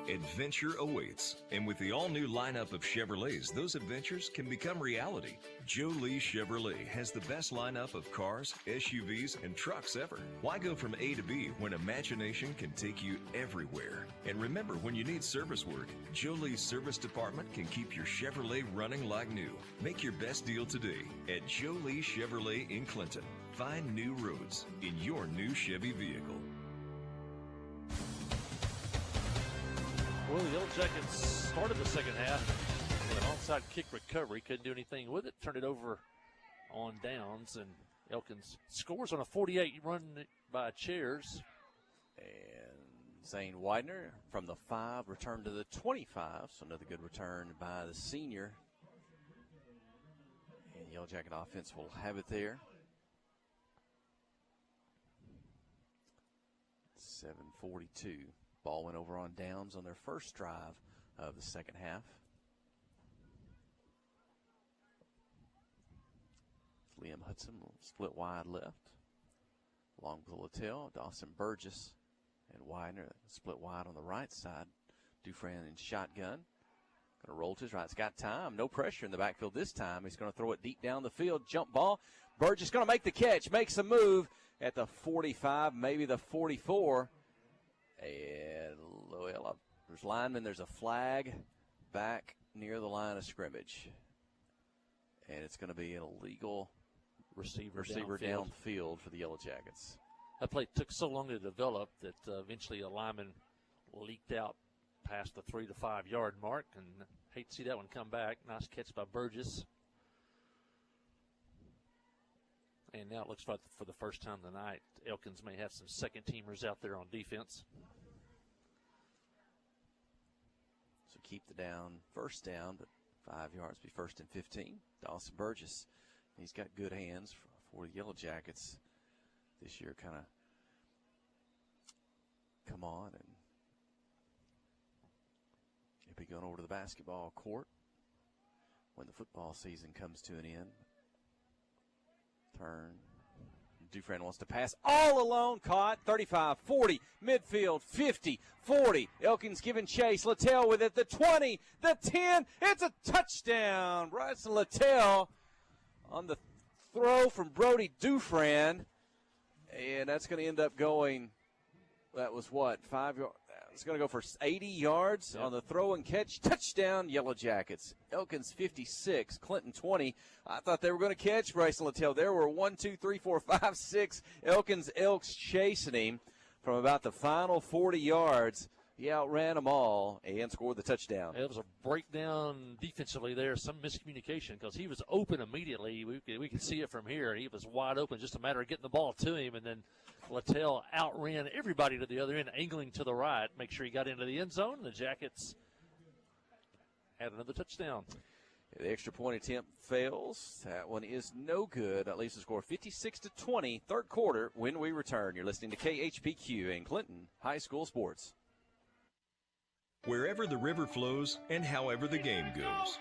Adventure awaits, and with the all-new lineup of Chevrolets, those adventures can become reality. Joe Lee Chevrolet has the best lineup of cars, SUVs, and trucks ever. Why go from A to B when imagination can take you everywhere? And remember, when you need service work, Joe Lee's service department can keep your Chevrolet running like new. Make your best deal today at Joe Lee Chevrolet in Clinton. Find new roads in your new Chevy vehicle. Well, the Yellow Jackets started the second half with an onside kick recovery. Couldn't do anything with it. Turned it over on downs, and Elkins scores on a 48 run by Chairs. And Zane Widener from the 5, returned to the 25, so another good return by the senior. And Yellow Jacket offense will have it there. 7:42. Ball went over on downs on their first drive of the second half. Liam Hudson will split wide left. Along with Littell, Dawson Burgess and Widener split wide on the right side. Dufresne in shotgun. Going to roll to his right. It's got time. No pressure in the backfield this time. He's going to throw it deep down the field. Jump ball. Burgess going to make the catch. Makes a move at the 45, maybe the 44. And well, there's linemen. There's a flag back near the line of scrimmage. And it's going to be an illegal receiver downfield for the Yellow Jackets. That play took so long to develop that eventually a lineman leaked out past the 3 to 5 yard mark, and hate to see that one come back. Nice catch by Burgess. And now it looks like for the first time tonight, Elkins may have some second teamers out there on defense. So keep the first down, but 5 yards, be 1st and 15. Dawson Burgess, he's got good hands for the Yellow Jackets this year. Kind of come on, and he'll be going over to the basketball court when the football season comes to an end. Turn. Dufresne wants to pass all alone. Caught. 35, 40, midfield, 50, 40. Elkins giving chase. Littell with it. The 20, the 10. It's a touchdown. Bryson Littell on the throw from Brody Dufresne. And that's going to end up going, that was what, 5 yards? It's going to go for 80 yards on the throw and catch. Touchdown, Yellow Jackets. Elkins 56, Clinton 20. I thought they were going to catch Bryson Littell. There were 1, 2, 3, 4, 5, 6 Elkins Elks chasing him from about the final 40 yards. He outran them all and scored the touchdown. It was a breakdown defensively there, some miscommunication because he was open immediately. We could see it from here. He was wide open, just a matter of getting the ball to him, and then Littell outran everybody to the other end, angling to the right. Make sure he got into the end zone. The Jackets had another touchdown. The extra point attempt fails. That one is no good. That leaves the score 56-20, third quarter when we return. You're listening to KHPQ in Clinton High School Sports. Wherever the river flows and however the game goes.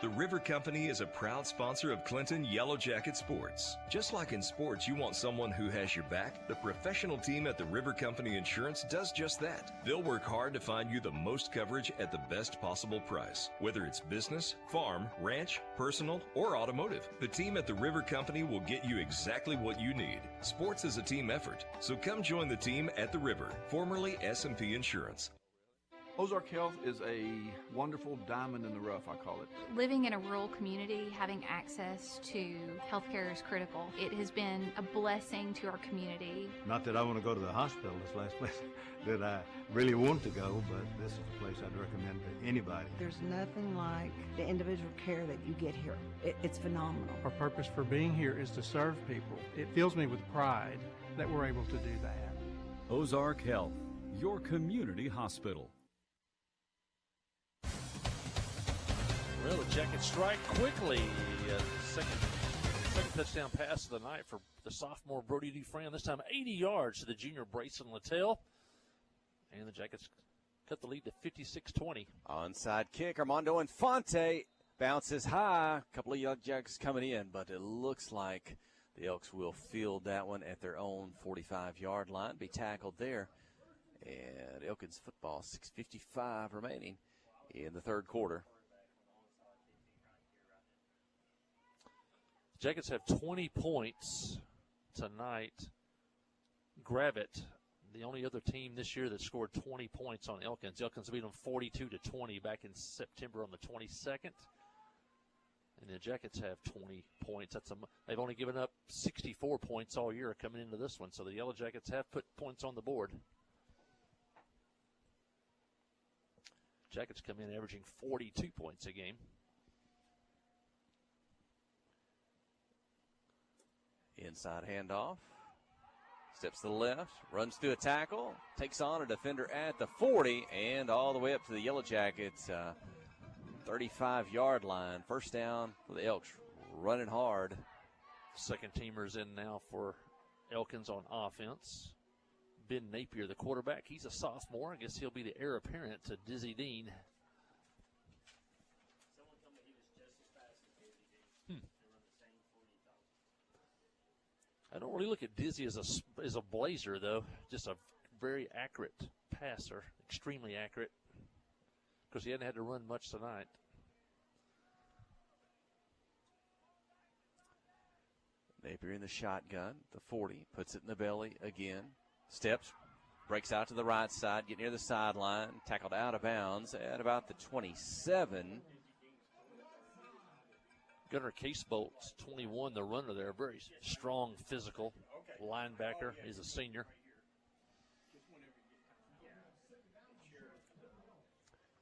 The River Company is a proud sponsor of Clinton Yellow Jacket Sports. Just like in sports, you want someone who has your back, the professional team at the River Company Insurance does just that. They'll work hard to find you the most coverage at the best possible price. Whether it's business, farm, ranch, personal, or automotive, the team at the River Company will get you exactly what you need. Sports is a team effort, so come join the team at the River, formerly S&P Insurance. Ozark Health is a wonderful diamond in the rough, I call it. Living in a rural community, having access to healthcare is critical. It has been a blessing to our community. Not that I want to go to the hospital, this last place that I really want to go, but this is a place I'd recommend to anybody. There's nothing like the individual care that you get here. It's phenomenal. Our purpose for being here is to serve people. It fills me with pride that we're able to do that. Ozark Health, your community hospital. Well, the Jackets strike quickly. Second touchdown pass of the night for the sophomore Brody Dufresne. This time 80 yards to the junior Bryson Littell. And the Jackets cut the lead to 56-20. Onside kick. Armando Infante bounces high. A couple of young Jackets coming in, but it looks like the Elks will field that one at their own 45-yard line. Be tackled there. And Elkins football, 6:55 remaining in the third quarter. Jackets have 20 points tonight. Gravett, the only other team this year that scored 20 points on Elkins. Elkins beat them 42-20 back in September on the 22nd. And the Jackets have 20 points. They've only given up 64 points all year coming into this one. So the Yellow Jackets have put points on the board. Jackets come in averaging 42 points a game. Inside handoff. Steps to the left, runs through a tackle, takes on a defender at the 40, and all the way up to the Yellow Jackets 35-yard line. First down for the Elks, running hard. Second teamers in now for Elkins on offense. Ben Napier, the quarterback, he's a sophomore. I guess he'll be the heir apparent to Dizzy Dean. I don't really look at Dizzy as a blazer, though. Just a very accurate passer, extremely accurate. Because he hadn't had to run much tonight. Napier in the shotgun, the 40, puts it in the belly again. Steps, breaks out to the right side, get near the sideline, tackled out of bounds at about the 27. Gunnar Casebolt's 21, the runner there, very strong, physical linebacker. He's a senior.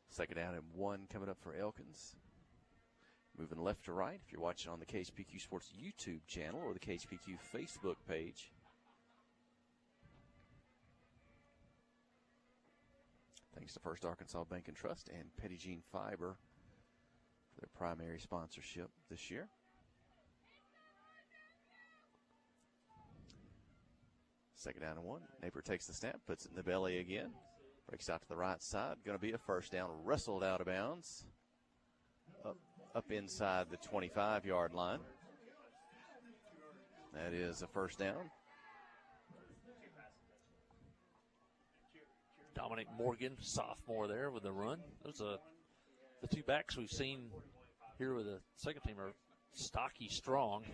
Second down and 1 coming up for Elkins. Moving left to right if you're watching on the KHPQ Sports YouTube channel or the KHPQ Facebook page. Thanks to First Arkansas Bank and Trust and Petit Jean Fiber for their primary sponsorship this year. Second down and 1. Napier takes the snap, puts it in the belly again. Breaks out to the right side. Going to be a first down. Wrestled out of bounds. Up inside the 25-yard line. That is a first down. Dominic Morgan, sophomore there with the run. Those are the two backs we've seen here with the second team are stocky, strong.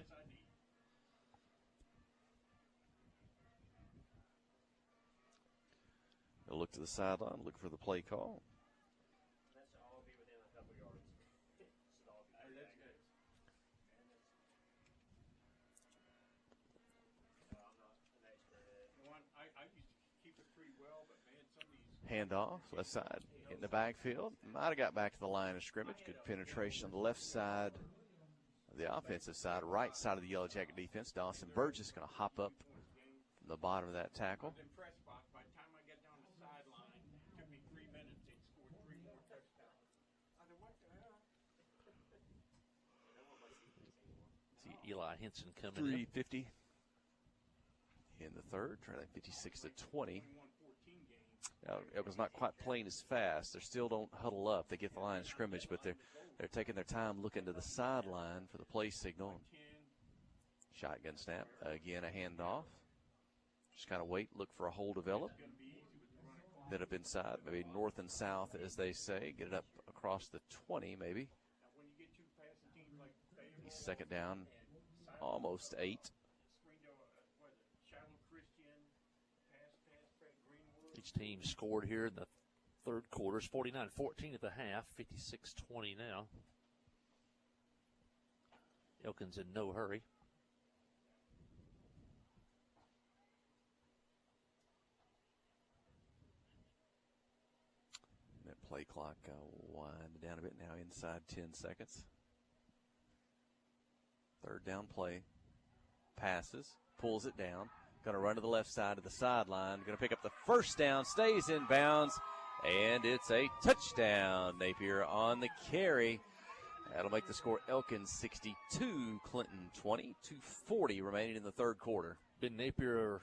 They'll look to the sideline, look for the play call. Handoff, left side, in the backfield. Might have got back to the line of scrimmage. Good penetration on the left side of the offensive side. Right side of the Yellow Jacket defense. Dawson Burgess going to hop up from the bottom of that tackle. See Eli Henson coming in. 3:50 in the third, trying to 56-20. Now, it was not quite playing as fast. They still don't huddle up. They get the line of scrimmage, but they're taking their time looking to the sideline for the play signal. Shotgun snap. Again, a handoff. Just kind of wait, look for a hole develop. Then up inside, maybe north and south, as they say. Get it up across the 20, maybe. He's second down, almost 8. Each team scored here in the third quarter. It's 49-14 at the half, 56-20 now. Elkins in no hurry. That play clock winding down a bit now, inside 10 seconds. Third down play. Passes, pulls it down. Going to run to the left side of the sideline. Going to pick up the first down. Stays in bounds. And it's a touchdown. Napier on the carry. That'll make the score Elkins 62, Clinton 20. 2:40 remaining in the third quarter. Ben Napier,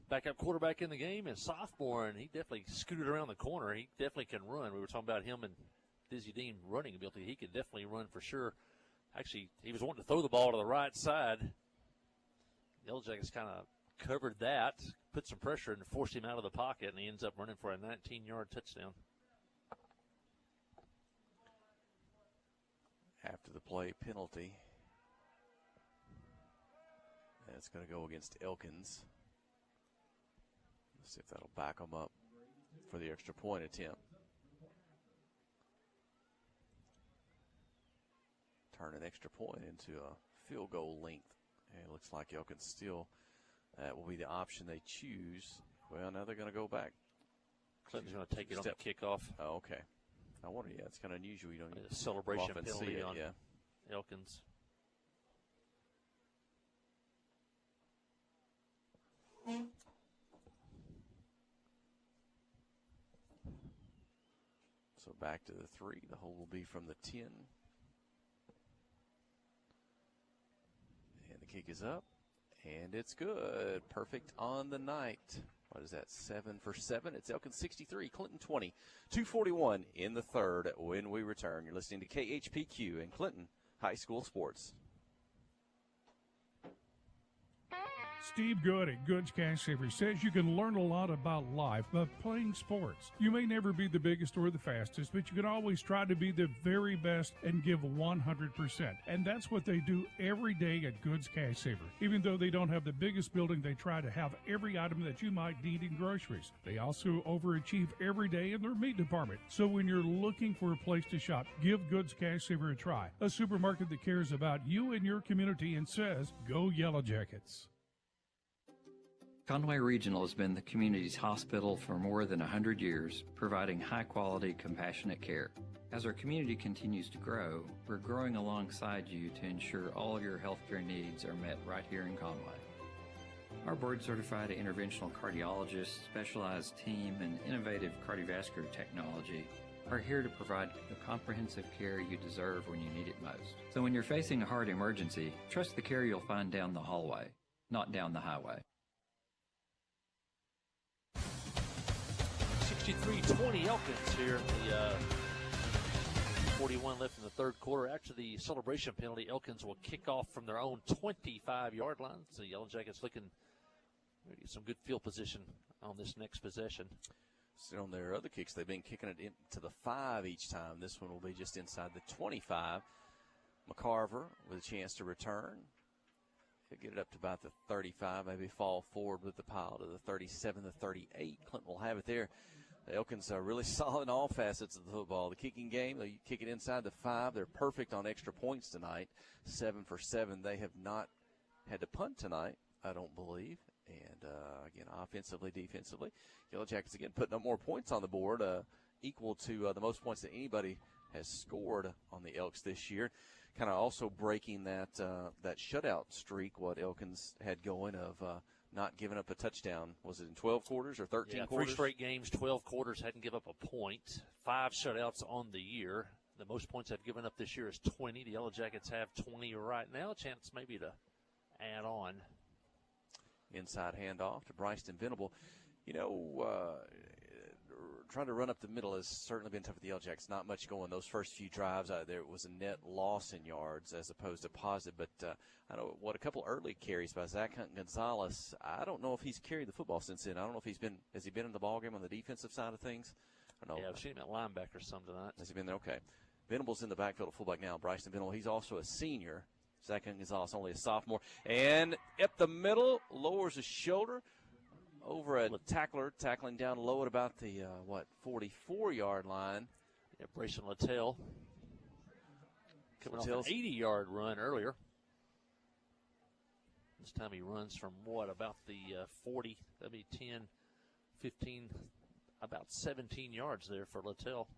backup quarterback in the game, and sophomore, and he definitely scooted around the corner. He definitely can run. We were talking about him and Dizzy Dean running ability. He could definitely run for sure. Actually, he was wanting to throw the ball to the right side. The Yellow Jackets kind of covered that, put some pressure and forced him out of the pocket, and he ends up running for a 19-yard touchdown. After the play penalty. That's going to go against Elkins. Let's see if that'll back them up for the extra point attempt. Turn an extra point into a field goal length. And it looks like Elkins still, that will be the option they choose. Well, now they're going to go back. Clinton's going to take it on the kickoff. Oh, okay. I wonder, yeah, it's kind of unusual. You don't a celebration often penalty see it, on yeah. Elkins. So back to the 3. The hold will be from the 10. And the kick is up. And it's good. Perfect on the night. What is that, 7 for 7? It's Elkins 63, Clinton 20. 2:41 in the third when we return. You're listening to KHPQ and Clinton High School Sports. Steve Good at Goods Cash Savers says you can learn a lot about life by playing sports. You may never be the biggest or the fastest, but you can always try to be the very best and give 100%. And that's what they do every day at Goods Cash Saver. Even though they don't have the biggest building, they try to have every item that you might need in groceries. They also overachieve every day in their meat department. So when you're looking for a place to shop, give Goods Cash Saver a try. A supermarket that cares about you and your community and says, go Yellow Jackets. Conway Regional has been the community's hospital for more than 100 years, providing high-quality, compassionate care. As our community continues to grow, we're growing alongside you to ensure all of your healthcare needs are met right here in Conway. Our board-certified interventional cardiologists, specialized team, and innovative cardiovascular technology are here to provide the comprehensive care you deserve when you need it most. So when you're facing a heart emergency, trust the care you'll find down the hallway, not down the highway. 63-20 Elkins here in the 41 left in the third quarter. After the celebration penalty, Elkins will kick off from their own 25-yard line. So Yellow Jackets looking to get some good field position on this next possession. So on their other kicks, they've been kicking it into the 5 each time. This one will be just inside the 25. McCarver with a chance to return. He'll get it up to about the 35, maybe fall forward with the pile to the 37, the 38. Clinton will have it there. The Elkins are really solid in all facets of the football. The kicking game, they kick it inside the 5. They're perfect on extra points tonight, 7 for 7. They have not had to punt tonight, I don't believe. And, again, offensively, defensively. Yellow Jackets, again, putting up more points on the board, equal to the most points that anybody has scored on the Elks this year. Kind of also breaking that shutout streak, what Elkins had going of not giving up a touchdown. Was it in 12 quarters or 13 quarters? 3 straight games, 12 quarters, hadn't given up a point. 5 shutouts on the year. The most points they've given up this year is 20. The Yellow Jackets have 20 right now. A chance maybe to add on. Inside handoff to Bryson Venable. You know, trying to run up the middle has certainly been tough for the Yellow Jackets. Not much going those first few drives. There was a net loss in yards as opposed to positive. But I know a couple early carries by Zach Hunt Gonzalez. I don't know if he's carried the football since then. I don't know if has he been in the ballgame on the defensive side of things? I don't know. Yeah, I've seen him at linebacker some tonight. Has he been there? Okay. Venable's in the backfield at fullback now. Bryson Venable, he's also a senior. Zach Hunt Gonzalez only a sophomore. And up the middle, lowers his shoulder. Over a tackler, tackling down low at about the, 44-yard line. Yeah, Brayson Littell. Coming off an 80-yard run earlier. This time he runs from, about the 40, that'd be 10, 15, about 17 yards there for Littell.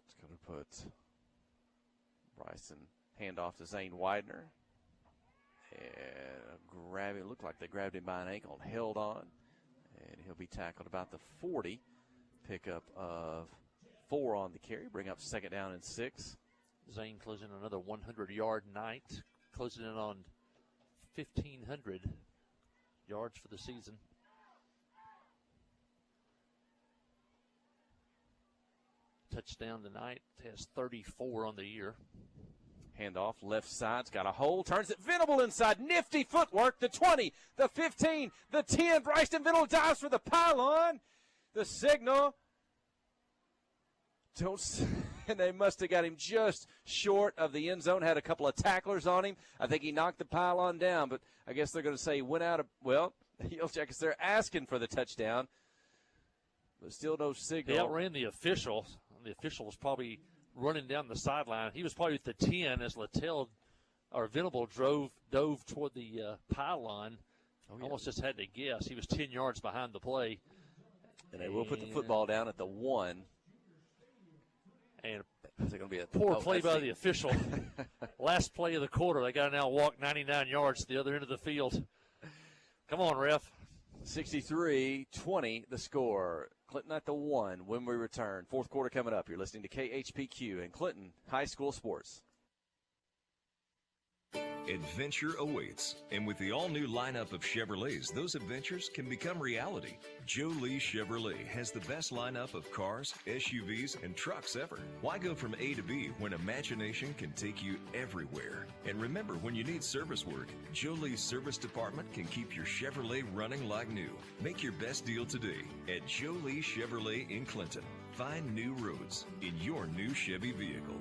It's going to put Bryson handoff to Zane Widener. And looked like they grabbed him by an ankle and held on. And he'll be tackled about the 40. Pickup of 4 on the carry. Bring up 2nd down and 6. Zane closing another 100-yard night. Closing in on 1,500 yards for the season. Touchdown tonight. Has 34 on the year. Handoff, left side's got a hole, turns it, Venable inside, nifty footwork, the 20, the 15, the 10, Bryson Venable dives for the pylon, the signal, and they must have got him just short of the end zone, had a couple of tacklers on him. I think he knocked the pylon down, but I guess they're going to say he went out of, the Yellow Jackets, they're asking for the touchdown, but still no signal. He outran the official. The official was probably running down the sideline. He was probably at the 10 as Venable dove toward the pylon. Almost just had to guess. He was 10 yards behind the play. And they will put the football down at the 1. And is it going to be a poor play by the official. Last play of the quarter, they got to now walk 99 yards to the other end of the field. Come on, ref. 63-20 the score. Clinton at the 1 when we return. Fourth quarter coming up. You're listening to KHPQ and Clinton High School Sports. Adventure awaits, and with the all-new lineup of Chevrolets, those adventures can become reality. Joe Lee Chevrolet has the best lineup of cars, SUVs, and trucks ever. Why go from A to B when imagination can take you everywhere? And remember, when you need service work, Joe Lee's service department can keep your Chevrolet running like new. Make your best deal today at Joe Lee Chevrolet in Clinton. Find new roads in your new Chevy vehicle.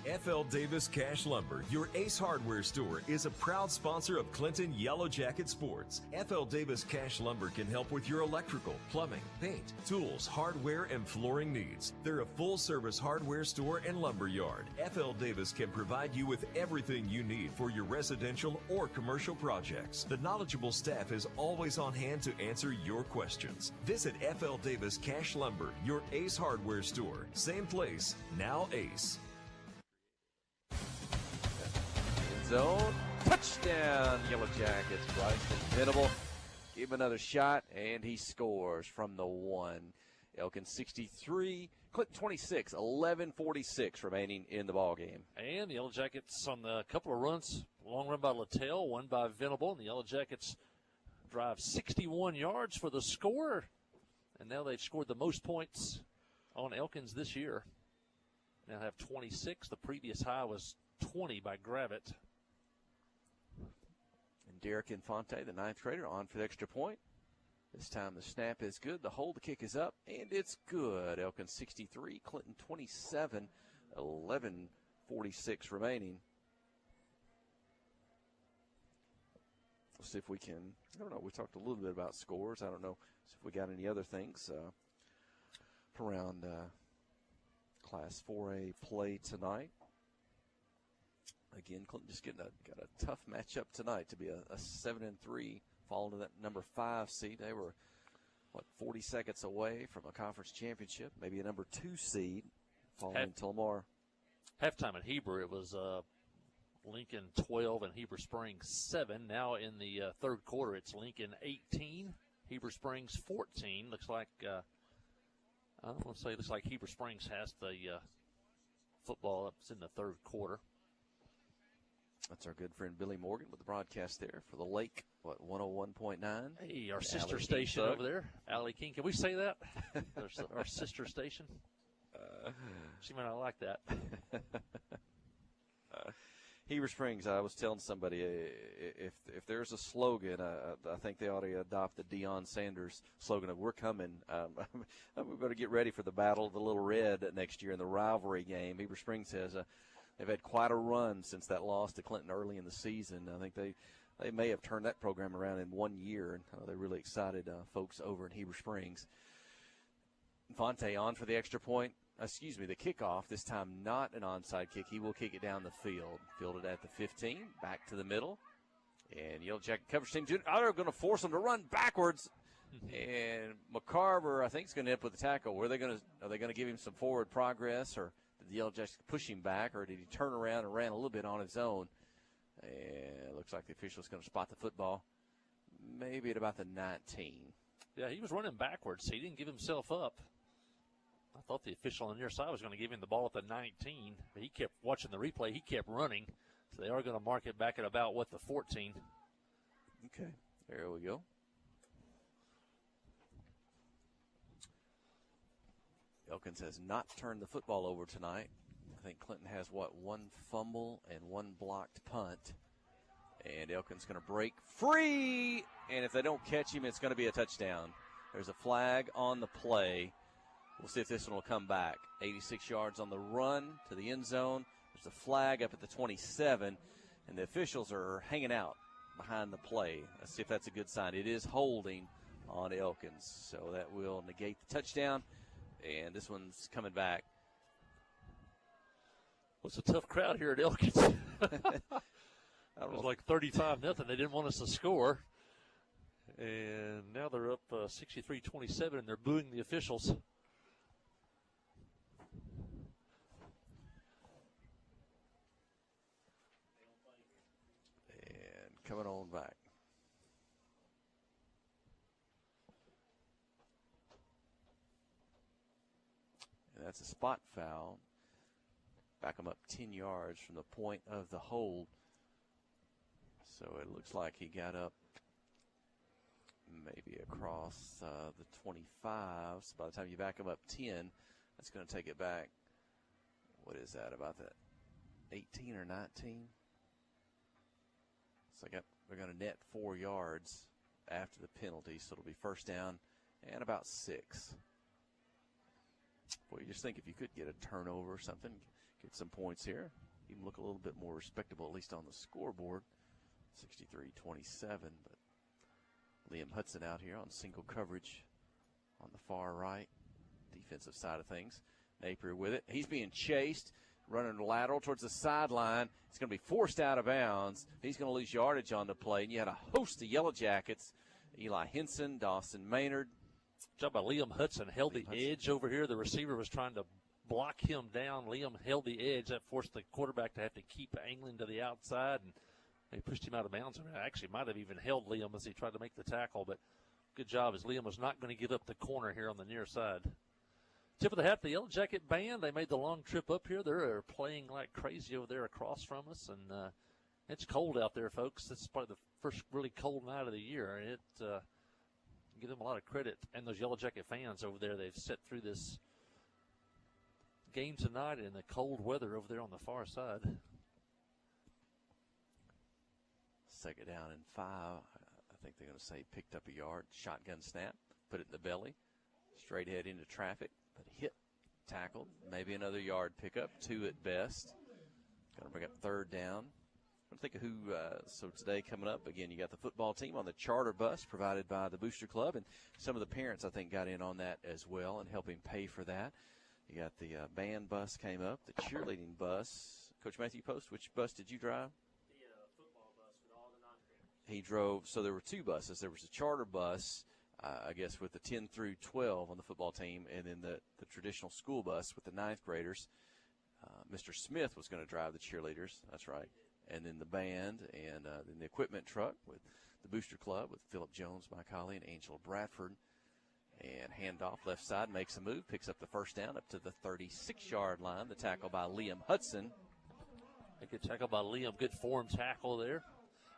F.L. Davis Cash Lumber, your Ace Hardware store, is a proud sponsor of Clinton Yellow Jacket Sports. F.L. Davis Cash Lumber can help with your electrical, plumbing, paint, tools, hardware, and flooring needs. They're a full-service hardware store and lumber yard. F.L. Davis can provide you with everything you need for your residential or commercial projects. The knowledgeable staff is always on hand to answer your questions. Visit F.L. Davis Cash Lumber, your Ace Hardware store. Same place, now Ace. Zone touchdown, Yellow Jackets. Bryson Venable gave another shot, and he scores from the 1. Elkins 63, Clinton 26, 11:46 remaining in the ball game. And the Yellow Jackets on the couple of runs, long run by Littell, one by Venable, and the Yellow Jackets drive 61 yards for the score, and now they've scored the most points on Elkins this year. Now have 26. The previous high was 20 by Gravett. Derek Infante, the 9th grader, on for the extra point. This time the snap is good. The hold, the kick is up, and it's good. Elkins 63, Clinton 27, 11:46 remaining. We'll see if we can, I don't know, we talked a little bit about scores. I don't know if we got any other things around Class 4A play tonight. Again, Clinton just got a tough matchup tonight to be a 7-3, falling to that number 5 seed. They were, 40 seconds away from a conference championship, maybe a number 2 seed, falling to Lamar. Halftime at Heber, it was Lincoln 12 and Heber Springs 7. Now in the third quarter, it's Lincoln 18, Heber Springs 14. Looks like, I don't want to say, looks like Heber Springs has the football up in the third quarter. That's our good friend Billy Morgan with the broadcast there for the Lake, 101.9. Hey, our sister station over there, Allie King. Can we say that? Our sister station. She might not like that. Heber Springs, I was telling somebody, if there's a slogan, I think they ought to adopt the Deion Sanders slogan of "We're coming." We better get ready for the Battle of the Little Red next year in the rivalry game. Heber Springs has they've had quite a run since that loss to Clinton early in the season. I think they may have turned that program around in 1 year, and they're really excited folks over in Heber Springs. Infante on for the extra point. The kickoff, this time not an onside kick. He will kick it down the field. Fielded at the 15, back to the middle. And Yellow Jacket coverage team, they're going to force them to run backwards. And McCarver, I think, is going to end up with the tackle. Are they going to give him some forward progress, or did the Yellow Jackets push him back, or did he turn around and ran a little bit on his own? And it looks like the official is going to spot the football maybe at about the 19. Yeah, he was running backwards. He didn't give himself up. I thought the official on the near side was going to give him the ball at the 19, but he kept watching the replay. He kept running, so they are going to mark it back at about, the 14. Okay, there we go. Elkins has not turned the football over tonight. I think Clinton has, one fumble and one blocked punt. And Elkins going to break free, and if they don't catch him, it's going to be a touchdown. There's a flag on the play. We'll see if this one will come back. 86 yards on the run to the end zone. There's a flag up at the 27, and the officials are hanging out behind the play. Let's see if that's a good sign. It is holding on Elkins, so that will negate the touchdown, and this one's coming back. Well, it's a tough crowd here at Elkins. It was like 35-0. They didn't want us to score, and now they're up 63-27, and they're booing the officials. Coming on by That's a spot foul. Back them up 10 yards from the point of the hold. So it looks like he got up maybe across the 25. So by the time you back him up 10, that's going to take it back. What is that, about that 18 or 19? So they're going to net 4 yards after the penalty, so it'll be first down and about 6. Boy, you just think if you could get a turnover or something, get some points here, even look a little bit more respectable, at least on the scoreboard. 63-27, but Liam Hudson out here on single coverage on the far right, defensive side of things. Napier with it. He's being chased, running lateral towards the sideline. He's going to be forced out of bounds. He's going to lose yardage on the play, and you had a host of Yellow Jackets. Eli Henson, Dawson Maynard. Job by Liam Hudson. Held the edge over here. The receiver was trying to block him down. Liam held the edge. That forced the quarterback to have to keep angling to the outside, and they pushed him out of bounds. I mean, actually might have even held Liam as he tried to make the tackle, but good job, as Liam was not going to give up the corner here on the near side. Tip of the hat to the Yellow Jacket band. They made the long trip up here. They're playing like crazy over there across from us, and it's cold out there, folks. This is probably the first really cold night of the year. Give them a lot of credit, and those Yellow Jacket fans over there. They've set through this game tonight in the cold weather over there on the far side. Second down and 5. I think they're going to say picked up a yard. Shotgun snap, put it in the belly, straight head into traffic, but hit, tackled, maybe another yard pickup, 2 at best. Going to bring up third down. I'm think of who, so today coming up, again, you got the football team on the charter bus provided by the Booster Club, and some of the parents, I think, got in on that as well and helping pay for that. You got the band bus came up, the cheerleading bus. Coach Matthew Post, which bus did you drive? The football bus with all the non-critters. He drove, so there were 2 buses. There was a charter bus, I guess, with the 10 through 12 on the football team, and then the traditional school bus with the 9th graders. Mr. Smith was going to drive the cheerleaders. That's right. And then the band, and then the equipment truck with the Booster Club with Philip Jones, Mike Holly, and Angela Bradford. And handoff left side, makes a move, picks up the first down up to the 36-yard line. The tackle by Liam Hudson. A good tackle by Liam. Good form tackle there.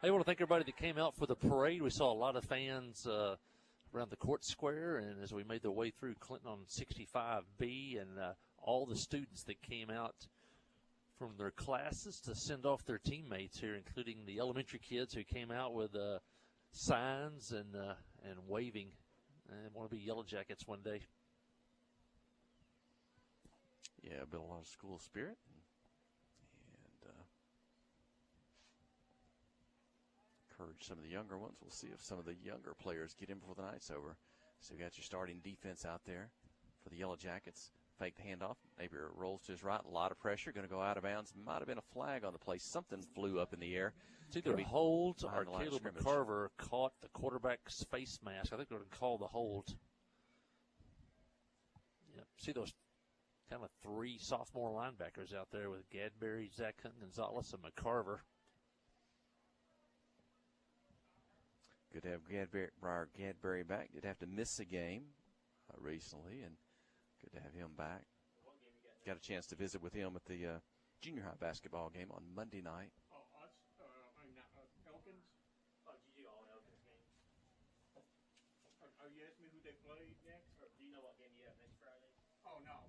I want to thank everybody that came out for the parade. We saw a lot of fans around the court square, and as we made their way through Clinton on 65B, and all the students that came out from their classes to send off their teammates here, including the elementary kids who came out with signs and waving and want to be Yellow Jackets one day. Yeah, built a lot of school spirit. And encourage some of the younger ones. We'll see if some of the younger players get in before the night's over. So you got your starting defense out there for the Yellow Jackets. Fake the handoff. Napier rolls to his right. A lot of pressure. Going to go out of bounds. Might have been a flag on the play. Something flew up in the air. It's either a hold or Caleb McCarver caught the quarterback's face mask. I think they're going to call the hold. Yep. See those kind of 3 sophomore linebackers out there with Gadberry, Zach Hunt, Gonzalez, and McCarver. Good to have Briar Gadberry back. Did have to miss a game recently, and good to have him back. Got a chance to visit with him at the junior high basketball game on Monday night. Elkins? Oh, did you do all Elkins games? Are you asking me who they play next? Or do you know what game you have next Friday? Oh, no.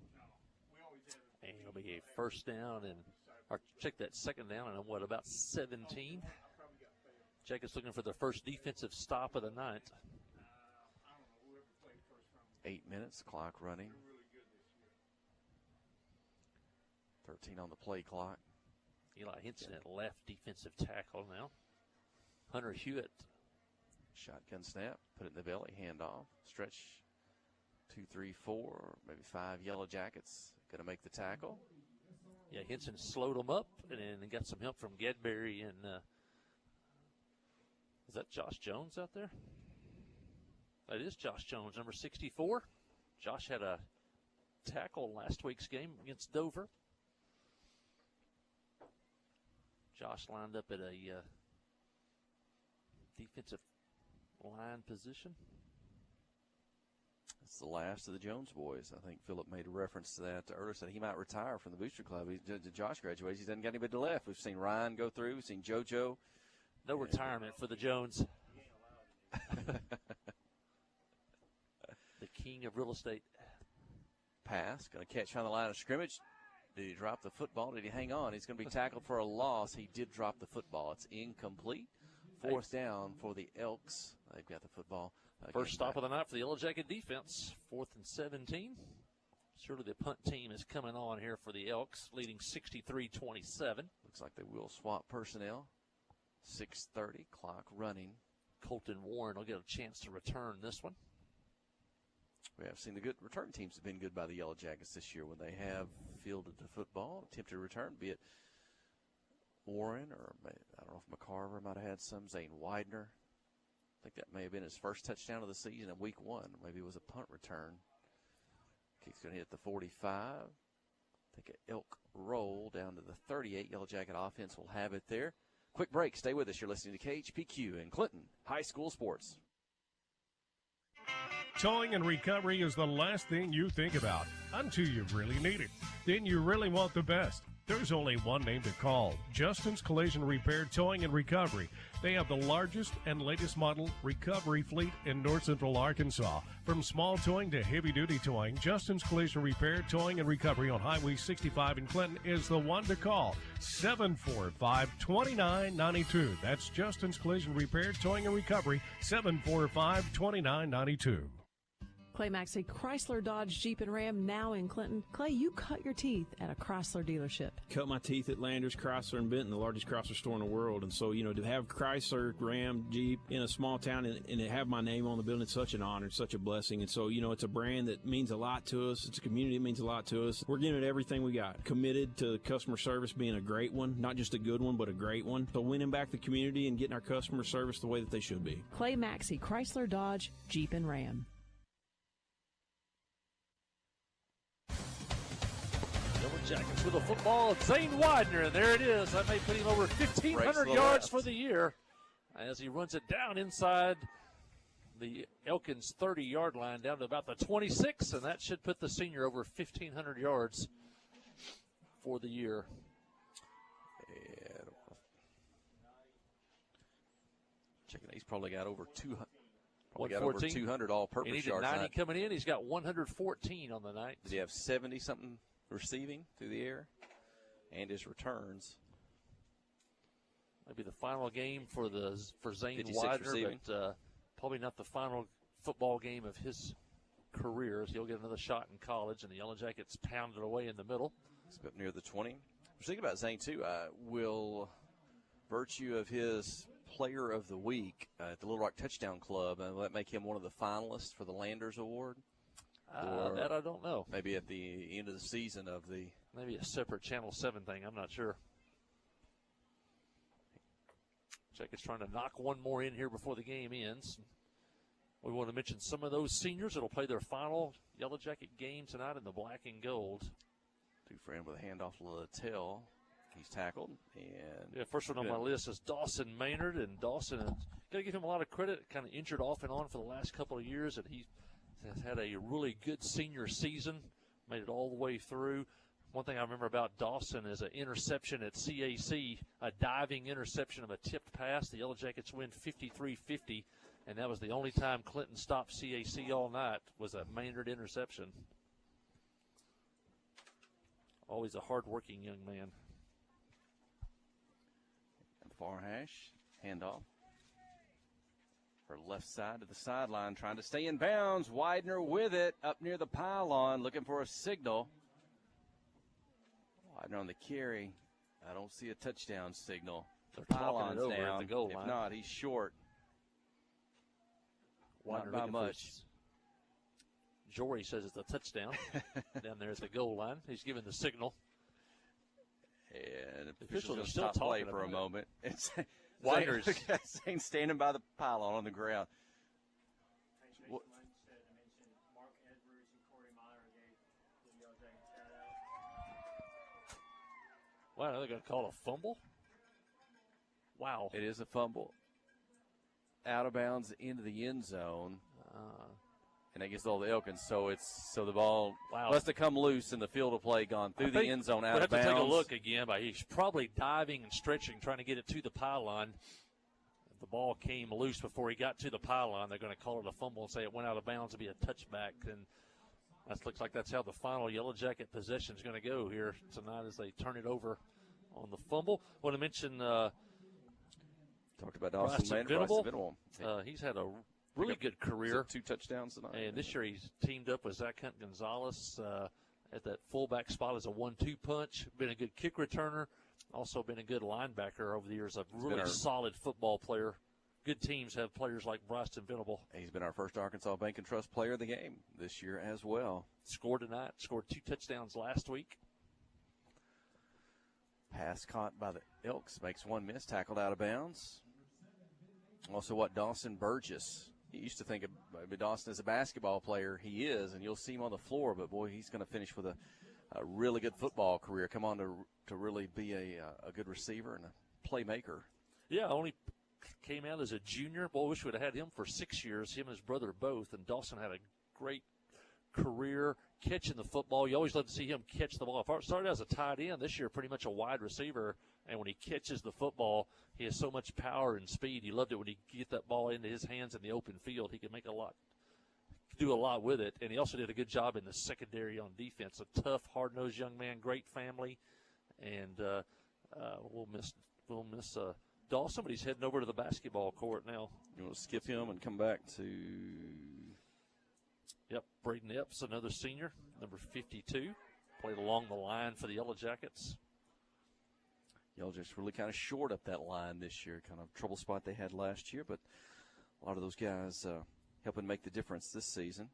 We always have And it'll be a first down, and or check that second down, and what, about 17? Jackets looking for their first defensive stop of the night. 8 minutes, clock running. 13 on the play clock. Eli Henson at left defensive tackle now. Hunter Hewitt. Shotgun snap, put it in the belly, handoff, stretch 2, 3, 4, maybe 5 Yellow Jackets. Going to make the tackle. Yeah, Henson slowed them up and then got some help from Gadberry. And is that Josh Jones out there? That is Josh Jones, number 64. Josh had a tackle last week's game against Dover. Josh lined up at a defensive line position. It's the last of the Jones boys. I think Philip made a reference to that earlier, said he might retire from the Booster Club. Josh graduates. He doesn't got anybody left. We've seen Ryan go through. We've seen JoJo. No retirement for the Jones. The king of real estate. Pass. Going to catch on the line of scrimmage. Did he drop the football? Did he hang on? He's going to be tackled for a loss. He did drop the football. It's incomplete. Fourth down for the Elks. They've got the football. First stop of the night for the Yellow Jacket defense. 4th and 17. Surely the punt team is coming on here for the Elks, leading 63-27. Looks like they will swap personnel. 6:30, clock running. Colton Warren will get a chance to return this one. We have seen the good return teams have been good by the Yellow Jackets this year when they have fielded the football, attempted to return, be it Warren or I don't know if McCarver might have had some, Zane Widener. I think that may have been his first touchdown of the season in week 1. Maybe it was a punt return. Kick's going to hit the 45. Take an Elk roll down to the 38. Yellow Jacket offense will have it there. Quick break. Stay with us. You're listening to KHPQ in Clinton High School Sports. Towing and recovery is the last thing you think about until you really need it. Then you really want the best. There's only one name to call, Justin's Collision Repair Towing and Recovery. They have the largest and latest model recovery fleet in north central Arkansas. From small towing to heavy-duty towing, Justin's Collision Repair Towing and Recovery on Highway 65 in Clinton is the one to call, 745-2992. That's Justin's Collision Repair Towing and Recovery, 745-2992. Clay Maxey, Chrysler, Dodge, Jeep, and Ram, now in Clinton. Clay, you cut your teeth at a Chrysler dealership. Cut my teeth at Landers, Chrysler, and Benton, the largest Chrysler store in the world. And so, to have Chrysler, Ram, Jeep in a small town and to have my name on the building, it's such an honor, it's such a blessing. And so, it's a brand that means a lot to us. It's a community that means a lot to us. We're giving it everything we got. Committed to customer service being a great one, not just a good one, but a great one. So winning back the community and getting our customer service the way that they should be. Clay Maxey, Chrysler, Dodge, Jeep, and Ram. Jackets with a football. Zane Widener, and there it is. That may put him over 1,500 yards for the year as he runs it down inside the Elkins 30-yard line down to about the 26, and that should put the senior over 1,500 yards for the year. And checking, he's probably got over 200. Probably got over 200 all-purpose yards. He needed 90 coming in. He's got 114 on the night. Did he have 70-something receiving through the air and his returns? Maybe the final game for Zane Widener, but probably not the final football game of his career, as he'll get another shot in college, and the Yellow Jackets pounded away in the middle. It's up near the 20. I was thinking about Zane, too. Will virtue of his Player of the Week at the Little Rock Touchdown Club, will that make him one of the finalists for the Landers Award? That I don't know. Maybe at the end of the season of the... Maybe a separate Channel 7 thing. I'm not sure. Jackets trying to knock one more in here before the game ends. We want to mention some of those seniors that will play their final Yellow Jacket game tonight in the black and gold. Dufresne with a handoff to Littell. He's tackled. And first one on my list is Dawson Maynard. And Dawson, got to give him a lot of credit. Kind of injured off and on for the last couple of years, and he has had a really good senior season, made it all the way through. One thing I remember about Dawson is an interception at CAC, a diving interception of a tipped pass. The Yellow Jackets win 53-50, and that was the only time Clinton stopped CAC all night, was a Maynard interception. Always a hard-working young man. Far hash, handoff. Her left side to the sideline, trying to stay in bounds. Widener with it, up near the pylon, looking for a signal. Widener on the carry. I don't see a touchdown signal. The pylon's over down. At the goal if line. not, he's short. Widener not by much. Jory says it's a touchdown down there at the goal line. He's giving the signal. And the officials are still stop play talking for a about moment. It's Widener's Zane standing by the pylon on the ground. Wow, they're going to call a fumble? Wow. It is a fumble. Out of bounds into the end zone. And that gets all the Elkins. So the ball must have come loose in the field of play, gone through the end zone, out of bounds. We'll have to take a look again. But he's probably diving and stretching, trying to get it to the pylon. The ball came loose before he got to the pylon. They're going to call it a fumble and say it went out of bounds to be a touchback. And that looks like that's how the final Yellow Jacket possession is going to go here tonight as they turn it over on the fumble. I want to mention talked about Dawson Venable. He's had a really good career. 2 touchdowns tonight. And this year he's teamed up with Zach Hunt Gonzalez at that fullback spot as a 1-2 punch. Been a good kick returner. Also been a good linebacker over the years. A really solid football player. Good teams have players like Bryson Venable. He's been our first Arkansas Bank and Trust player of the game this year as well. Scored tonight. Scored 2 touchdowns last week. Pass caught by the Elks. Makes one miss. Tackled out of bounds. Also, Dawson Burgess. You used to think of Dawson as a basketball player. He is, and you'll see him on the floor. But, boy, he's going to finish with a really good football career. Come on to really be a good receiver and a playmaker. Yeah, only came out as a junior. Boy, wish we would have had him for 6 years, him and his brother both. And Dawson had a great career catching the football. You always love to see him catch the ball. Started as a tight end this year, pretty much a wide receiver. And when he catches the football, he has so much power and speed. He loved it when he could get that ball into his hands in the open field. He could do a lot with it. And he also did a good job in the secondary on defense. A tough, hard-nosed young man, great family. And we'll miss Dawson, but he's heading over to the basketball court now. You want to skip him and come back to... Yep, Braden Epps, another senior, number 52. Played along the line for the Yellow Jackets. Yellow Jackets really kind of short up that line this year. Kind of trouble spot they had last year, but a lot of those guys helping make the difference this season.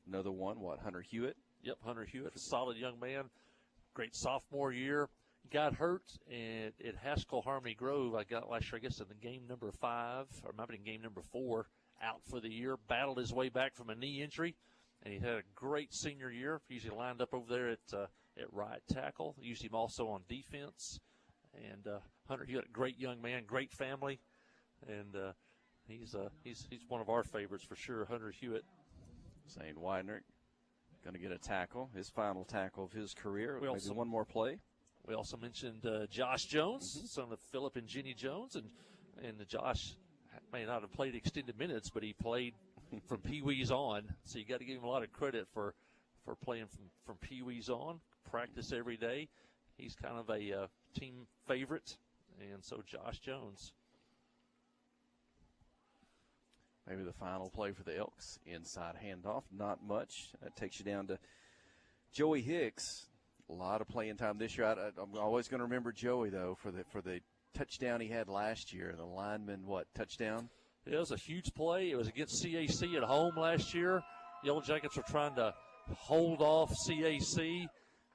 Another one, Hunter Hewitt? Yep, Hunter Hewitt, a solid young man. Great sophomore year. Got hurt at Haskell Harmony Grove. I got last year, I guess, in the game number 5, or maybe in game number 4, out for the year. Battled his way back from a knee injury, and he had a great senior year. Usually lined up over there at right tackle. Used him also on defense. And Hunter Hewitt, great young man, great family, and he's one of our favorites for sure. Hunter Hewitt. Zane Widener going to get a tackle, his final tackle of his career. Maybe one more play. We also mentioned Josh Jones, son of Philip and Jenny Jones, and Josh may not have played extended minutes, but he played from Pee-wees on. So you got to give him a lot of credit for playing from Pee-wees on. Practice every day. He's kind of a team favorite, and so Josh Jones. Maybe the final play for the Elks. Inside handoff, not much. That takes you down to Joey Hicks. A lot of playing time this year. I'm always going to remember Joey, though, for the touchdown he had last year. The lineman, touchdown? It was a huge play. It was against CAC at home last year. Yellow Jackets were trying to hold off CAC.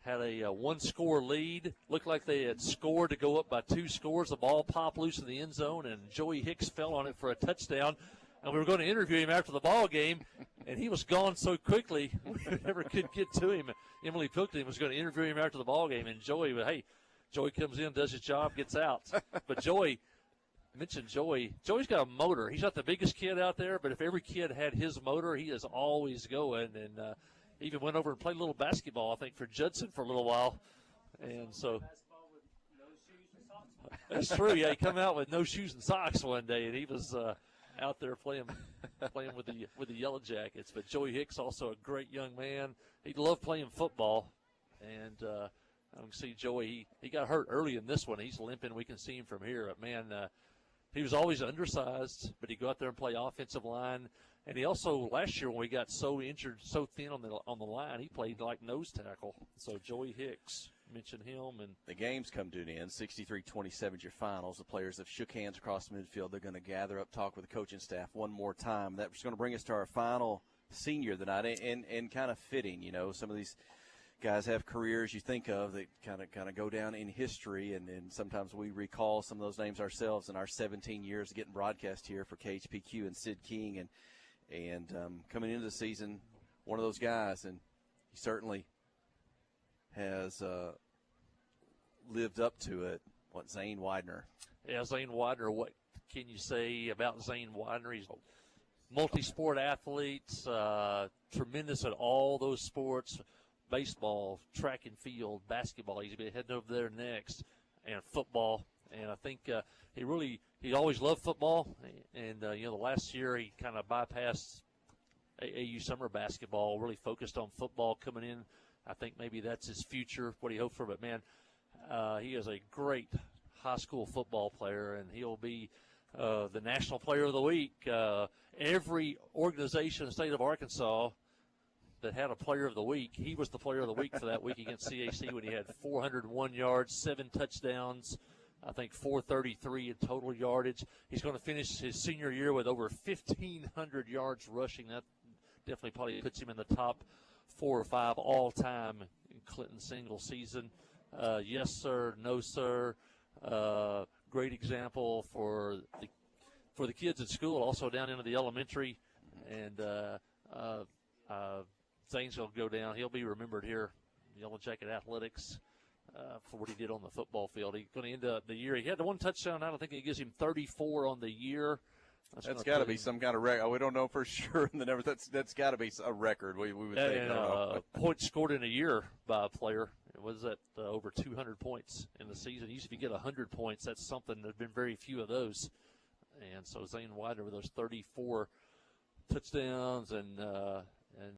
Had a 1-score lead. Looked like they had scored to go up by 2 scores. The ball popped loose in the end zone, and Joey Hicks fell on it for a touchdown. And we were going to interview him after the ball game, and he was gone so quickly we never could get to him. Emily Pilkington was going to interview him after the ball game, and Joey comes in, does his job, gets out. But Joey's got a motor. He's not the biggest kid out there, but if every kid had his motor, he is always going. And even went over and played a little basketball, I think, for Judson for a little while. And so that's true. Yeah, he come out with no shoes and socks one day, and he was out there playing with the Yellow Jackets. But Joey Hicks, also a great young man. He loved playing football, and I can see Joey. He got hurt early in this one. He's limping. We can see him from here. But man, he was always undersized, but he'd go out there and play offensive line. And he also, last year when we got so injured, so thin on the line, he played like nose tackle. So Joey Hicks, mentioned him. And the game's come to an end. 63-27 your finals. The players have shook hands across the midfield. They're going to gather up, talk with the coaching staff one more time. That's going to bring us to our final senior tonight, and kind of fitting. You know, some of these guys have careers you think of that kind of go down in history, and sometimes we recall some of those names ourselves in our 17 years of getting broadcast here for KHPQ and Sid King, and coming into the season, one of those guys, and he certainly has lived up to it. Zane Widener. Yeah, Zane Widener. What can you say about Zane Widener? He's multi-sport athletes, tremendous at all those sports, baseball, track and field, basketball. He's been heading over there next, and football. And I think he always loved football. And, the last year he kind of bypassed AAU summer basketball, really focused on football coming in. I think maybe that's his future, what he hopes for. But, man, he is a great high school football player, and he'll be the National Player of the Week. Every organization in the state of Arkansas that had a Player of the Week, he was the Player of the Week for that week against CAC when he had 401 yards, 7 touchdowns, I think 433 in total yardage. He's going to finish his senior year with over 1,500 yards rushing. That definitely probably puts him in the top 4 or 5 all-time in Clinton single season. Yes, sir. No, sir. Great example for the kids at school, also down into the elementary. And Zane's going to go down. He'll be remembered here, Yellow Jacket Athletics, for what he did on the football field. He's going to end up the year. He had the 1 touchdown. I don't think it gives him 34 on the year. That's got to be some kind of record. We don't know for sure in the numbers. That's got to be a record. We would think. Points scored in a year by a player. It was at over 200 points in the season. Usually if you get 100 points, that's something. There's been very few of those. And so Zane Widener with those 34 touchdowns and